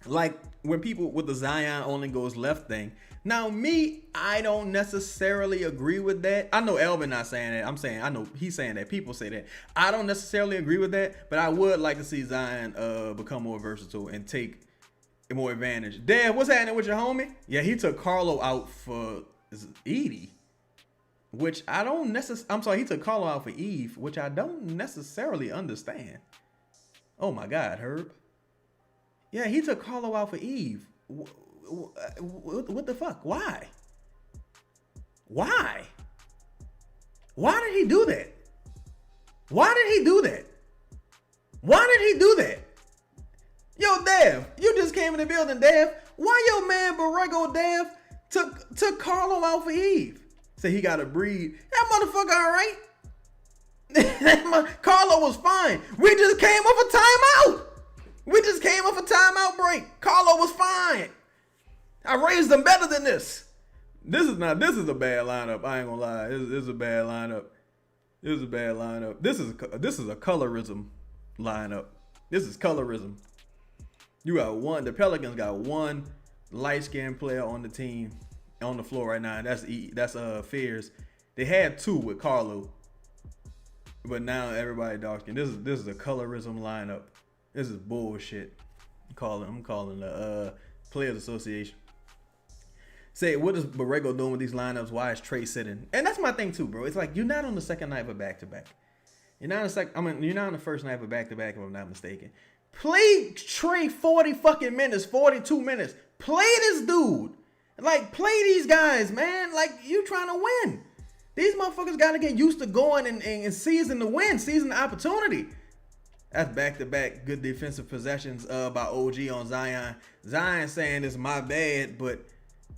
[SPEAKER 1] like when people with the Zion only goes left thing, now me, I don't necessarily agree with that. I know Elvin not saying that. I know he's saying that. People say that. I don't necessarily agree with that, but I would like to see Zion become more versatile and take more advantage. Dad, what's happening with your homie? Yeah, he took Carlo out for Edie. which I don't necessarily. I'm sorry, he took Carlo out for Eve, which I don't necessarily understand. Oh my God, Herb. Yeah, he took Carlo out for Eve. What the fuck? Why? Why? Why did he do that? Why did he do that? Why did he do that? Yo, Dev, you just came in the building, Dev. Why your man Borrego Dev took Carlo out for Eve? Said he gotta breathe. That motherfucker all right. Carlo was fine. We just came off a timeout. We just came off a timeout break. Carlo was fine. I raised him better than this. This is a bad lineup. I ain't gonna lie. This is a bad lineup. This is a bad lineup. This is a colorism lineup. This is colorism. You got one. The Pelicans got one light-skinned player on the team, on the floor right now. And that's Fears. They had two with Carlo, but now everybody dark-skinned. This is a colorism lineup. This is bullshit. I'm calling the Players Association. Say, what is Borrego doing with these lineups? Why is Trey sitting? And that's my thing too, bro. It's like you're not on the second night of a back-to-back. You're not on the first night of a back-to-back, if I'm not mistaken. Play Trey 40 fucking minutes, 42 minutes. Play this dude. Like, play these guys, man. Like, you trying to win. These motherfuckers got to get used to going and seizing the win, seizing the opportunity. That's back-to-back good defensive possessions by OG on Zion. Zion saying it's my bad, but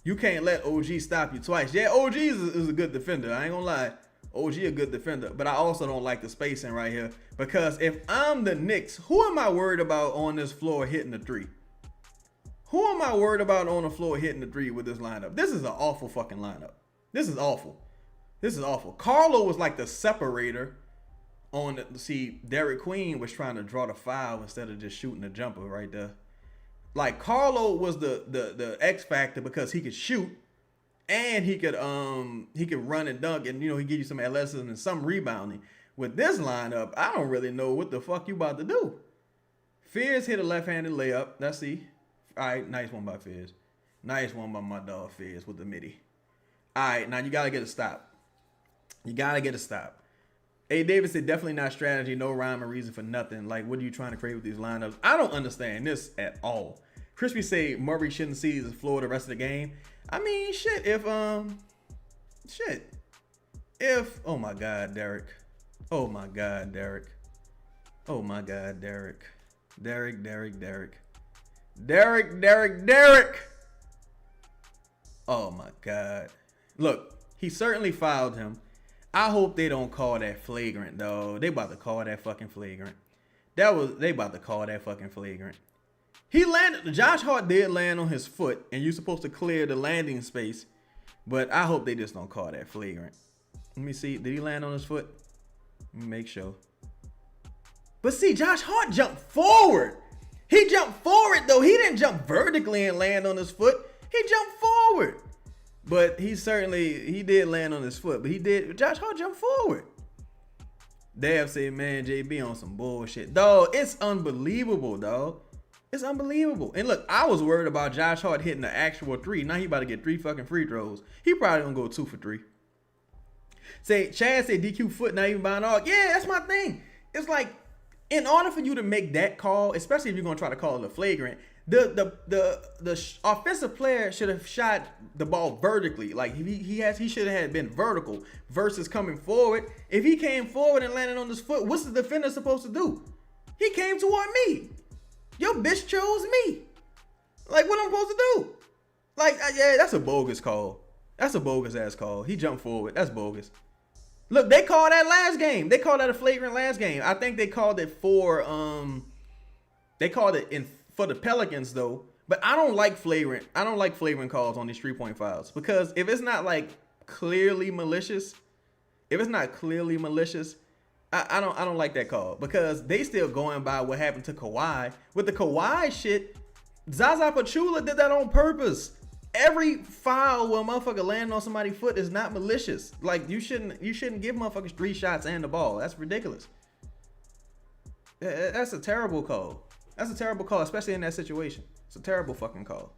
[SPEAKER 1] you can't let OG stop you twice. Yeah, OG is a good defender. I ain't gonna lie. OG a good defender, but I also don't like the spacing right here, because if I'm the Knicks, who am I worried about on this floor hitting the three? Who am I worried about on the floor hitting the three with this lineup? This is an awful fucking lineup. This is awful. This is awful. Carlo was like the separator on the, see, Derek Queen was trying to draw the foul instead of just shooting the jumper right there. Like, Carlo was the X factor because he could shoot. And he could run and dunk, and he give you some athleticism and some rebounding. With this lineup, I don't really know what the fuck you about to do. Fears hit a left-handed layup. Let's see. All right, nice one by Fears. Nice one by my dog Fears with the midi. All right, now you gotta get a stop. You gotta get a stop. A. Davis said definitely not strategy, no rhyme or reason for nothing. Like, what are you trying to create with these lineups? I don't understand this at all. Crispy say Murray shouldn't see the floor the rest of the game. I mean, shit, if, oh my God, Derek. Oh my God, Derek. Oh my God, Derek. Derek. Oh my God. Look, he certainly fouled him. I hope they don't call that flagrant, though. They about to call that fucking flagrant. They about to call that fucking flagrant. He landed. Josh Hart did land on his foot, and you're supposed to clear the landing space. But I hope they just don't call that flagrant. Let me see. Did he land on his foot? Let me make sure. But see, Josh Hart jumped forward. He jumped forward, though. He didn't jump vertically and land on his foot. He jumped forward. But he did land on his foot. But Josh Hart jumped forward. Dev said, man, JB on some bullshit. Dog, it's unbelievable, dog. It's unbelievable. And look, I was worried about Josh Hart hitting the actual three. Now he about to get 3 fucking free throws. He probably gonna go 2 for 3. Chad said DQ foot not even buying all. Yeah, that's my thing. It's like, in order for you to make that call, especially if you're gonna try to call it a flagrant, the offensive player should have shot the ball vertically. Like he should have been vertical versus coming forward. If he came forward and landed on his foot, what's the defender supposed to do? He came toward me. Your bitch chose me. Like, what I'm supposed to do? Like, yeah, that's a bogus call. That's a bogus ass call. He jumped forward. That's bogus. Look, they called that last game. They called that a flagrant last game. I think they called it for for the Pelicans though. But I don't like flagrant. I don't like flagrant calls on these 3-point fouls, because if it's not like clearly malicious, I don't like that call, because they still going by what happened to Kawhi. With the Kawhi shit, Zaza Pachulia did that on purpose. Every foul where a motherfucker landing on somebody's foot is not malicious. Like, you shouldn't give motherfuckers 3 shots and the ball. That's ridiculous. That's a terrible call. That's a terrible call, especially in that situation. It's a terrible fucking call.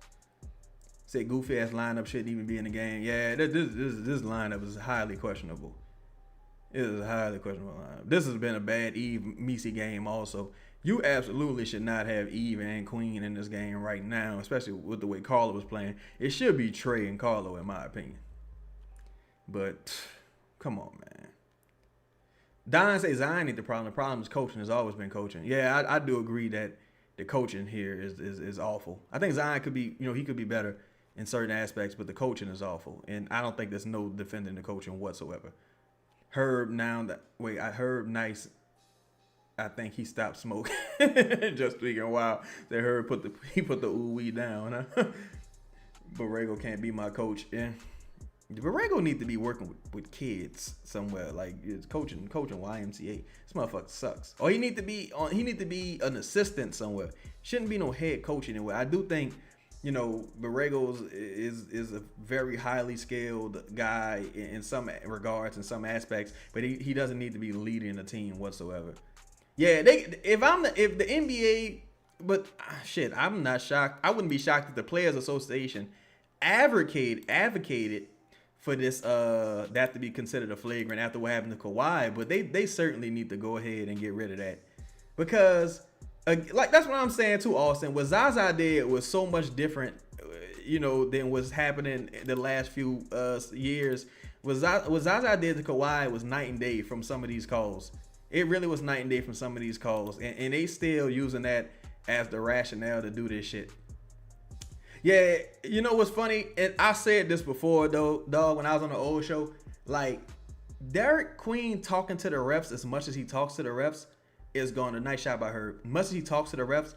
[SPEAKER 1] Said goofy ass lineup shouldn't even be in the game. Yeah, this lineup is highly questionable. It is a highly questionable lineup. This has been a bad Eve Misi game also. You absolutely should not have Eve and Queen in this game right now, especially with the way Carlo was playing. It should be Trey and Carlo, in my opinion. But come on, man. Don says Zion ain't the problem. The problem is coaching. Has always been coaching. Yeah, I do agree that the coaching here is awful. I think Zion could be, he could be better in certain aspects, but the coaching is awful. And I don't think there's no defending the coaching whatsoever. Herb Nice, I think he stopped smoking. Just speaking wild. That Herb put the ooh-wee down. Huh? Borrego can't be my coach. Yeah. Borrego need to be working with kids somewhere, like it's coaching YMCA. This motherfucker sucks. Or he need to be an assistant somewhere. Shouldn't be no head coach anywhere. I do think, Borrego is a very highly skilled guy in some regards, in some aspects, but he doesn't need to be leading a team whatsoever. Yeah, if the NBA, but shit, I'm not shocked. I wouldn't be shocked if the Players Association advocated for this that to be considered a flagrant after what happened to Kawhi, but they certainly need to go ahead and get rid of that, because like that's what I'm saying too, Austin. What Zaza did was so much different, than what's happening in the last few years. What Zaza did to Kawhi was night and day from some of these calls. It really was night and day from some of these calls, and they still using that as the rationale to do this shit. Yeah, you know what's funny? And I said this before, though, dog, when I was on the old show. Like, Derek Queen talking to the refs as much as he talks to the refs is going to, nice shot by her. As much as he talks to the refs,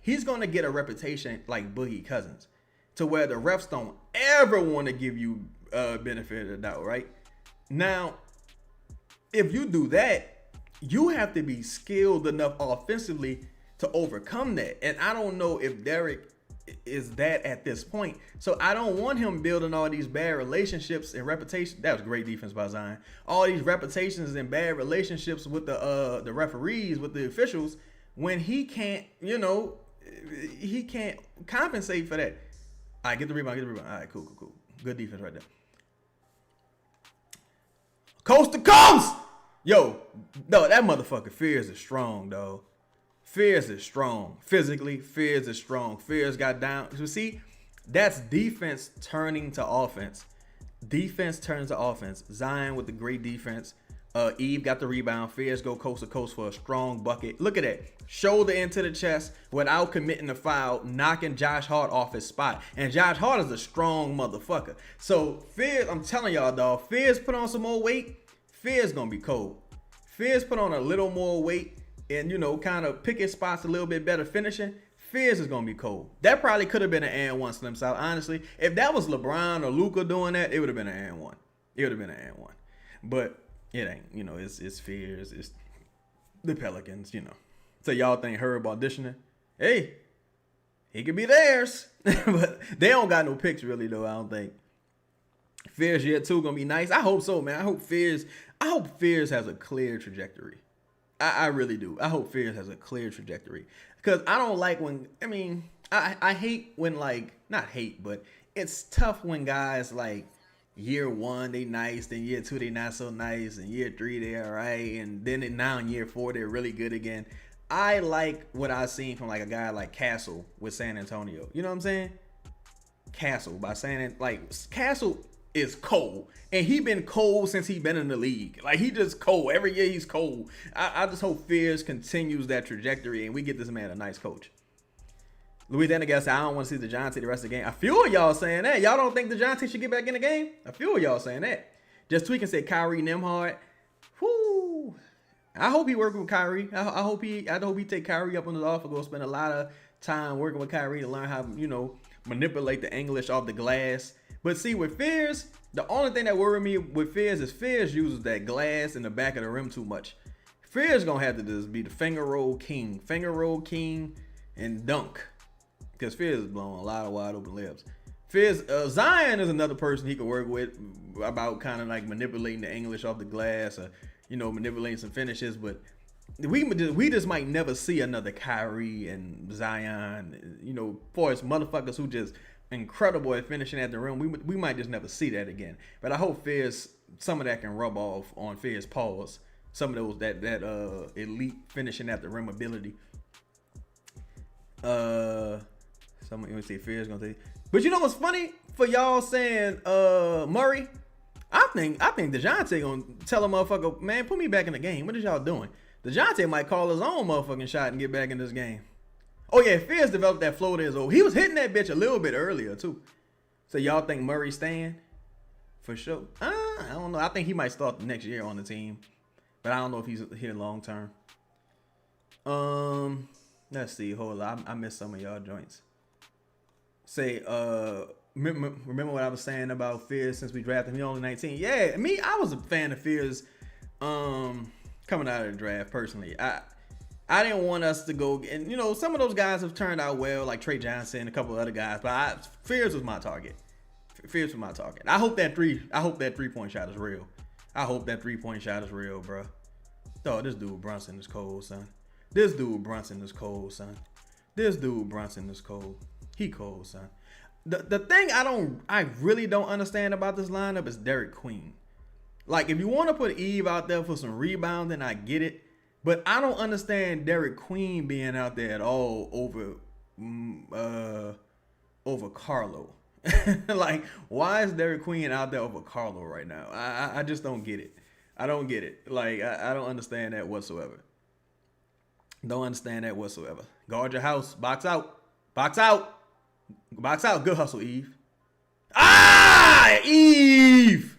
[SPEAKER 1] he's going to get a reputation like Boogie Cousins, to where the refs don't ever want to give you benefit of the doubt, right? Now, if you do that, you have to be skilled enough offensively to overcome that. And I don't know if Derek is that at this point. So I don't want him building all these bad relationships and reputations. That was great defense by Zion. All these reputations and bad relationships with the referees, with the officials, when he can't, he can't compensate for that. All right, get the rebound. All right, cool. Good defense right there. Coast to coast! Yo, no, that motherfucker Fears is strong, dog. Fears is strong. Physically, Fears is strong. Fears got down. You see, that's defense turning to offense. Defense turns to offense. Zion with the great defense. Eve got the rebound. Fears go coast to coast for a strong bucket. Look at that. Shoulder into the chest without committing a foul, knocking Josh Hart off his spot. And Josh Hart is a strong motherfucker. So Fears, I'm telling y'all, dog, Fears put on some more weight. Fears gonna be cold. Fears put on a little more weight and, kind of pick his spots a little bit better finishing. Fears is going to be cold. That probably could have been an and one Slim South. Honestly, if that was LeBron or Luka doing that, it would have been an and one. It would have been an and one. But it ain't. It's Fears. It's the Pelicans, So y'all think Herb auditioning? Hey, he could be theirs. But they don't got no picks really, though, I don't think. Fears year 2 going to be nice. I hope so, man. I hope Fears has a clear trajectory. I really do. I hope Fears has a clear trajectory, because I don't like when, I hate when, not hate, but it's tough when guys year 1 they nice, then year 2 they not so nice, and year 3 they all right, and then now in year 4 they're really good again. I like what I've seen from a guy like Castle with San Antonio. You know what I'm saying? Castle by saying it, Castle is cold, and he been cold since he been in the league. He just cold every year. He's cold. I just hope Fears continues that trajectory and we get this man a nice coach. Louisiana guy said, I don't want to see DeJounte the rest of the game. I feel y'all saying that. Y'all don't think DeJounte should get back in the game? I feel y'all saying that. Just tweaking said Kyrie Nimhard. Whoo! I hope he working with Kyrie. I hope he take Kyrie up on his offer. Go spend a lot of time working with Kyrie to learn how manipulate the English off the glass. But see, with Fears, the only thing that worries me with Fears is Fears uses that glass in the back of the rim too much. Fears gonna have to just be the finger roll king, and dunk, because Fears is blowing a lot of wide open layups. Fears, Zion is another person he could work with about kind of manipulating the English off the glass, or manipulating some finishes. But we just might never see another Kyrie and Zion, for us motherfuckers who just incredible at finishing at the rim. We might just never see that again. But I hope some of that can rub off on Fizz paws. Some of those that elite finishing at the rim ability. Someone even say Fizz gonna say. But you know what's funny for y'all saying Murray? I think DeJounte gonna tell a motherfucker, man, put me back in the game. What is y'all doing? DeJounte might call his own motherfucking shot and get back in this game. Oh yeah, Fizz developed that floater as well. He was hitting that bitch a little bit earlier too. So y'all think Murray's staying? For sure. I don't know. I think he might start the next year on the team. But I don't know if he's here long term. Let's see. Hold on. I missed some of y'all joints. Say, remember what I was saying about Fizz since we drafted him? He only 19. Yeah, I was a fan of Fizz coming out of the draft personally. I didn't want us to go, and you know, some of those guys have turned out well, like Trey Johnson and a couple of other guys, but Fizz was my target. Fizz was my target. I hope that 3-point shot is real. I hope that 3-point shot is real, bro. Oh, this dude Brunson is cold, son. This dude Brunson is cold, son. This dude Brunson is cold. He cold, son. The thing I really don't understand about this lineup is Derek Queen. Like, if you want to put Eve out there for some rebounding, I get it. But I don't understand Derek Queen being out there at all over Carlo. Like, why is Derek Queen out there over Carlo right now? I just don't get it. I don't get it. Like, I don't understand that whatsoever. Don't understand that whatsoever. Guard your house. Box out. Box out. Box out. Good hustle, Eve. Eve!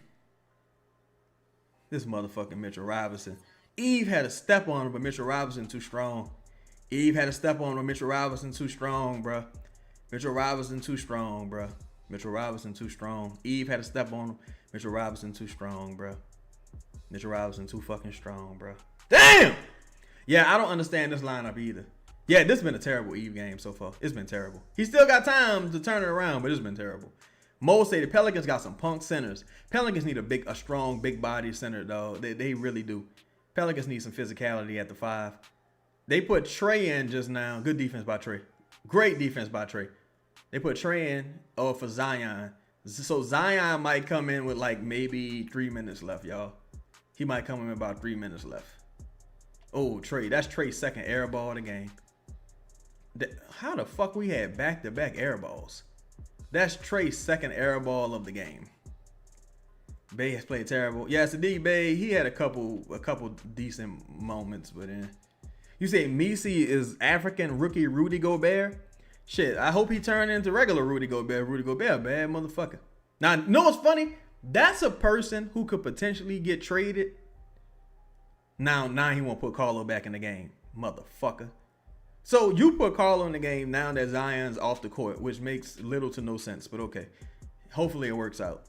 [SPEAKER 1] This motherfucking Mitchell Robinson. Eve had a step on him, but Mitchell Robinson too strong. Eve had a step on him, but Mitchell Robinson too strong, bruh. Mitchell Robinson too strong, bruh. Mitchell Robinson too strong. Eve had a step on him. Mitchell Robinson too strong, bruh. Mitchell Robinson too fucking strong, bruh. Damn! Yeah, I don't understand this lineup either. Yeah, this has been a terrible Eve game so far. It's been terrible. He still got time to turn it around, but it's been terrible. Mo say the Pelicans got some punk centers. Pelicans need a strong, big body center, though. They really do. Pelicans need some physicality at the 5. They put Trey in just now. Good defense by Trey. Great defense by Trey. They put Trey in for Zion. So Zion might come in with like maybe 3 minutes left, y'all. He might come in with about 3 minutes left. Oh, Trey. That's Trey's second air ball of the game. How the fuck we had back-to-back air balls? That's Trey's second air ball of the game. Bay has played terrible. Yes, indeed, Bay. He had a couple decent moments, but you say Messi is African rookie Rudy Gobert? Shit, I hope he turned into regular Rudy Gobert. Rudy Gobert, bad motherfucker. Now, you know what's funny? That's a person who could potentially get traded. Now he won't put Carlo back in the game, motherfucker. So you put Carlo in the game now that Zion's off the court, which makes little to no sense, but okay. Hopefully it works out.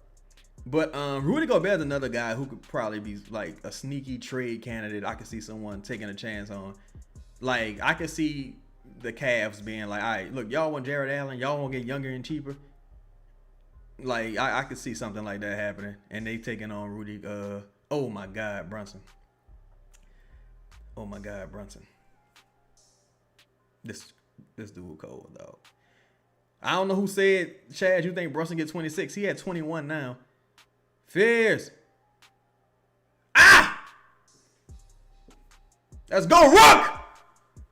[SPEAKER 1] But Rudy Gobert is another guy who could probably be like a sneaky trade candidate. I could see someone taking a chance on. Like, I could see the Cavs being like, all right, look, y'all want Jared Allen. Y'all want to get younger and cheaper. Like, I could see something like that happening. And they taking on Rudy. Oh, my God, Brunson. Oh, my God, Brunson. This dude cold, dog. I don't know who said, Chad, you think Brunson get 26. He had 21 now. Fizz. Let's go, Rook!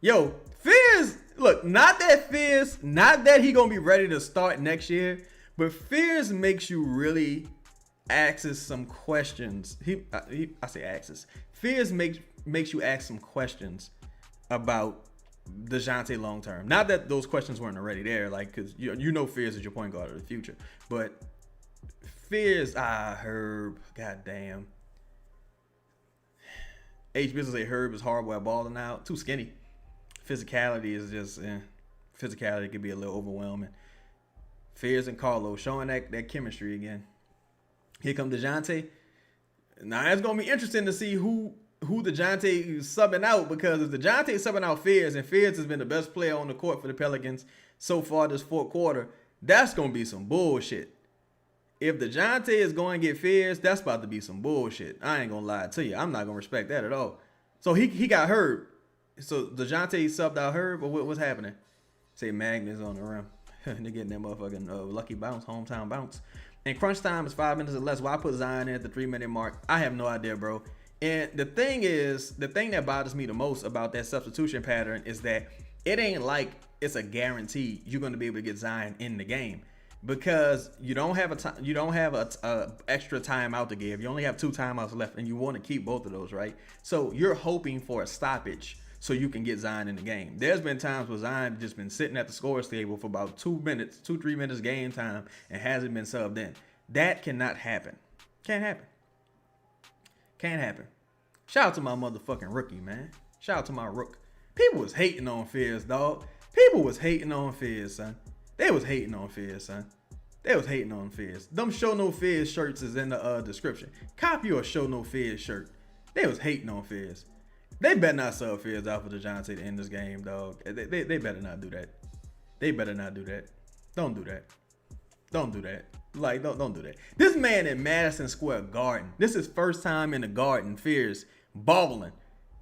[SPEAKER 1] Yo, Fizz, look, not that he gonna be ready to start next year, but Fizz makes you really ask some questions. I say axes. Fizz makes you ask some questions about DeJounte long term. Not that those questions weren't already there, like, because you know Fizz is your point guard of the future, but Fizz, Herb, goddamn. Business say Herb is horrible at balling out, too skinny. Physicality is just, physicality can be a little overwhelming. Fizz and Carlo showing that chemistry again. Here come DeJounte. Now it's gonna be interesting to see who DeJounte is subbing out, because if DeJounte is subbing out Fizz, and Fizz has been the best player on the court for the Pelicans so far this fourth quarter, that's gonna be some bullshit. If DeJounte is going to get Fizz, that's about to be some bullshit. I ain't gonna lie to you. I'm not gonna respect that at all. So he got Herb. So DeJounte subbed out Herb, or what's happening? Say Magnus on the rim. They're getting that motherfucking lucky bounce, hometown bounce. And crunch time is 5 minutes or less. Why put Zion in at the 3-minute mark? I have no idea, bro. And the thing that bothers me the most about that substitution pattern is that it ain't like it's a guarantee you're going to be able to get Zion in the game, because you don't have a extra timeout to give. You only have 2 timeouts left, and you want to keep both of those, right? So you're hoping for a stoppage so you can get Zion in the game. There's been times where Zion just been sitting at the scores table for about 3 minutes game time and hasn't been subbed in. That cannot happen. Can't happen. Can't happen. Shout out to my motherfucking rookie, man. Shout out to my rook. People was hating on Fizz, dog. People was hating on Fizz, son. They was hating on Fizz, son. They was hating on Fizz. Them Show No Fizz shirts is in the description. Copy your Show No Fizz shirt. They was hating on Fizz. They better not sub Fizz out for DeJounte to end this game, dog. They better not do that. They better not do that. Don't do that. Don't do that. Like, don't do that. This man in Madison Square Garden. This is first time in the Garden. Fizz balling.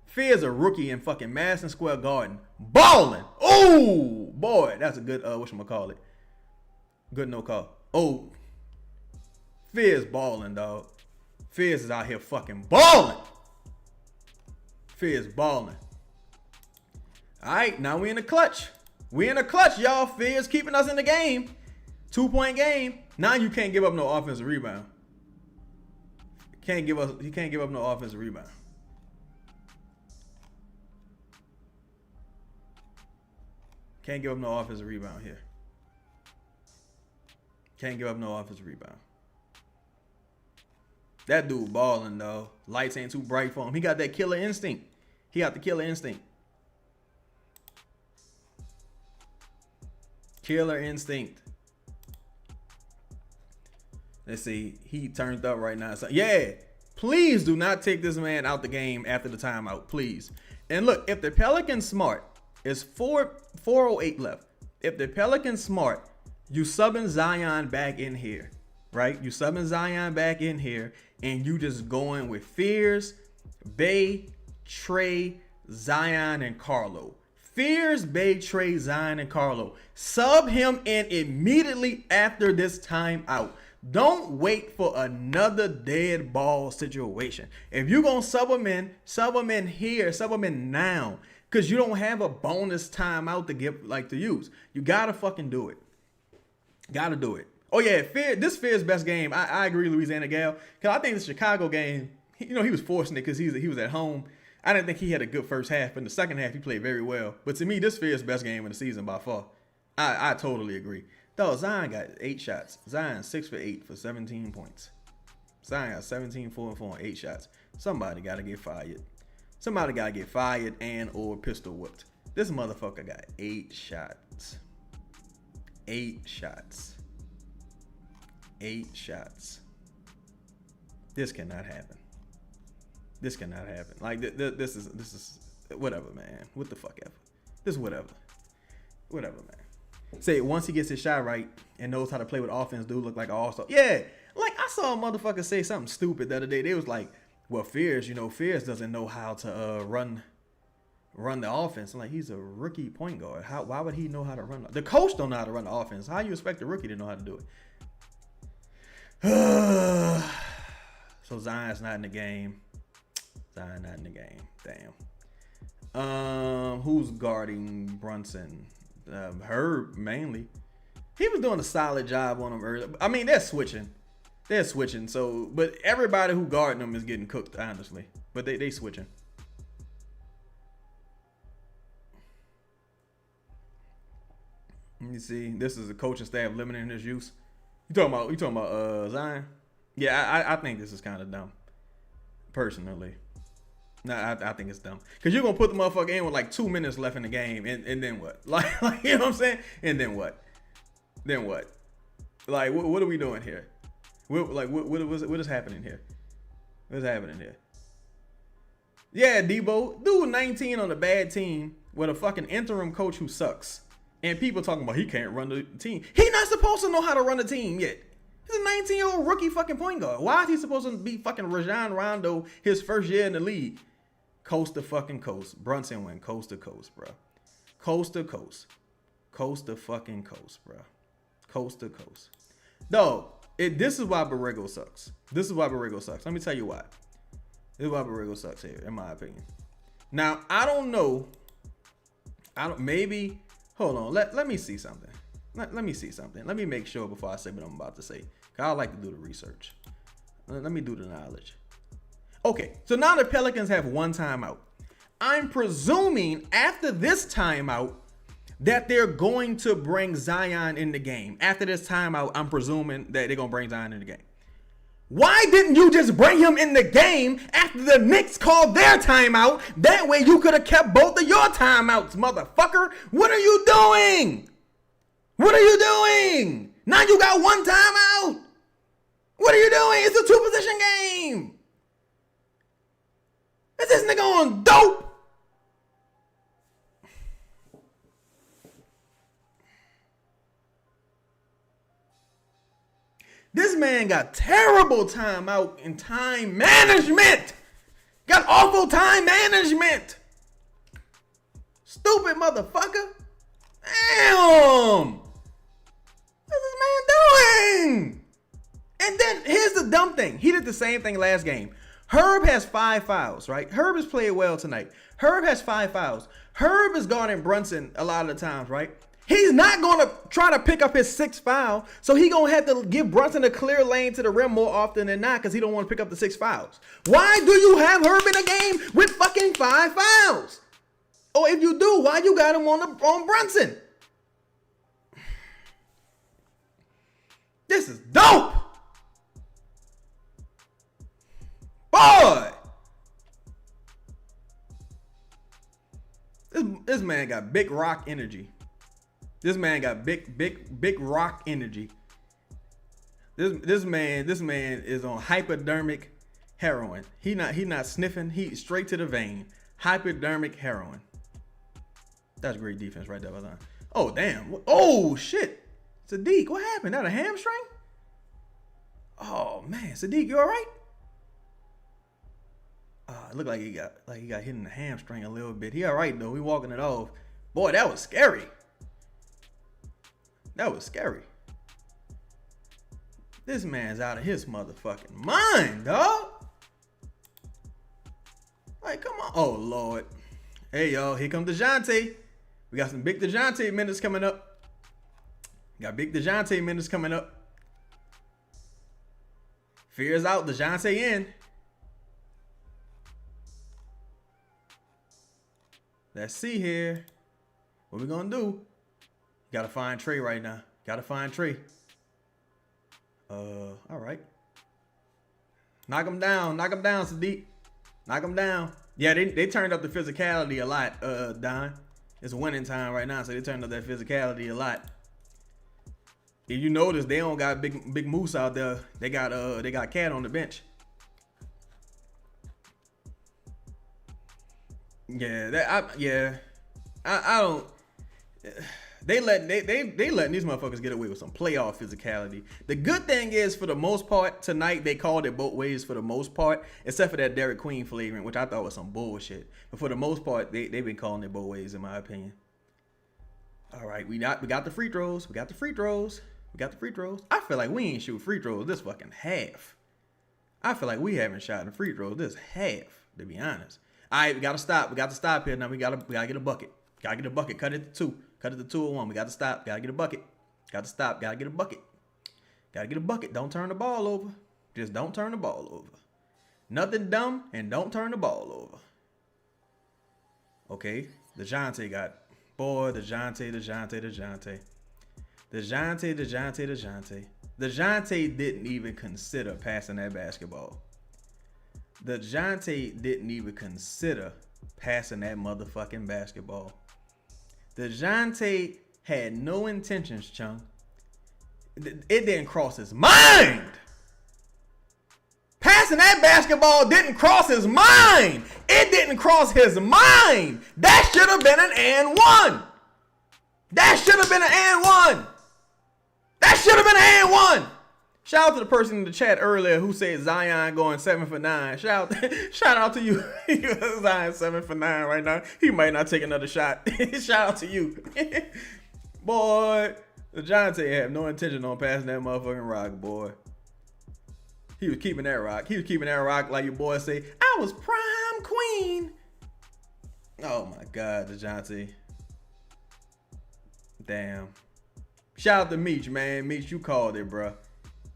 [SPEAKER 1] Fizz a rookie in fucking Madison Square Garden. Balling. Oh, boy. That's a good, whatchamacallit. Good no call. Oh. Fizz balling, dog. Fizz is out here fucking balling. Fizz balling. All right, now we in the clutch. We in the clutch, y'all. Fizz keeping us in the game. 2-point game. Now you can't give up no offensive rebound. You can't give up no offensive rebound. Can't give up no offensive rebound here. Can't give up no offensive rebound. That dude balling, though. Lights ain't too bright for him. He got that killer instinct. He got the killer instinct. Killer instinct. Let's see. He turned up right now. So, yeah. Please do not take this man out the game after the timeout. Please. And look, if the Pelicans smart, it's 4:08 left. If the Pelicans smart, you subbing Zion back in here. Right? You subbing Zion back in here. And you just going with Fierce, Bay, Trey, Zion, and Carlo. Fierce, Bay, Trey, Zion, and Carlo. Sub him in immediately after this timeout. Don't wait for another dead ball situation. If you're going to sub him in here, sub him in now. Because you don't have a bonus timeout to give, to use. You got to fucking do it. Got to do it. Oh, yeah, this Fizz best game. I agree, Louisiana Gal. Because I think the Chicago game, he was forcing it because he was at home. I didn't think he had a good first half. But in the second half, he played very well. But to me, this Fizz best game of the season by far. I totally agree. Though Zion got 8 shots. Zion 6 for 8 for 17 points. Zion got 17, 4 and 4 on 8 shots. Somebody got to get fired. Somebody got to get fired and or pistol whipped. This motherfucker got 8 shots. 8 shots. 8 shots. This cannot happen. This cannot happen. Like this is whatever, man. What the fuck ever. This is whatever. Whatever, man. Say once he gets his shot right and knows how to play with offense, dude look like an all-star. Yeah, like I saw a motherfucker say something stupid the other day. They was like, well, Fierce doesn't know how to run the offense. I'm like, he's a rookie point guard. Why would he know how to run? The coach don't know how to run the offense. How you expect a rookie to know how to do it? So Zion's not in the game. Zion not in the game. Damn. Who's guarding Brunson? Herb mainly. He was doing a solid job on him earlier. I mean, they're switching. So, but everybody who guarding them is getting cooked, honestly. But they switching. Let me see. This is the coaching staff limiting his use. You talking about Zion? Yeah, I think this is kind of dumb. Personally. Nah, I think it's dumb. Because you're going to put the motherfucker in with like 2 minutes left in the game, and then what? Like, you know what I'm saying? And then what? Then what? Like, what are we doing here? What is happening here? What's happening here? Yeah, Debo. Dude 19 on a bad team with a fucking interim coach who sucks. And people talking about he can't run the team. He's not supposed to know how to run a team yet. He's a 19-year-old rookie fucking point guard. Why is he supposed to be fucking Rajon Rondo his first year in the league? Coast to fucking coast. Brunson went coast to coast, bro. Coast to coast. Coast to fucking coast, bro. Coast to coast. No, this is why Borrego sucks. This is why Borrego sucks. Let me tell you why. This is why Borrego sucks here, in my opinion. Now, I don't know. Maybe, hold on. Let me see something. Let me see something. Let me make sure before I say what I'm about to say. Cause I like to do the research. Let me do the knowledge. Okay, so now the Pelicans have one timeout. I'm presuming after this timeout that they're going to bring Zion in the game. After this timeout, I'm presuming that they're going to bring Zion in the game. Why didn't you just bring him in the game after the Knicks called their timeout? That way you could have kept both of your timeouts, motherfucker. What are you doing? What are you doing? Now you got one timeout. What are you doing? It's a 2-position game. Is this nigga on dope? This man got terrible timeout and time management. Got awful time management. Stupid motherfucker. Damn. What's this man doing? And then here's the dumb thing. He did the same thing last game. Herb has 5 fouls, right? Herb has played well tonight. Herb has 5 fouls. Herb is guarding Brunson a lot of the times, right? He's not going to try to pick up his 6th foul, so he going to have to give Brunson a clear lane to the rim more often than not because he don't want to pick up the 6 fouls. Why do you have Herb in a game with fucking 5 fouls? Or if you do, why you got him on Brunson? This is dope. Boy. This man got big rock energy. This man got big rock energy. This man is on hypodermic heroin. He not sniffing. He straight to the vein. Hypodermic heroin. That's great defense right there. Oh damn. Oh shit. Sadiq, what happened? That a hamstring? Oh man, Sadiq, you all right? It looked like he got hit in the hamstring a little bit. He all right though. He walking it off. Boy, that was scary. That was scary. This man's out of his motherfucking mind, dog. Like, come on. Oh, Lord. Hey, y'all. Here comes DeJounte. We got some big DeJounte minutes coming up. Got big DeJounte minutes coming up. Fear's out. DeJounte in. Let's see here. What we gonna do? Gotta find Trey right now. Gotta find Trey. All right. Knock him down. Knock him down, Sadiq. Knock him down. Yeah, they turned up the physicality a lot, Don. It's winning time right now, so they turned up that physicality a lot. If you notice, they don't got big Moose out there. They got Cat on the bench. Yeah, I don't. They letting these motherfuckers get away with some playoff physicality. The good thing is, for the most part, tonight they called it both ways for the most part, except for that Derek Queen flavoring, which I thought was some bullshit. But for the most part, they've been calling it both ways, in my opinion. All right, we got the free throws. We got the free throws. I feel like we ain't shoot free throws this fucking half. I feel like we haven't shot in free throws this half, to be honest. All right, we got to stop. We got to stop here now. We got to get a bucket. Got to get a bucket. Cut it to 2. Cut it to 2 or 1. We got to stop. Got to get a bucket. Got to stop. Got to get a bucket. Got to get a bucket. Don't turn the ball over. Just don't turn the ball over. Nothing dumb and don't turn the ball over. Okay. DeJounte got. Boy, DeJounte. DeJounte didn't even consider passing that basketball. DeJounte didn't even consider passing that motherfucking basketball. DeJounte had no intentions, Chung. It didn't cross his mind. Passing that basketball didn't cross his mind. It didn't cross his mind. That should have been an and one. That should have been an and one. That should have been an and one. Shout out to the person in the chat earlier who said Zion going 7 for 9. Shout out to you. Zion 7 for 9 right now. He might not take another shot. Shout out to you. Boy, DeJounte had no intention on passing that motherfucking rock, boy. He was keeping that rock. He was keeping that rock like your boy say, I was prime queen. Oh my God, DeJounte. Damn. Shout out to Meech, man. Meech, you called it, bro.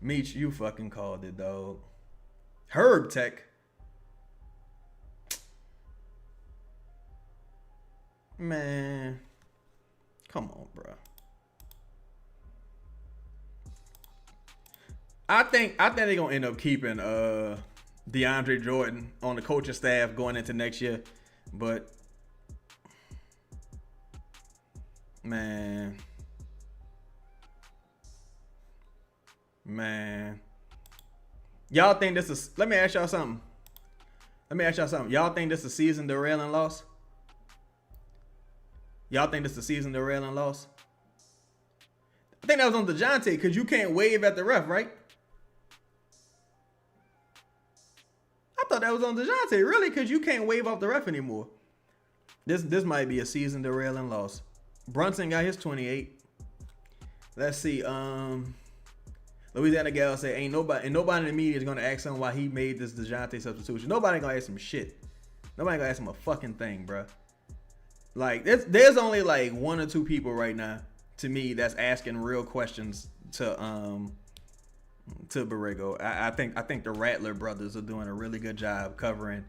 [SPEAKER 1] Meech, you fucking called it, dog. Herb Tech. Man. Come on, bro. I think they're gonna end up keeping DeAndre Jordan on the coaching staff going into next year. But man. Y'all think this is, let me ask y'all something. Y'all think this is a season derailing loss? Y'all think this is a season derailing loss? I think that was on DeJounte because you can't wave at the ref, right? I thought that was on DeJounte, really, because you can't wave off the ref anymore. This might be a season derailing loss. Brunson got his 28. Let's see. Louisiana Gal say ain't nobody in the media is gonna ask him why he made this DeJounte substitution. Nobody gonna ask him shit. Nobody gonna ask him a fucking thing, bro. Like there's only like one or two people right now to me that's asking real questions to Borrego. I think the Rattler brothers are doing a really good job covering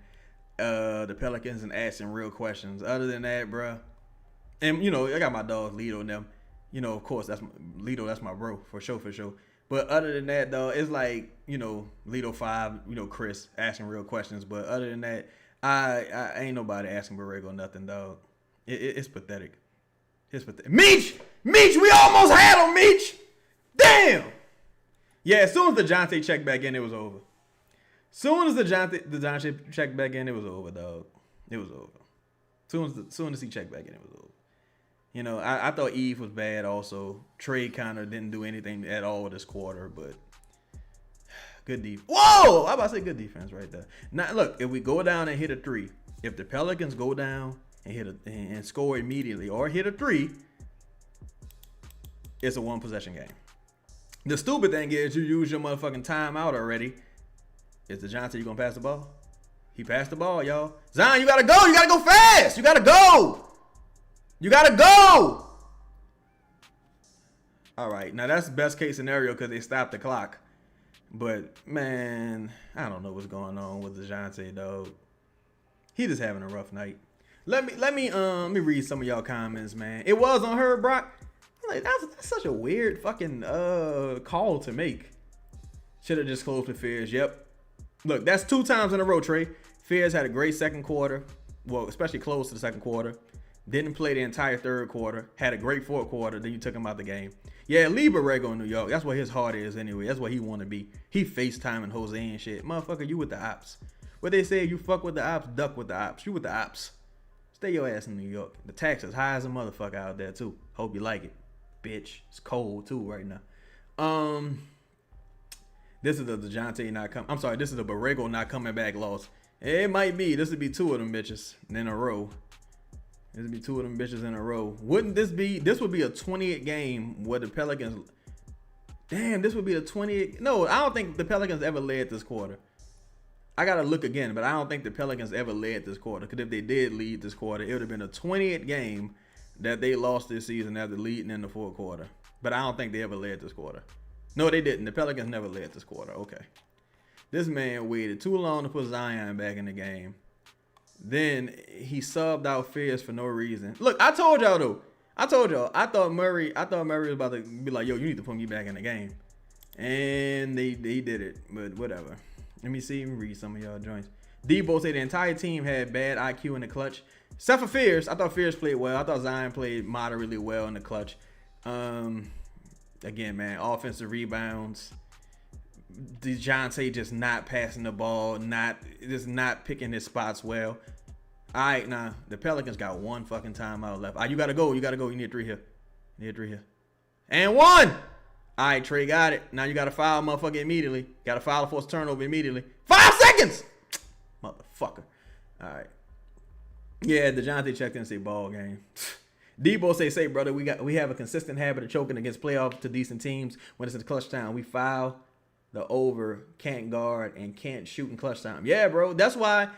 [SPEAKER 1] the Pelicans and asking real questions. Other than that, bro, and you know I got my dog Lito and them. You know, of course that's Lito. That's my bro for sure. But other than that, though, it's like, you know, Lito 5, you know, Chris asking real questions. But other than that, I ain't nobody asking Borrego nothing, dog. It's pathetic. It's pathetic. Meech, we almost had him, Meech. Damn. Yeah, as soon as DeJounte checked back in, it was over. Soon as DeJounte checked back in, it was over, dog. It was over. Soon as he checked back in, it was over. You know, I thought Eve was bad also. Trey kind of didn't do anything at all this quarter, but good defense. Whoa! I'm about to say good defense right there. Now, look, if we go down and hit a three, if the Pelicans go down and and score immediately or hit a three, it's a one-possession game. The stupid thing is you use your motherfucking timeout already. Is DeJounte, you going to pass the ball? He passed the ball, y'all. Zion, you got to go. You got to go fast. You got to go. All right, now that's the best case scenario because they stopped the clock. But man, I don't know what's going on with DeJounte, dog. He just having a rough night. Let me read some of y'all comments, man. It was on her, Brock. I'm like, that's such a weird fucking call to make. Should have just closed with Fears. Yep. Look, that's 2 times in a row, Trey. Fears had a great second quarter. Well, especially close to the second quarter. Didn't play the entire third quarter. Had a great fourth quarter. Then you took him out the game. Yeah, leave Borrego in New York. That's what his heart is anyway. That's what he want to be. He FaceTiming Jose and shit. Motherfucker, you with the ops. What they say, you fuck with the ops, duck with the ops. You with the ops. Stay your ass in New York. The tax is high as a motherfucker out there too. Hope you like it, bitch. It's cold too right now. This is the DeJounte not come. I'm sorry. This is the Borrego not coming back loss. It might be. This would be 2 of them bitches in a row. This would be 2 of them bitches in a row. Wouldn't this be? This would be a 28 game where the Pelicans. Damn, this would be a 28. No, I don't think the Pelicans ever led this quarter. I gotta look again, but I don't think the Pelicans ever led this quarter. Because if they did lead this quarter, it would have been a 28 game that they lost this season after leading in the fourth quarter. But I don't think they ever led this quarter. No, they didn't. The Pelicans never led this quarter. Okay. This man waited too long to put Zion back in the game. Then he subbed out Fierce for no reason. Look, I told y'all though. I thought Murray was about to be like, yo, you need to put me back in the game. And they did it. But whatever. Let me read some of y'all joints. Debo said the entire team had bad IQ in the clutch. Except for Fierce. I thought Fierce played well. I thought Zion played moderately well in the clutch. Again, man, offensive rebounds. DeJounte just not passing the ball, not picking his spots well. All right, now the Pelicans got 1 fucking timeout left. You gotta go. You need 3 here. And 1. All right, Trey got it. Now you gotta foul motherfucker immediately. Gotta foul a forced turnover immediately. 5 seconds, motherfucker. All right. Yeah, DeJounte checked in and said ball game. Debo say, brother, we have a consistent habit of choking against playoff to decent teams when it's in the clutch time. We foul the over, can't guard, and can't shoot in clutch time. Yeah, bro. That's why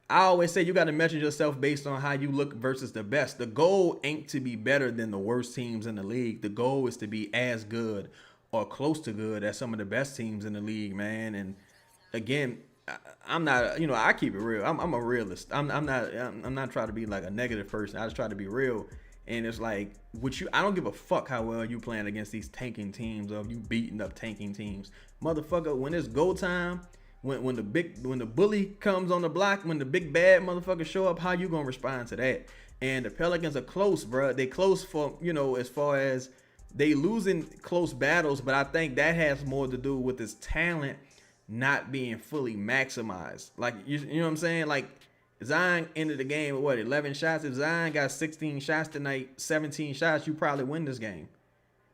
[SPEAKER 1] I always say you got to measure yourself based on how you look versus the best. The goal ain't to be better than the worst teams in the league. The goal is to be as good or close to good as some of the best teams in the league, man. And again, I'm not, I keep it real. I'm a realist. I'm not trying to be like a negative person. I just try to be real. And it's like, I don't give a fuck how well you playing against these tanking teams or you beating up tanking teams. Motherfucker, when it's go time, when the bully comes on the block, when the big bad motherfuckers show up, how you gonna respond to that? And the Pelicans are close, bro. They close for, as far as they losing close battles, but I think that has more to do with his talent not being fully maximized. Like, you know what I'm saying? Like, Zion ended the game with 11 shots. If Zion got 16 shots tonight, 17 shots, you probably win this game.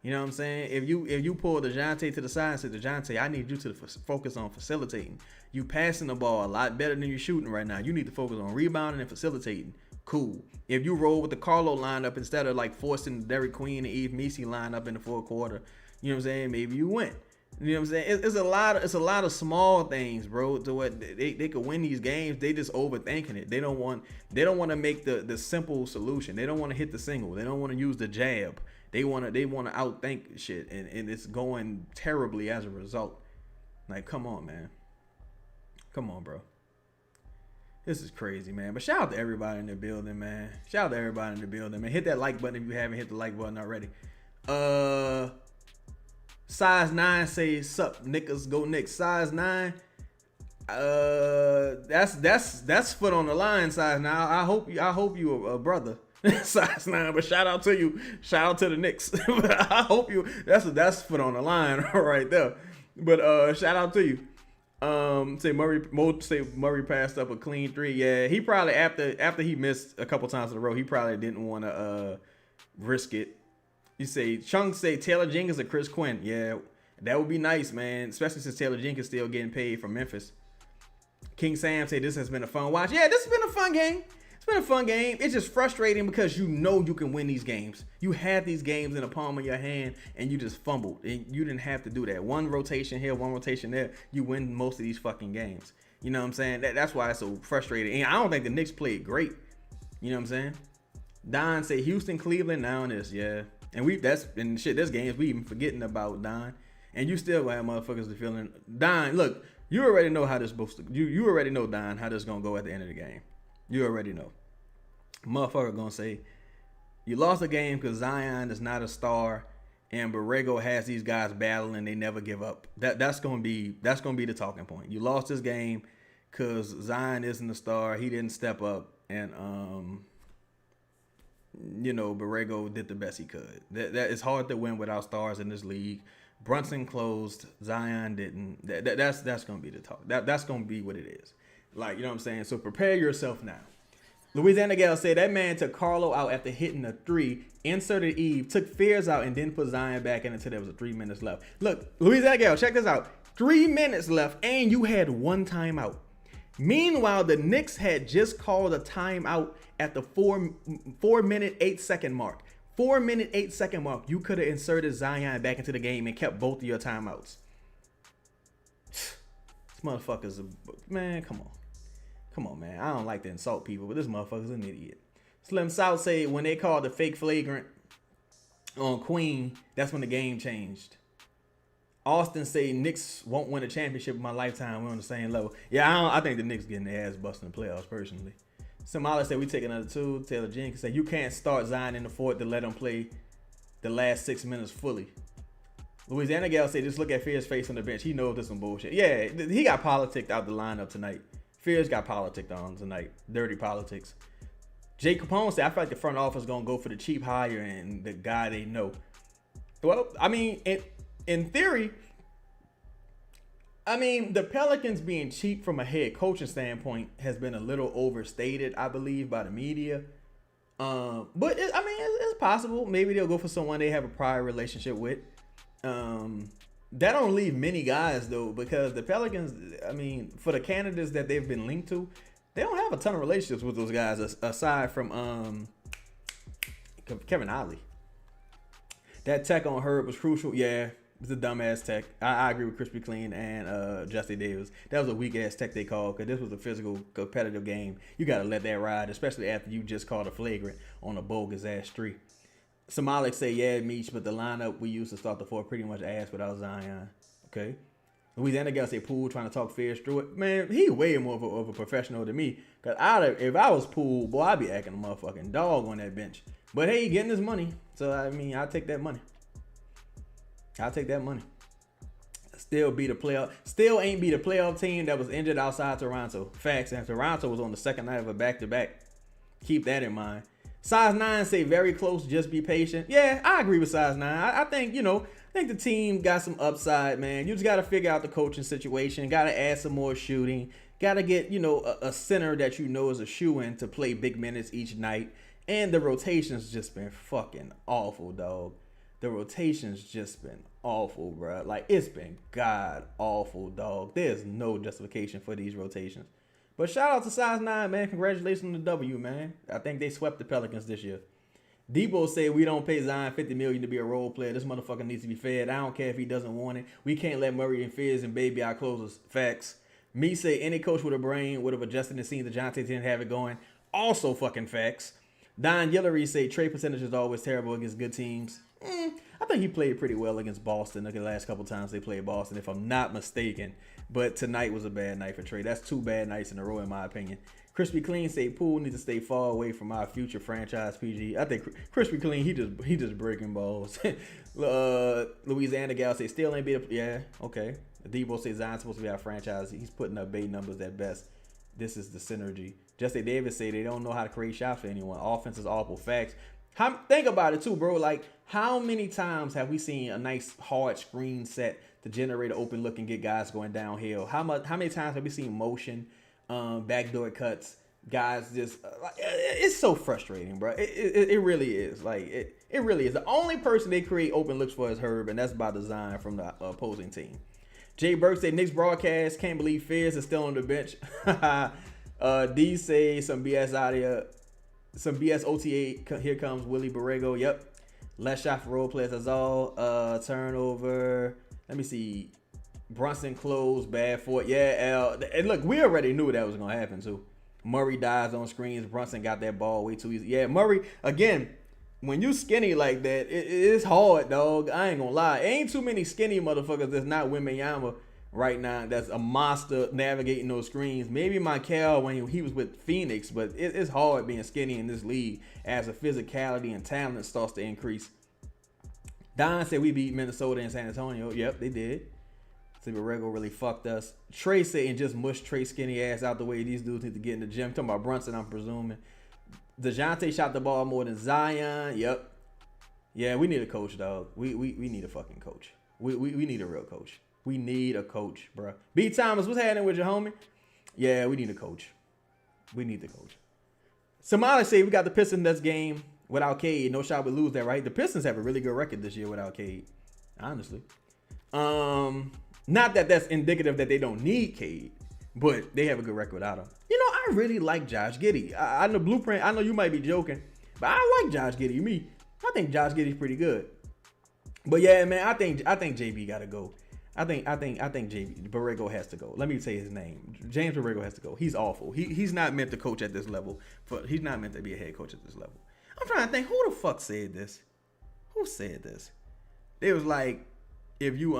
[SPEAKER 1] You know what I'm saying? If you pull DeJounte to the side and say, DeJounte, I need you to focus on facilitating. You passing the ball a lot better than you shooting right now. You need to focus on rebounding and facilitating. Cool. If you roll with the Carlo lineup instead of like forcing Derek Queen and Eve Messi lineup in the fourth quarter, you know what I'm saying? Maybe you win. You know what I'm saying? It's a lot of small things, bro, to what they could win these games. They just overthinking it. They don't want to make the simple solution. They don't want to hit the single. They don't want to use the jab. They want to outthink shit, and it's going terribly as a result. Like, come on, man. Come on, bro. This is crazy, man. But shout out to everybody in the building, man. Shout out to everybody in the building, man. Hit that like button if you haven't hit the like button already. Size 9 says, sup, niggas, go Knicks. Size 9. That's foot on the line, size 9. I hope you a brother. Size 9, but shout out to you. Shout out to the Knicks. I hope you that's foot on the line right there. But shout out to you. Murray passed up a clean 3. Yeah, he probably after he missed a couple times in a row, he probably didn't want to risk it. You say Chung say Taylor Jenkins or Chris Quinn. Yeah, that would be nice, man. Especially since Taylor Jenkins still getting paid from Memphis. King Sam say this has been a fun watch. Yeah, this has been a fun game. It's been a fun game. It's just frustrating because you know you can win these games. You had these games in the palm of your hand and you just fumbled. And you didn't have to do that. One rotation here, one rotation there. You win most of these fucking games. You know what I'm saying? That's why it's so frustrating. And I don't think the Knicks played great. You know what I'm saying? Don say Houston, Cleveland, now in this. Yeah. And this games we even forgetting about Don. And you still gonna have motherfuckers to feeling Don. Look, you already know how this supposed to. You already know, Don, how this gonna go at the end of the game. You already know. Motherfucker gonna say you lost the game because Zion is not a star, and Borrego has these guys battling. They never give up. That's gonna be the talking point. You lost this game because Zion isn't a star. He didn't step up, and Borrego did the best he could. That it's hard to win without stars in this league. Brunson closed, Zion didn't. That's gonna be the talk. That's gonna be what it is. Like, you know what I'm saying? So prepare yourself now. Louisiana Gal said that man took Carlo out after hitting a 3, inserted Eve, took Fears out, and then put Zion back in until there was 3 minutes left. Look, Louisiana Gal, check this out. 3 minutes left, and you had 1 timeout. Meanwhile, the Knicks had just called a timeout at the 4-minute 8-second mark. 4-minute 8-second mark. You could have inserted Zion back into the game and kept both of your timeouts. This motherfucker's man, come on. Come on, man. I don't like to insult people, but this motherfucker's an idiot. Slim South say when they called the fake flagrant on Queen, that's when the game changed. Austin say Knicks won't win a championship in my lifetime. We're on the same level. Yeah, I think the Knicks getting their ass busted in the playoffs, personally. Somali said we take another 2. Taylor Jenkins said you can't start Zion in the fourth to let him play the last 6 minutes fully. Louisiana Gal said just look at Fear's face on the bench. He knows there's some bullshit. Yeah, he got politicked out the lineup tonight. Fears got politicked on tonight. Dirty politics. Jay Capone said, I feel like the front office going to go for the cheap hire and the guy they know. Well, I mean, in theory, the Pelicans being cheap from a head coaching standpoint has been a little overstated, I believe, by the media. But it's possible. Maybe they'll go for someone they have a prior relationship with. That don't leave many guys, though, because the Pelicans, for the candidates that they've been linked to, they don't have a ton of relationships with those guys aside from Kevin Ollie. That tech on Herb was crucial. Yeah, it's a dumbass tech. I agree with Crispy Clean and Justin Davis. That was a weak ass tech they called because this was a physical competitive game. You got to let that ride, especially after you just called a flagrant on a bogus ass 3. Somalik say, yeah, Meech, but the lineup we used to start the 4 pretty much ass without Zion. Okay. Louisiana guy say Poole trying to talk Fierce through it. Man, he way more of a professional than me. Cause if I was Poole, boy, I'd be acting a motherfucking dog on that bench. But hey, he getting his money. So I mean, I'll take that money. I'll take that money. Still ain't beat a playoff team that was injured outside Toronto. Facts. And Toronto was on the second night of a back-to-back. Keep that in mind. Size 9 say very close, just be patient. Yeah, I agree with Size 9. I think, I think the team got some upside, man. You just got to figure out the coaching situation. Got to add some more shooting. Got to get, a center that is a shoo-in to play big minutes each night. And the rotation's just been fucking awful, dog. The rotation's just been awful, bro. Like, it's been god awful, dog. There's no justification for these rotations. But shout out to Size 9, man. Congratulations on the W, man. I think they swept the Pelicans this year. Debo said we don't pay Zion $50 million to be a role player. This motherfucker needs to be fed. I don't care if he doesn't want it. We can't let Murray and Fizz and Baby our closers. Facts. Me say any coach with a brain would have adjusted the scene that DeJounte didn't have it going. Also fucking facts. Don Yillery say trade percentage is always terrible against good teams. I think he played pretty well against Boston. Look at the last couple times they played Boston, if I'm not mistaken. But tonight was a bad night for Trey. That's 2 bad nights in a row, in my opinion. Crispy Clean say Poole needs to stay far away from our future franchise PG. I think Crispy Clean, he just breaking balls. Louisiana gal say still ain't beat up. Yeah, okay. Debo say Zion's supposed to be our franchise. He's putting up bait numbers at best. This is the synergy. Jesse Davis say they don't know how to create shots for anyone. Offense is awful. Facts. Think about it too, bro. Like, how many times have we seen a nice hard screen set to generate an open look and get guys going downhill? How many times have we seen motion, backdoor cuts, guys just it's so frustrating, bro. It really is. Like, it really is. The only person they create open looks for is Herb, and that's by design from the opposing team. Jay Burke say Knicks broadcast can't believe Fizz is still on the bench. D say some BS out here. Some BS OTA. Here comes Willie Borrego. Yep. Less shot for role players. That's all. Turnover. Let me see. Brunson closed. Bad for it. Yeah, L. And look, we already knew that was going to happen too. Murray dies on screens. Brunson got that ball way too easy. Yeah, Murray, again, when you skinny like that, it's hard, dog. I ain't going to lie. Ain't too many skinny motherfuckers that's not Wembanyama right now that's a monster navigating those screens. Maybe Michael when he was with Phoenix, but it's hard being skinny in this league as the physicality and talent starts to increase. Don said we beat Minnesota and San Antonio. Yep, they did. So Borrego really fucked us. Trey said and just mush Trey skinny ass out the way. These dudes need to get in the gym. Talking about Brunson, I'm presuming. DeJounte shot the ball more than Zion. Yep. Yeah, we need a coach, dog. We need a fucking coach. We need a real coach. We need a coach, bro. B. Thomas, what's happening with your homie? Yeah, we need a coach. We need the coach. Somali say we got the Pistons next game without Cade. No shot we lose that, right? The Pistons have a really good record this year without Cade, honestly. Not that that's indicative that they don't need Cade, but they have a good record without him. I really like Josh Giddey. I know Blueprint. I know you might be joking, but I like Josh Giddey. I think Josh Giddey's pretty good. But yeah, man, I think JB got to go. I think JB Borrego has to go. Let me say his name. James Borrego has to go. He's awful. He's not meant to coach at this level. He's not meant to be a head coach at this level. I'm trying to think, who the fuck said this? Who said this? It was like, if you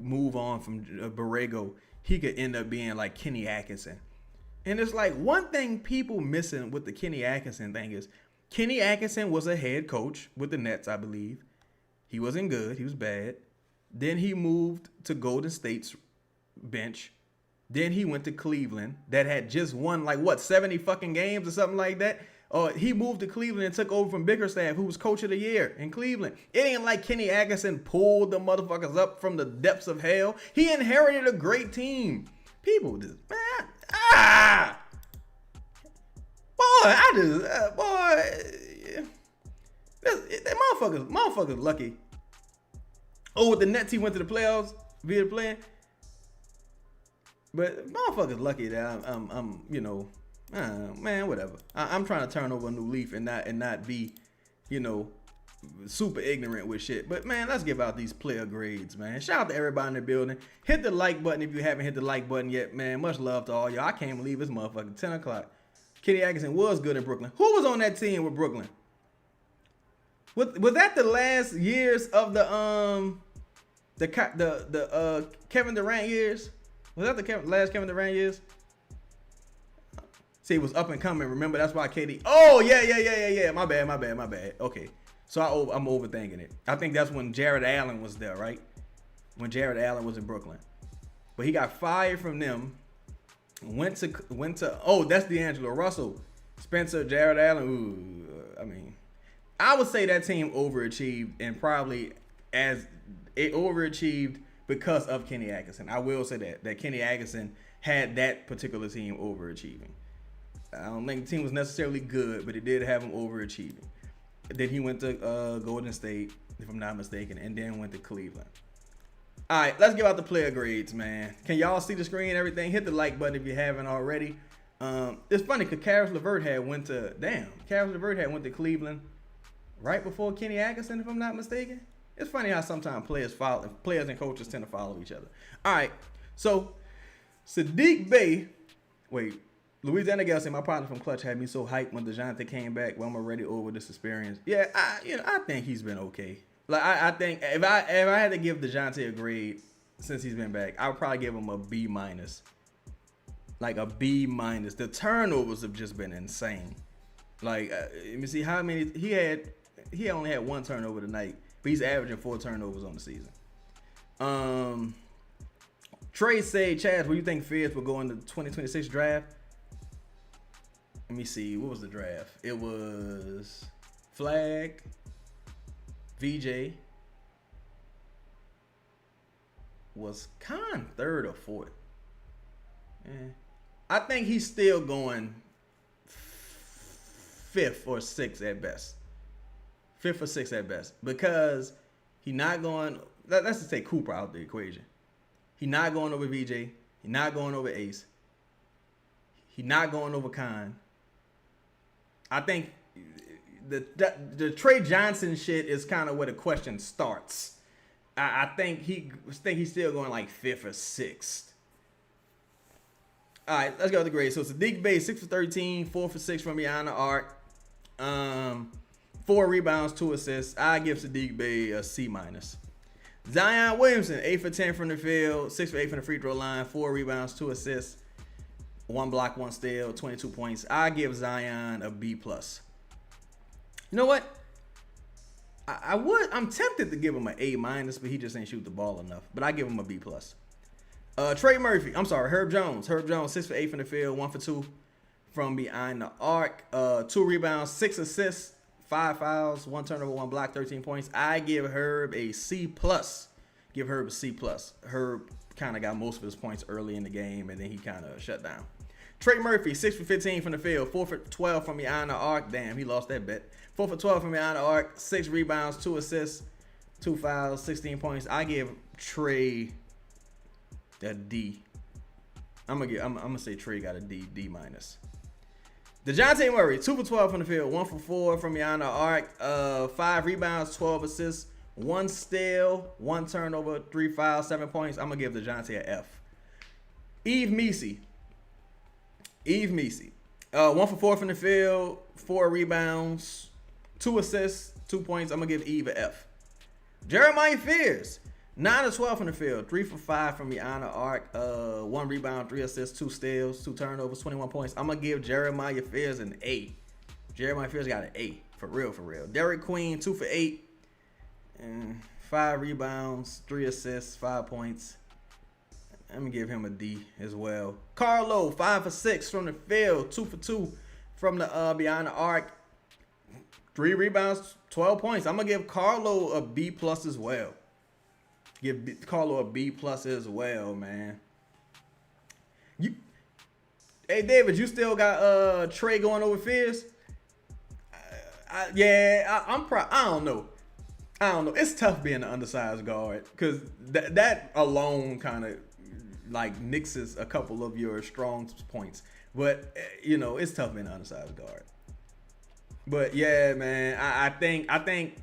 [SPEAKER 1] move on from Borrego, he could end up being like Kenny Atkinson. And it's like, one thing people missing with the Kenny Atkinson thing is Kenny Atkinson was a head coach with the Nets, I believe. He wasn't good. He was bad. Then he moved to Golden State's bench. Then he went to Cleveland that had just won 70 fucking games or something like that. He moved to Cleveland and took over from Bickerstaff, who was coach of the year in Cleveland. It ain't like Kenny Atkinson pulled the motherfuckers up from the depths of hell. He inherited a great team. People just, motherfuckers lucky. Oh, with the Nets, he went to the playoffs via the play. But motherfuckers lucky that I'm man, whatever. I'm trying to turn over a new leaf and not be you know, super ignorant with shit. But man, let's give out these player grades, man. Shout out to everybody in the building. Hit the like button if you haven't hit the like button yet, man. Much love to all y'all. I can't believe it's motherfucking 10 o'clock. Kenny Atkinson was good in Brooklyn. Who was on that team with Brooklyn? Was that the last years of the Kevin Durant years? Was that the last Kevin Durant years? See, it was up and coming. Remember, that's why KD. Oh yeah. My bad. Okay, so I'm overthinking it. I think that's when Jared Allen was there, right? When Jared Allen was in Brooklyn, but he got fired from them. Went to. Oh, that's D'Angelo Russell, Spencer, Jared Allen. Ooh, I mean, I would say that team overachieved, and probably as it overachieved because of Kenny Atkinson. I will say that Kenny Atkinson had that particular team overachieving. I don't think the team was necessarily good, but it did have him overachieving. Then he went to Golden State, if I'm not mistaken, and then went to Cleveland. All right, let's give out the player grades, man. Can y'all see the screen and everything? Hit the like button if you haven't already. It's funny because Caris LeVert had went to Cleveland right before Kenny Atkinson, if I'm not mistaken. It's funny how sometimes players and coaches tend to follow each other. All right, so Saddiq Bey, Louisiana Gal said my partner from Clutch had me so hyped when DeJounte came back. Well, I'm already over this experience. Yeah, I think he's been okay. Like I think if I had to give DeJounte a grade since he's been back, I would probably give him a B minus. Like a B minus. The turnovers have just been insane. Like let me see how many he had. He only had 1 turnover tonight, but he's averaging 4 turnovers on the season. Trey said, Chaz, what do you think Fizz will go in the 2026 draft? Let me see. What was the draft? It was Flag, VJ. Was Khan 3rd or 4th? I think he's still going 5th or 6th at best. 5th or 6th at best. Because he's not going... Let's just take Cooper out the equation. He's not going over VJ. He's not going over Ace. He's not going over Khan. I think the Trey Johnson shit is kind of where the question starts. I think he's still going like 5th or 6th. All right, let's go with the grades. So Saddiq Bey, 6 for 13, 4 for 6 from behind the arc, 4 rebounds, 2 assists. I give Saddiq Bey a C minus. Zion Williamson, 8 for 10 from the field, 6 for 8 from the free throw line, 4 rebounds, 2 assists. 1 block, 1 steal, 22 points. I give Zion a B+. You know what? I'm tempted to give him an A-, but he just ain't shoot the ball enough. But I give him a B+. Herb Jones. Herb Jones, 6 for 8 from the field, 1 for 2 from behind the arc. 2 rebounds, 6 assists, 5 fouls, 1 turnover, 1 block, 13 points. I give Herb a C+. Give Herb a C+. Herb kind of got most of his points early in the game, and then he kind of shut down. Trey Murphy, 6 for 15 from the field, 4 for 12 from behind the arc. Damn, he lost that bet. 4 for 12 from behind the arc, 6 rebounds, 2 assists, 2 fouls, 16 points. I give Trey a D. I'm gonna say Trey got a D minus. DeJounte Murray, 2 for 12 from the field, 1 for 4 from behind the arc, 5 rebounds, 12 assists, 1 steal, 1 turnover, 3 fouls, 7 points. I'm gonna give DeJounte a F. Eve Meesey, 1 for 4 from the field, 4 rebounds, 2 assists, 2 points. I'm gonna give Eve a F. Jeremiah Fears, 9 of 12 from the field, 3 for 5 from behind the arc, 1 rebound, 3 assists, 2 steals, 2 turnovers, 21 points. I'm gonna give Jeremiah Fears an A. Jeremiah Fears got an A, for real. Derek Queen, 2 for 8, and 5 rebounds, 3 assists, 5 points. I'm gonna give him a D as well. Carlo, 5 for 6 from the field, 2 for 2 from the behind the arc, 3 rebounds, 12 points. I'm gonna give Carlo a B+ as well. Give Carlo a B+ as well, man. Hey David, you still got Trey going over Fizz? I don't know. It's tough being an undersized guard because that alone kind of like nixes a couple of your strong points. But it's tough being an undersized guard. But yeah, man, I think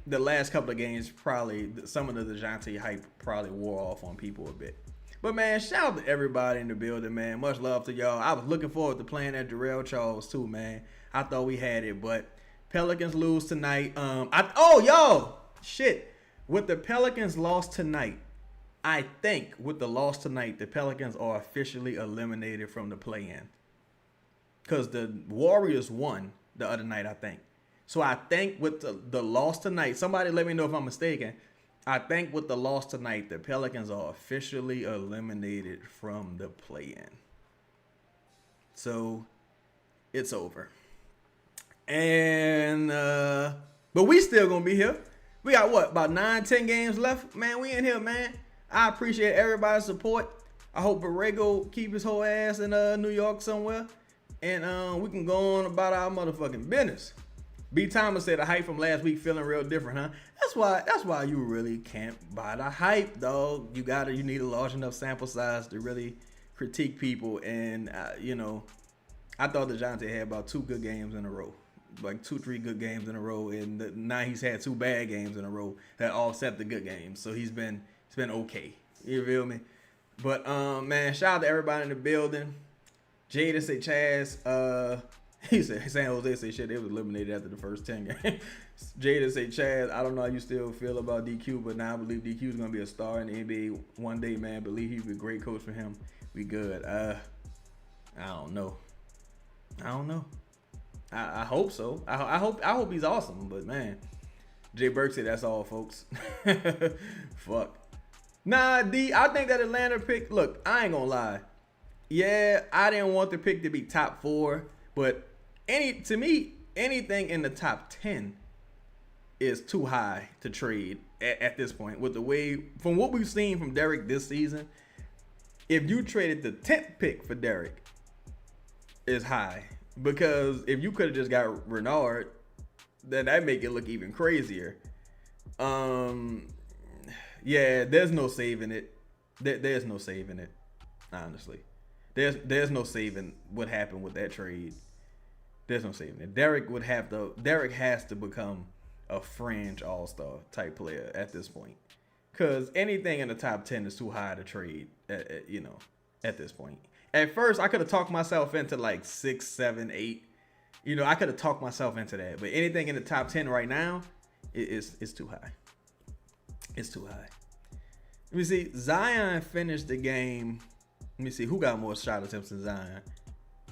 [SPEAKER 1] the last couple of games probably some of the DeJounte hype probably wore off on people a bit. But man, shout out to everybody in the building, man. Much love to y'all. I was looking forward to playing at Jarrell Charles too, man. I thought we had it, but Pelicans lose tonight. Yo, shit. With the Pelicans lost tonight, I think with the loss tonight, the Pelicans are officially eliminated from the play-in. Because the Warriors won the other night, I think. So I think with the loss tonight, somebody let me know if I'm mistaken. I think with the loss tonight, the Pelicans are officially eliminated from the play-in. So it's over. And but we still gonna be here. We got what, about 9-10 games left? Man, we in here, man. I appreciate everybody's support. I hope Borrego keep his whole ass in New York somewhere. And we can go on about our motherfucking business. B. Thomas said the hype from last week feeling real different, huh? That's why you really can't buy the hype, dog. You need a large enough sample size to really critique people. And I thought DeJounte had about 2 good games in a row, like 2-3 good games in a row, and now he's had 2 bad games in a row that offset the good games. So he's been okay. You feel me? But man, shout out to everybody in the building. Jada say Chaz, he said San Jose say shit, they was eliminated after the first 10 games. Jada say Chaz, I don't know how you still feel about DQ, but now I believe DQ is gonna be a star in the NBA one day, man. Believe he'll be a great coach for him. We good. I don't know. I hope so. I hope he's awesome, but man. Jay Burke said that's all, folks. Fuck. Nah, D, I think that Atlanta pick, look, I ain't gonna lie. Yeah, I didn't want the pick to be top 4, but to me, anything in the top 10 is too high to trade at this point. With the way, from what we've seen from Derek this season, if you traded the 10th pick for Derek, it's high. Because if you could have just got Renard, then that make it look even crazier. Yeah, there's no saving it. There's no saving it, honestly. There's no saving what happened with that trade. There's no saving it. Derek has to become a fringe all-star type player at this point. Because anything in the top 10 is too high to trade, at this point. At first, I could have talked myself into like 6, 7, 8. I could have talked myself into that. But anything in the top 10 right now is too high. It's too high. Let me see. Zion finished the game. Let me see who got more shot attempts than Zion.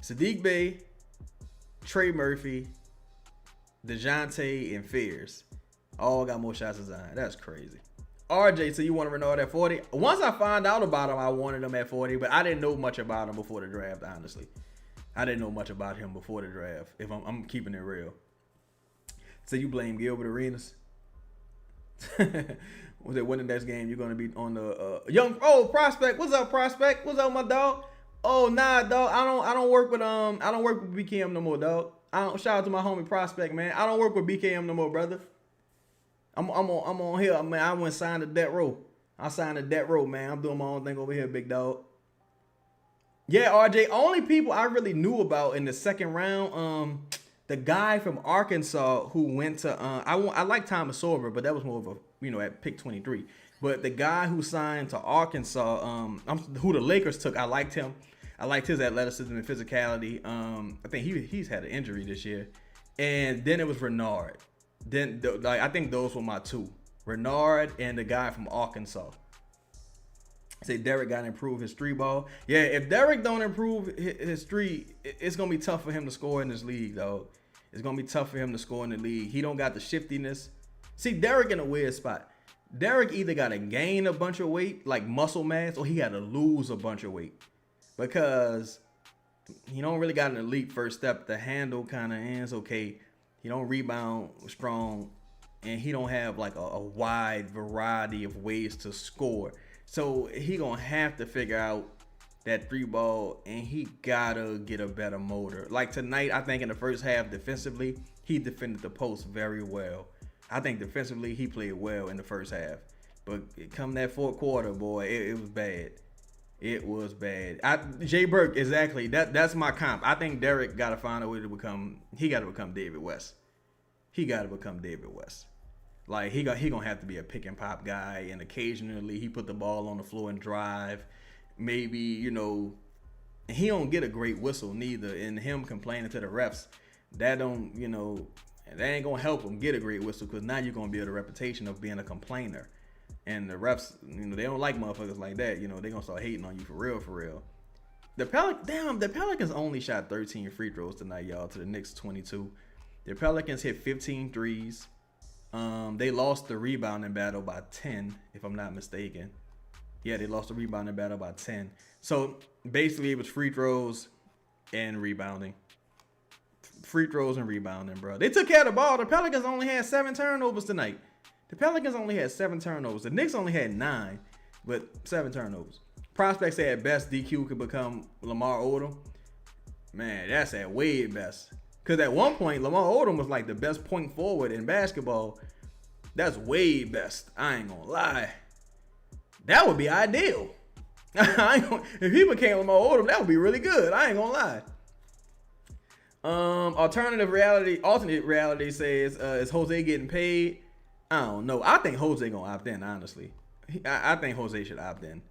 [SPEAKER 1] Sadiq Bey, Trey Murphy, DeJounte, and Fears all got more shots than Zion. That's crazy. RJ, so you want to Renard at 40? Once I found out about him, I wanted him at 40, but I didn't know much about him before the draft, honestly. I didn't know much about him before the draft, if I'm keeping it real. So you blame Gilbert Arenas? Was it when the next game you're gonna be on the young prospect? What's up, prospect? What's up, my dog? Oh nah, dog. I don't work with BKM no more, dog. Shout out to my homie prospect, man. I don't work with BKM no more, brother. I'm on here, man. I went signed a debt row. I signed a debt row, man. I'm doing my own thing over here, big dog. Yeah, RJ. Only people I really knew about in the second round, the guy from Arkansas who went to I like Thomas Sorber, but that was more of a at pick 23. But the guy who signed to Arkansas, who the Lakers took, I liked him. I liked his athleticism and physicality. I think he's had an injury this year. And then it was Renard. Then I think those were my 2. Renard and the guy from Arkansas. Say Derek got to improve his 3-ball. Yeah, if Derek don't improve his 3, it's going to be tough for him to score in this league, dog. It's going to be tough for him to score in the league. He don't got the shiftiness. See, Derek in a weird spot. Derek either got to gain a bunch of weight, like muscle mass, or he got to lose a bunch of weight. Because he don't really got an elite first step. The handle kind of ends okay. He don't rebound strong. And he don't have like a wide variety of ways to score. So he going to have to figure out that 3-ball, and he got to get a better motor. Like tonight, I think in the first half defensively, he defended the post very well. I think defensively, he played well in the first half. But come that fourth quarter, boy, it was bad. It was bad. Jay Burke, exactly. That's my comp. I think Derek got to find a way to become David West. he got to become David West. Like he gonna have to be a pick and pop guy, and occasionally he put the ball on the floor and drive. Maybe he don't get a great whistle neither, and him complaining to the refs that don't that ain't gonna help him get a great whistle, because now you're gonna build a reputation of being a complainer, and the refs they don't like motherfuckers like that. They gonna start hating on you for real. The Pelicans only shot 13 free throws tonight, y'all, to the Knicks 22. The Pelicans hit 15 threes. They lost the rebounding battle by 10, if I'm not mistaken. Yeah, they lost the rebounding battle by 10. So basically, it was free throws and rebounding. Free throws and rebounding, bro. They took care of the ball. The Pelicans only had 7 turnovers tonight. The Knicks only had 9, but 7 turnovers. Prospects say at best DQ could become Lamar Odom. Man, that's at way best. Because at one point, Lamar Odom was like the best point forward in basketball. That's way best. I ain't gonna lie. That would be ideal. If he became Lamar Odom, that would be really good. I ain't gonna lie. Alternate reality says, is Jose getting paid? I don't know. I think Jose gonna opt in, honestly. I think Jose should opt in.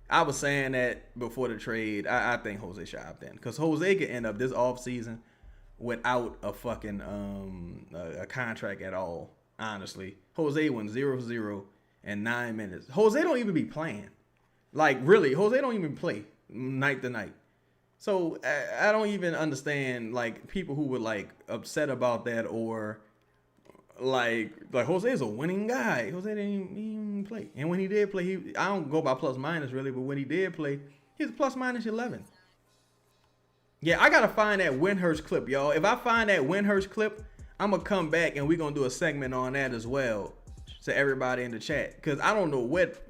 [SPEAKER 1] I was saying that before the trade. I think Jose should opt in. Because Jose could end up this offseason without a fucking a contract at all, honestly. Jose went 0-0 in 9 minutes. Jose don't even be playing. Like, really, Jose don't even play night to night. So I don't even understand, like, people who were, like, upset about that, or like Jose's a winning guy. Jose didn't even play. And when he did play, I don't go by plus minus really, but when he did play, he was plus minus 11. Yeah, I gotta find that Windhurst clip, y'all. If I find that Windhurst clip, I'm gonna come back and we're gonna do a segment on that as well to everybody in the chat. Because I don't know what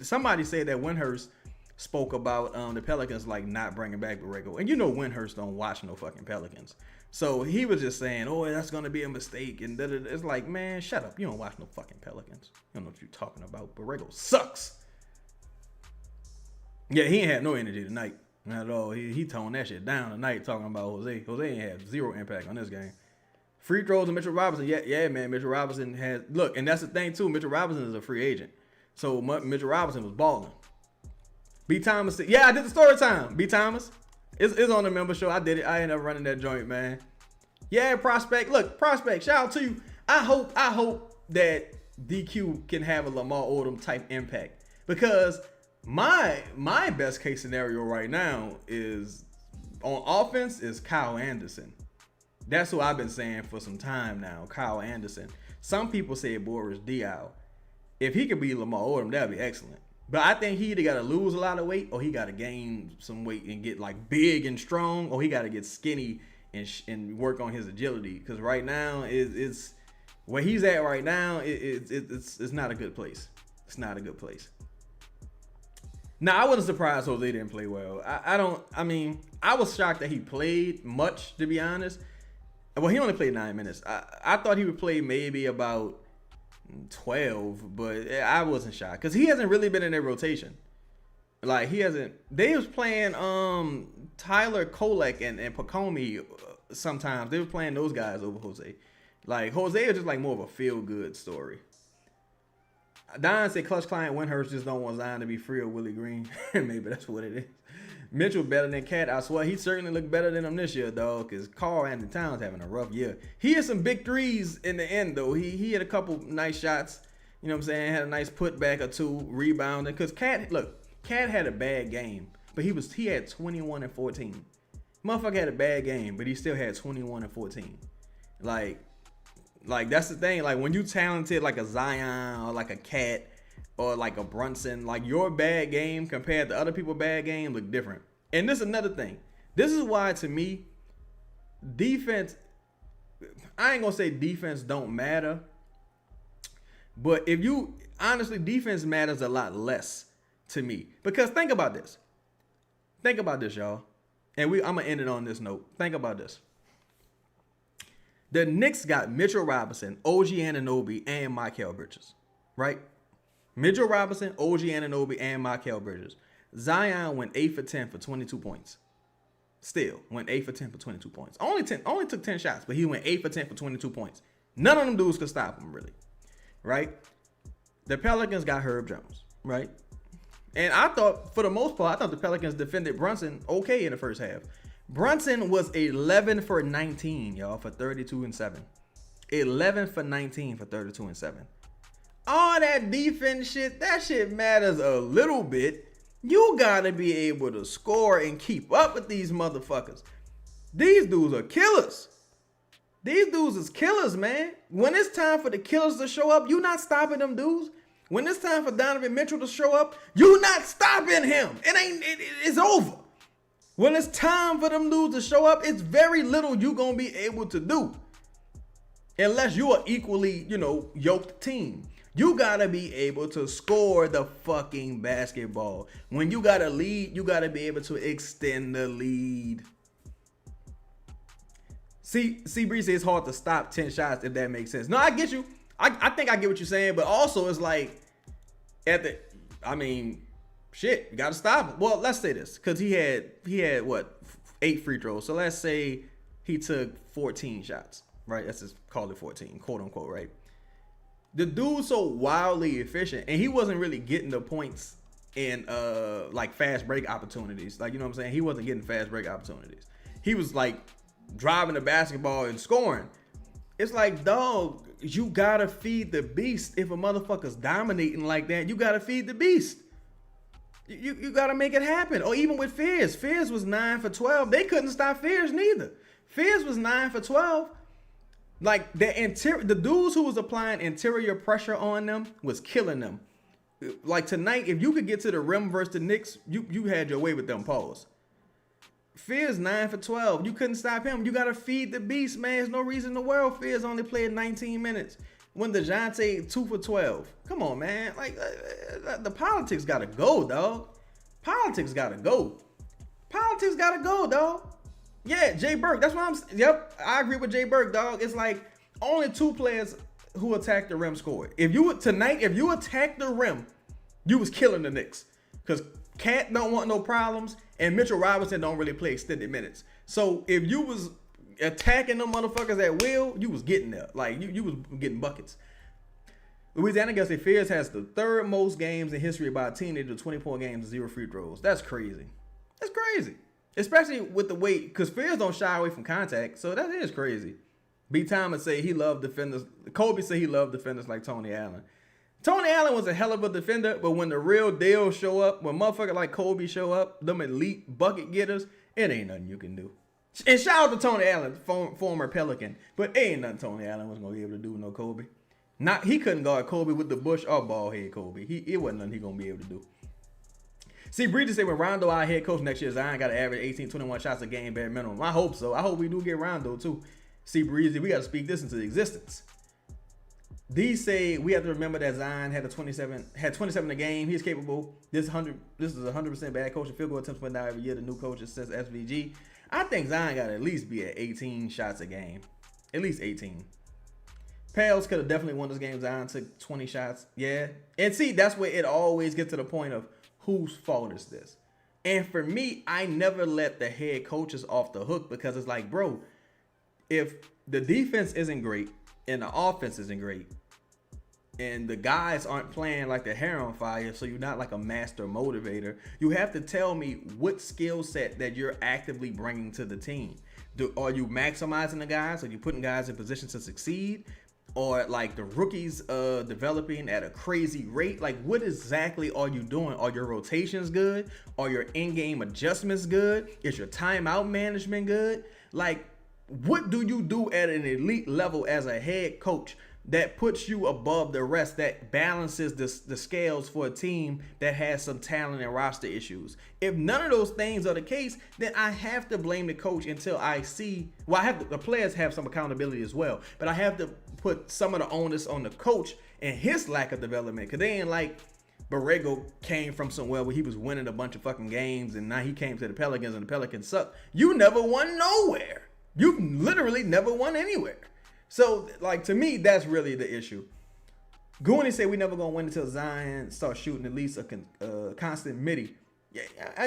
[SPEAKER 1] somebody said that Windhurst spoke about the Pelicans like not bringing back Borrego. And Windhurst don't watch no fucking Pelicans. So he was just saying, oh, that's gonna be a mistake. And it's like, man, shut up. You don't watch no fucking Pelicans. You don't know what you're talking about. Borrego sucks. Yeah, he ain't had no energy tonight. Not at all. He toned that shit down tonight talking about Jose. Jose ain't had zero impact on this game. Free throws and Mitchell Robinson. Yeah, man. Mitchell Robinson has... Look, and that's the thing, too. Mitchell Robinson is a free agent. So Mitchell Robinson was balling. B. Thomas... Yeah, I did the story time. B. Thomas. It's on the member show. I did it. I ended up running that joint, man. Yeah, Prospect. Look, Prospect, shout out to you. I hope that DQ can have a Lamar Odom type impact. Because... My best case scenario right now is on offense is Kyle Anderson. That's who I've been saying for some time now, Kyle Anderson. Some people say Boris Diaw. If he could be Lamar Odom, that'd be excellent. But I think he either got to lose a lot of weight or he got to gain some weight and get like big and strong, or he got to get skinny and work on his agility. Because right now it's where he's at right now. It's not a good place. It's not a good place. Now, I wasn't surprised Jose didn't play well. I was shocked that he played much, to be honest. Well, he only played 9 minutes. I thought he would play maybe about 12, but I wasn't shocked. Because he hasn't really been in their rotation. Like, he hasn't. They was playing Tyler Kolek and Pacomi sometimes. They were playing those guys over Jose. Like, Jose is just like more of a feel-good story. Don said clutch client Windhurst just don't want Zion to be free of Willie Green. Maybe that's what it is. Mitchell better than Cat. I swear he certainly looked better than him this year, dog. Because Carl Anthony Towns having a rough year. He had some big threes in the end, though. He had a couple nice shots. You know what I'm saying? Had a nice putback or two, rebounding. Because Cat had a bad game, but he had 21 and 14. Motherfucker had a bad game, but he still had 21 and 14. Like, that's the thing. Like, when you talented like a Zion or like a Cat or like a Brunson, like, your bad game compared to other people's bad game look different. And this is another thing. This is why, to me, defense, I ain't going to say defense don't matter. But honestly, defense matters a lot less to me. Because think about this. Think about this, y'all. And I'm going to end it on this note. Think about this. The Knicks got Mitchell Robinson, OG Anunoby, and Mikal Bridges, right? Mitchell Robinson, OG Anunoby, and Mikal Bridges. Zion went 8 for 10 for 22 points. Still went 8 for 10 for 22 points. Only took 10 shots, but he went 8 for 10 for 22 points.
[SPEAKER 2] None of them dudes could stop him, really. Right? The Pelicans got Herb Jones, right? And I thought, for the most part, I thought the Pelicans defended Brunson okay in the first half. Brunson was 11 for 19, y'all, for 32 and 7. 11 for 19 for 32 and 7. All that defense shit, that shit matters a little bit. You gotta be able to score and keep up with these motherfuckers. These dudes are killers. These dudes is killers, man. When it's time for the killers to show up, you not stopping them dudes. When it's time for Donovan Mitchell to show up, you not stopping him. It's over. When it's time for them dudes to show up, it's very little you gonna be able to do. Unless you are equally, yoked team. You gotta be able to score the fucking basketball. When you got a lead, you gotta be able to extend the lead. See, Bree says it's hard to stop 10 shots, if that makes sense. No, I get you. I think I get what you're saying, but also it's like, shit, you gotta stop him. Well, let's say this, because he had what, 8 free throws. So let's say he took 14 shots, right? Let's just call it 14, quote unquote, right? The dude's so wildly efficient, and he wasn't really getting the points in like fast break opportunities. Like, you know what I'm saying? He wasn't getting fast break opportunities. He was like driving the basketball and scoring. It's like, dog, you gotta feed the beast. If a motherfucker's dominating like that, you gotta feed the beast. You gotta make it happen. Or even with Fizz. Fizz was 9 for 12. They couldn't stop Fizz neither. Fizz was 9 for 12. Like the dudes who was applying interior pressure on them was killing them. Like tonight, if you could get to the rim versus the Knicks, you had your way with them. Pause. Fizz 9 for 12. You couldn't stop him. You gotta feed the beast, man. There's no reason in the world Fizz only played 19 minutes when DeJounte 2 for 12. Come on, man. Like the politics gotta go, dog. Politics gotta go. Politics gotta go, dog. Yeah, Jay Burke. That's what Yep, I agree with Jay Burke, dog. It's like only 2 players who attacked the rim scored. If you attacked the rim, you was killing the Knicks. Because Cat don't want no problems, and Mitchell Robinson don't really play extended minutes. So if you was attacking them motherfuckers at will, you was getting there. Like you was getting buckets. Louisiana Gussie Fizz has the 3rd most games in history by a team that do 20-point games and 0 free throws. That's crazy. That's crazy. Especially with the weight, because Fizz don't shy away from contact, so that is crazy. B. Thomas say he loved defenders. Kobe say he loved defenders like Tony Allen. Tony Allen was a hell of a defender, but when the real deal show up, when motherfuckers like Kobe show up, them elite bucket getters, it ain't nothing you can do. And shout out to Tony Allen, former Pelican, but it ain't nothing Tony Allen was gonna be able to do with no Kobe. He couldn't guard Kobe with the Bush or ball head Kobe. It wasn't nothing he gonna be able to do. See, Breeder say when Rondo our head coach next year, Zion got to average 18, 21 shots a game bare minimum. I hope so. I hope we do get Rondo too. See, Breezy, we got to speak this into existence. These say we have to remember that Zion had 27 a game. He's capable. This is 100% bad coaching. Field goal attempts went down every year. The new coaches since SVG. I think Zion got to at least be at 18 shots a game. At least 18. Pales could have definitely won this game. Zion took 20 shots. Yeah. And see, that's where it always gets to the point of whose fault is this? And for me, I never let the head coaches off the hook because it's like, bro, if the defense isn't great and the offense isn't great and the guys aren't playing like the hair on fire, so you're not like a master motivator, you have to tell me what skill set that you're actively bringing to the team. Are you maximizing the guys? Are you putting guys in position to succeed? Or like the rookies developing at a crazy rate? Like what exactly are you doing? Are your rotations good? Are your in-game adjustments good? Is your timeout management good? Like what do you do at an elite level as a head coach that puts you above the rest, that balances the scales for a team that has some talent and roster issues? If none of those things are the case, then I have to blame the coach until I see, the players have some accountability as well, but I have to put some of the onus on the coach and his lack of development, because they ain't like Borrego came from somewhere where he was winning a bunch of fucking games and now he came to the Pelicans and the Pelicans suck. You never won nowhere. You literally never won anywhere. So, like, to me, that's really the issue. Gooney said we never gonna win until Zion starts shooting at least a constant midi. Yeah,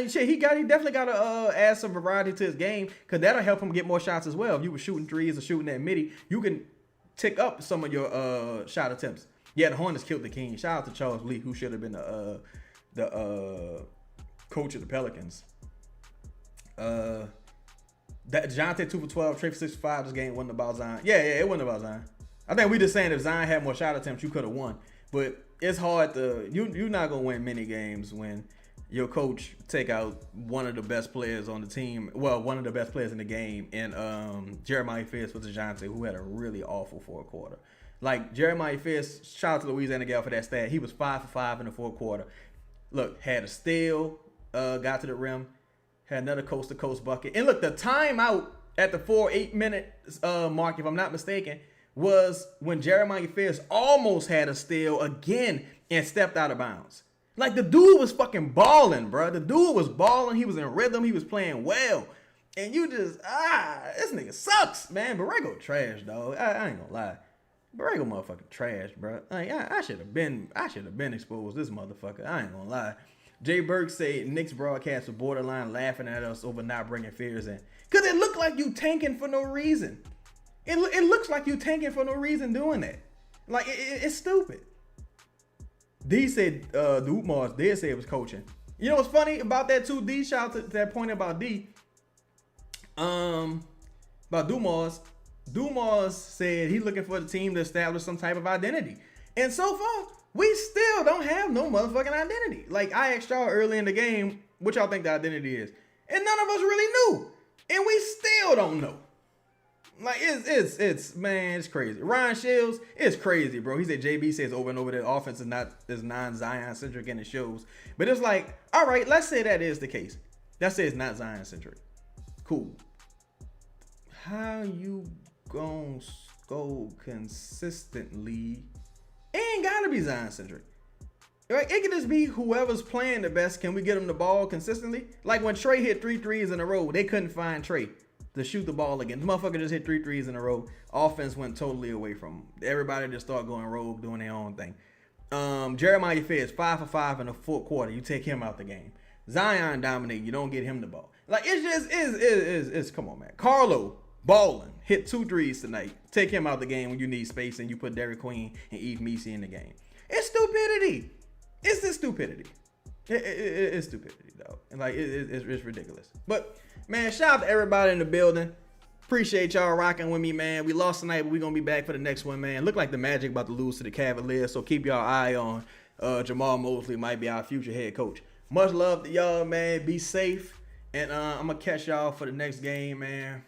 [SPEAKER 2] shit, he definitely got to add some variety to his game, because that'll help him get more shots as well. If you were shooting threes or shooting that midi, you can tick up some of your shot attempts. Yeah, the Hornets killed the Kings. Shout out to Charles Lee, who should have been the coach of the Pelicans. That Jonte 2 for 12, Trey for 6 for 5. This game wasn't about Zion. Yeah, it wasn't about Zion. I think we just saying if Zion had more shot attempts, you could have won. But it's hard to you're not gonna win many games when your coach take out one of the best players on the team. Well, one of the best players in the game, and Jeremiah Fierce with DeJounte, who had a really awful fourth quarter. Like Jeremiah Fierce, shout out to Louisiana Gal for that stat. He was 5 for 5 in the fourth quarter. Look, had a steal, got to the rim, had another coast to coast bucket, and look, the timeout at the 8 minute mark, if I'm not mistaken, was when Jeremiah Fierce almost had a steal again and stepped out of bounds. Like, the dude was fucking balling, bro. The dude was balling. He was in rhythm. He was playing well. And you just, this nigga sucks, man. Borrego trash, dog. I ain't gonna lie. Borrego motherfucking trash, bro. Like, I should have been exposed this motherfucker. I ain't gonna lie. Jay Burke said Knicks broadcast were borderline laughing at us over not bringing Fears in. Because it looked like you tanking for no reason. It looks like you tanking for no reason doing that. Like, it's stupid. D said the Ootmars did say it was coaching. You know what's funny about that too? D, shout out to that point about D. About Dumars. Dumars said he's looking for the team to establish some type of identity. And so far, we still don't have no motherfucking identity. Like, I asked y'all early in the game what y'all think the identity is. And none of us really knew. And we still don't know. Like, it's crazy. Ryan Shields, it's crazy, bro. He said JB says over and over that offense is non-Zion centric, and it shows. But it's like, all right, let's say that is the case. Let's say it's not Zion centric. Cool. How you gonna go consistently? It ain't gotta be Zion centric. Right? It can just be whoever's playing the best. Can we get him the ball consistently? Like when Trey hit 3 threes in a row, they couldn't find Trey to shoot the ball again. The motherfucker just hit 3 threes in a row. Offense went totally away from him. Everybody just started going rogue, doing their own thing. Jeremiah Fierce, 5 for 5 in the fourth quarter. You take him out the game. Zion dominate. You don't get him the ball. Like, it's just is come on, man. Carlo balling, hit 2 threes tonight. Take him out the game when you need space, and you put Derrick Queen and Eve Messi in the game. It's stupidity. It's just stupidity. It's stupidity, though. And like, it's ridiculous. But man, shout out to everybody in the building. Appreciate y'all rocking with me, man. We lost tonight, but we're gonna be back for the next one, man. Look like the Magic about to lose to the Cavaliers, so keep y'all eye on Jamal Mosley might be our future head coach. Much love to y'all, man. Be safe, and I'm gonna catch y'all for the next game, man.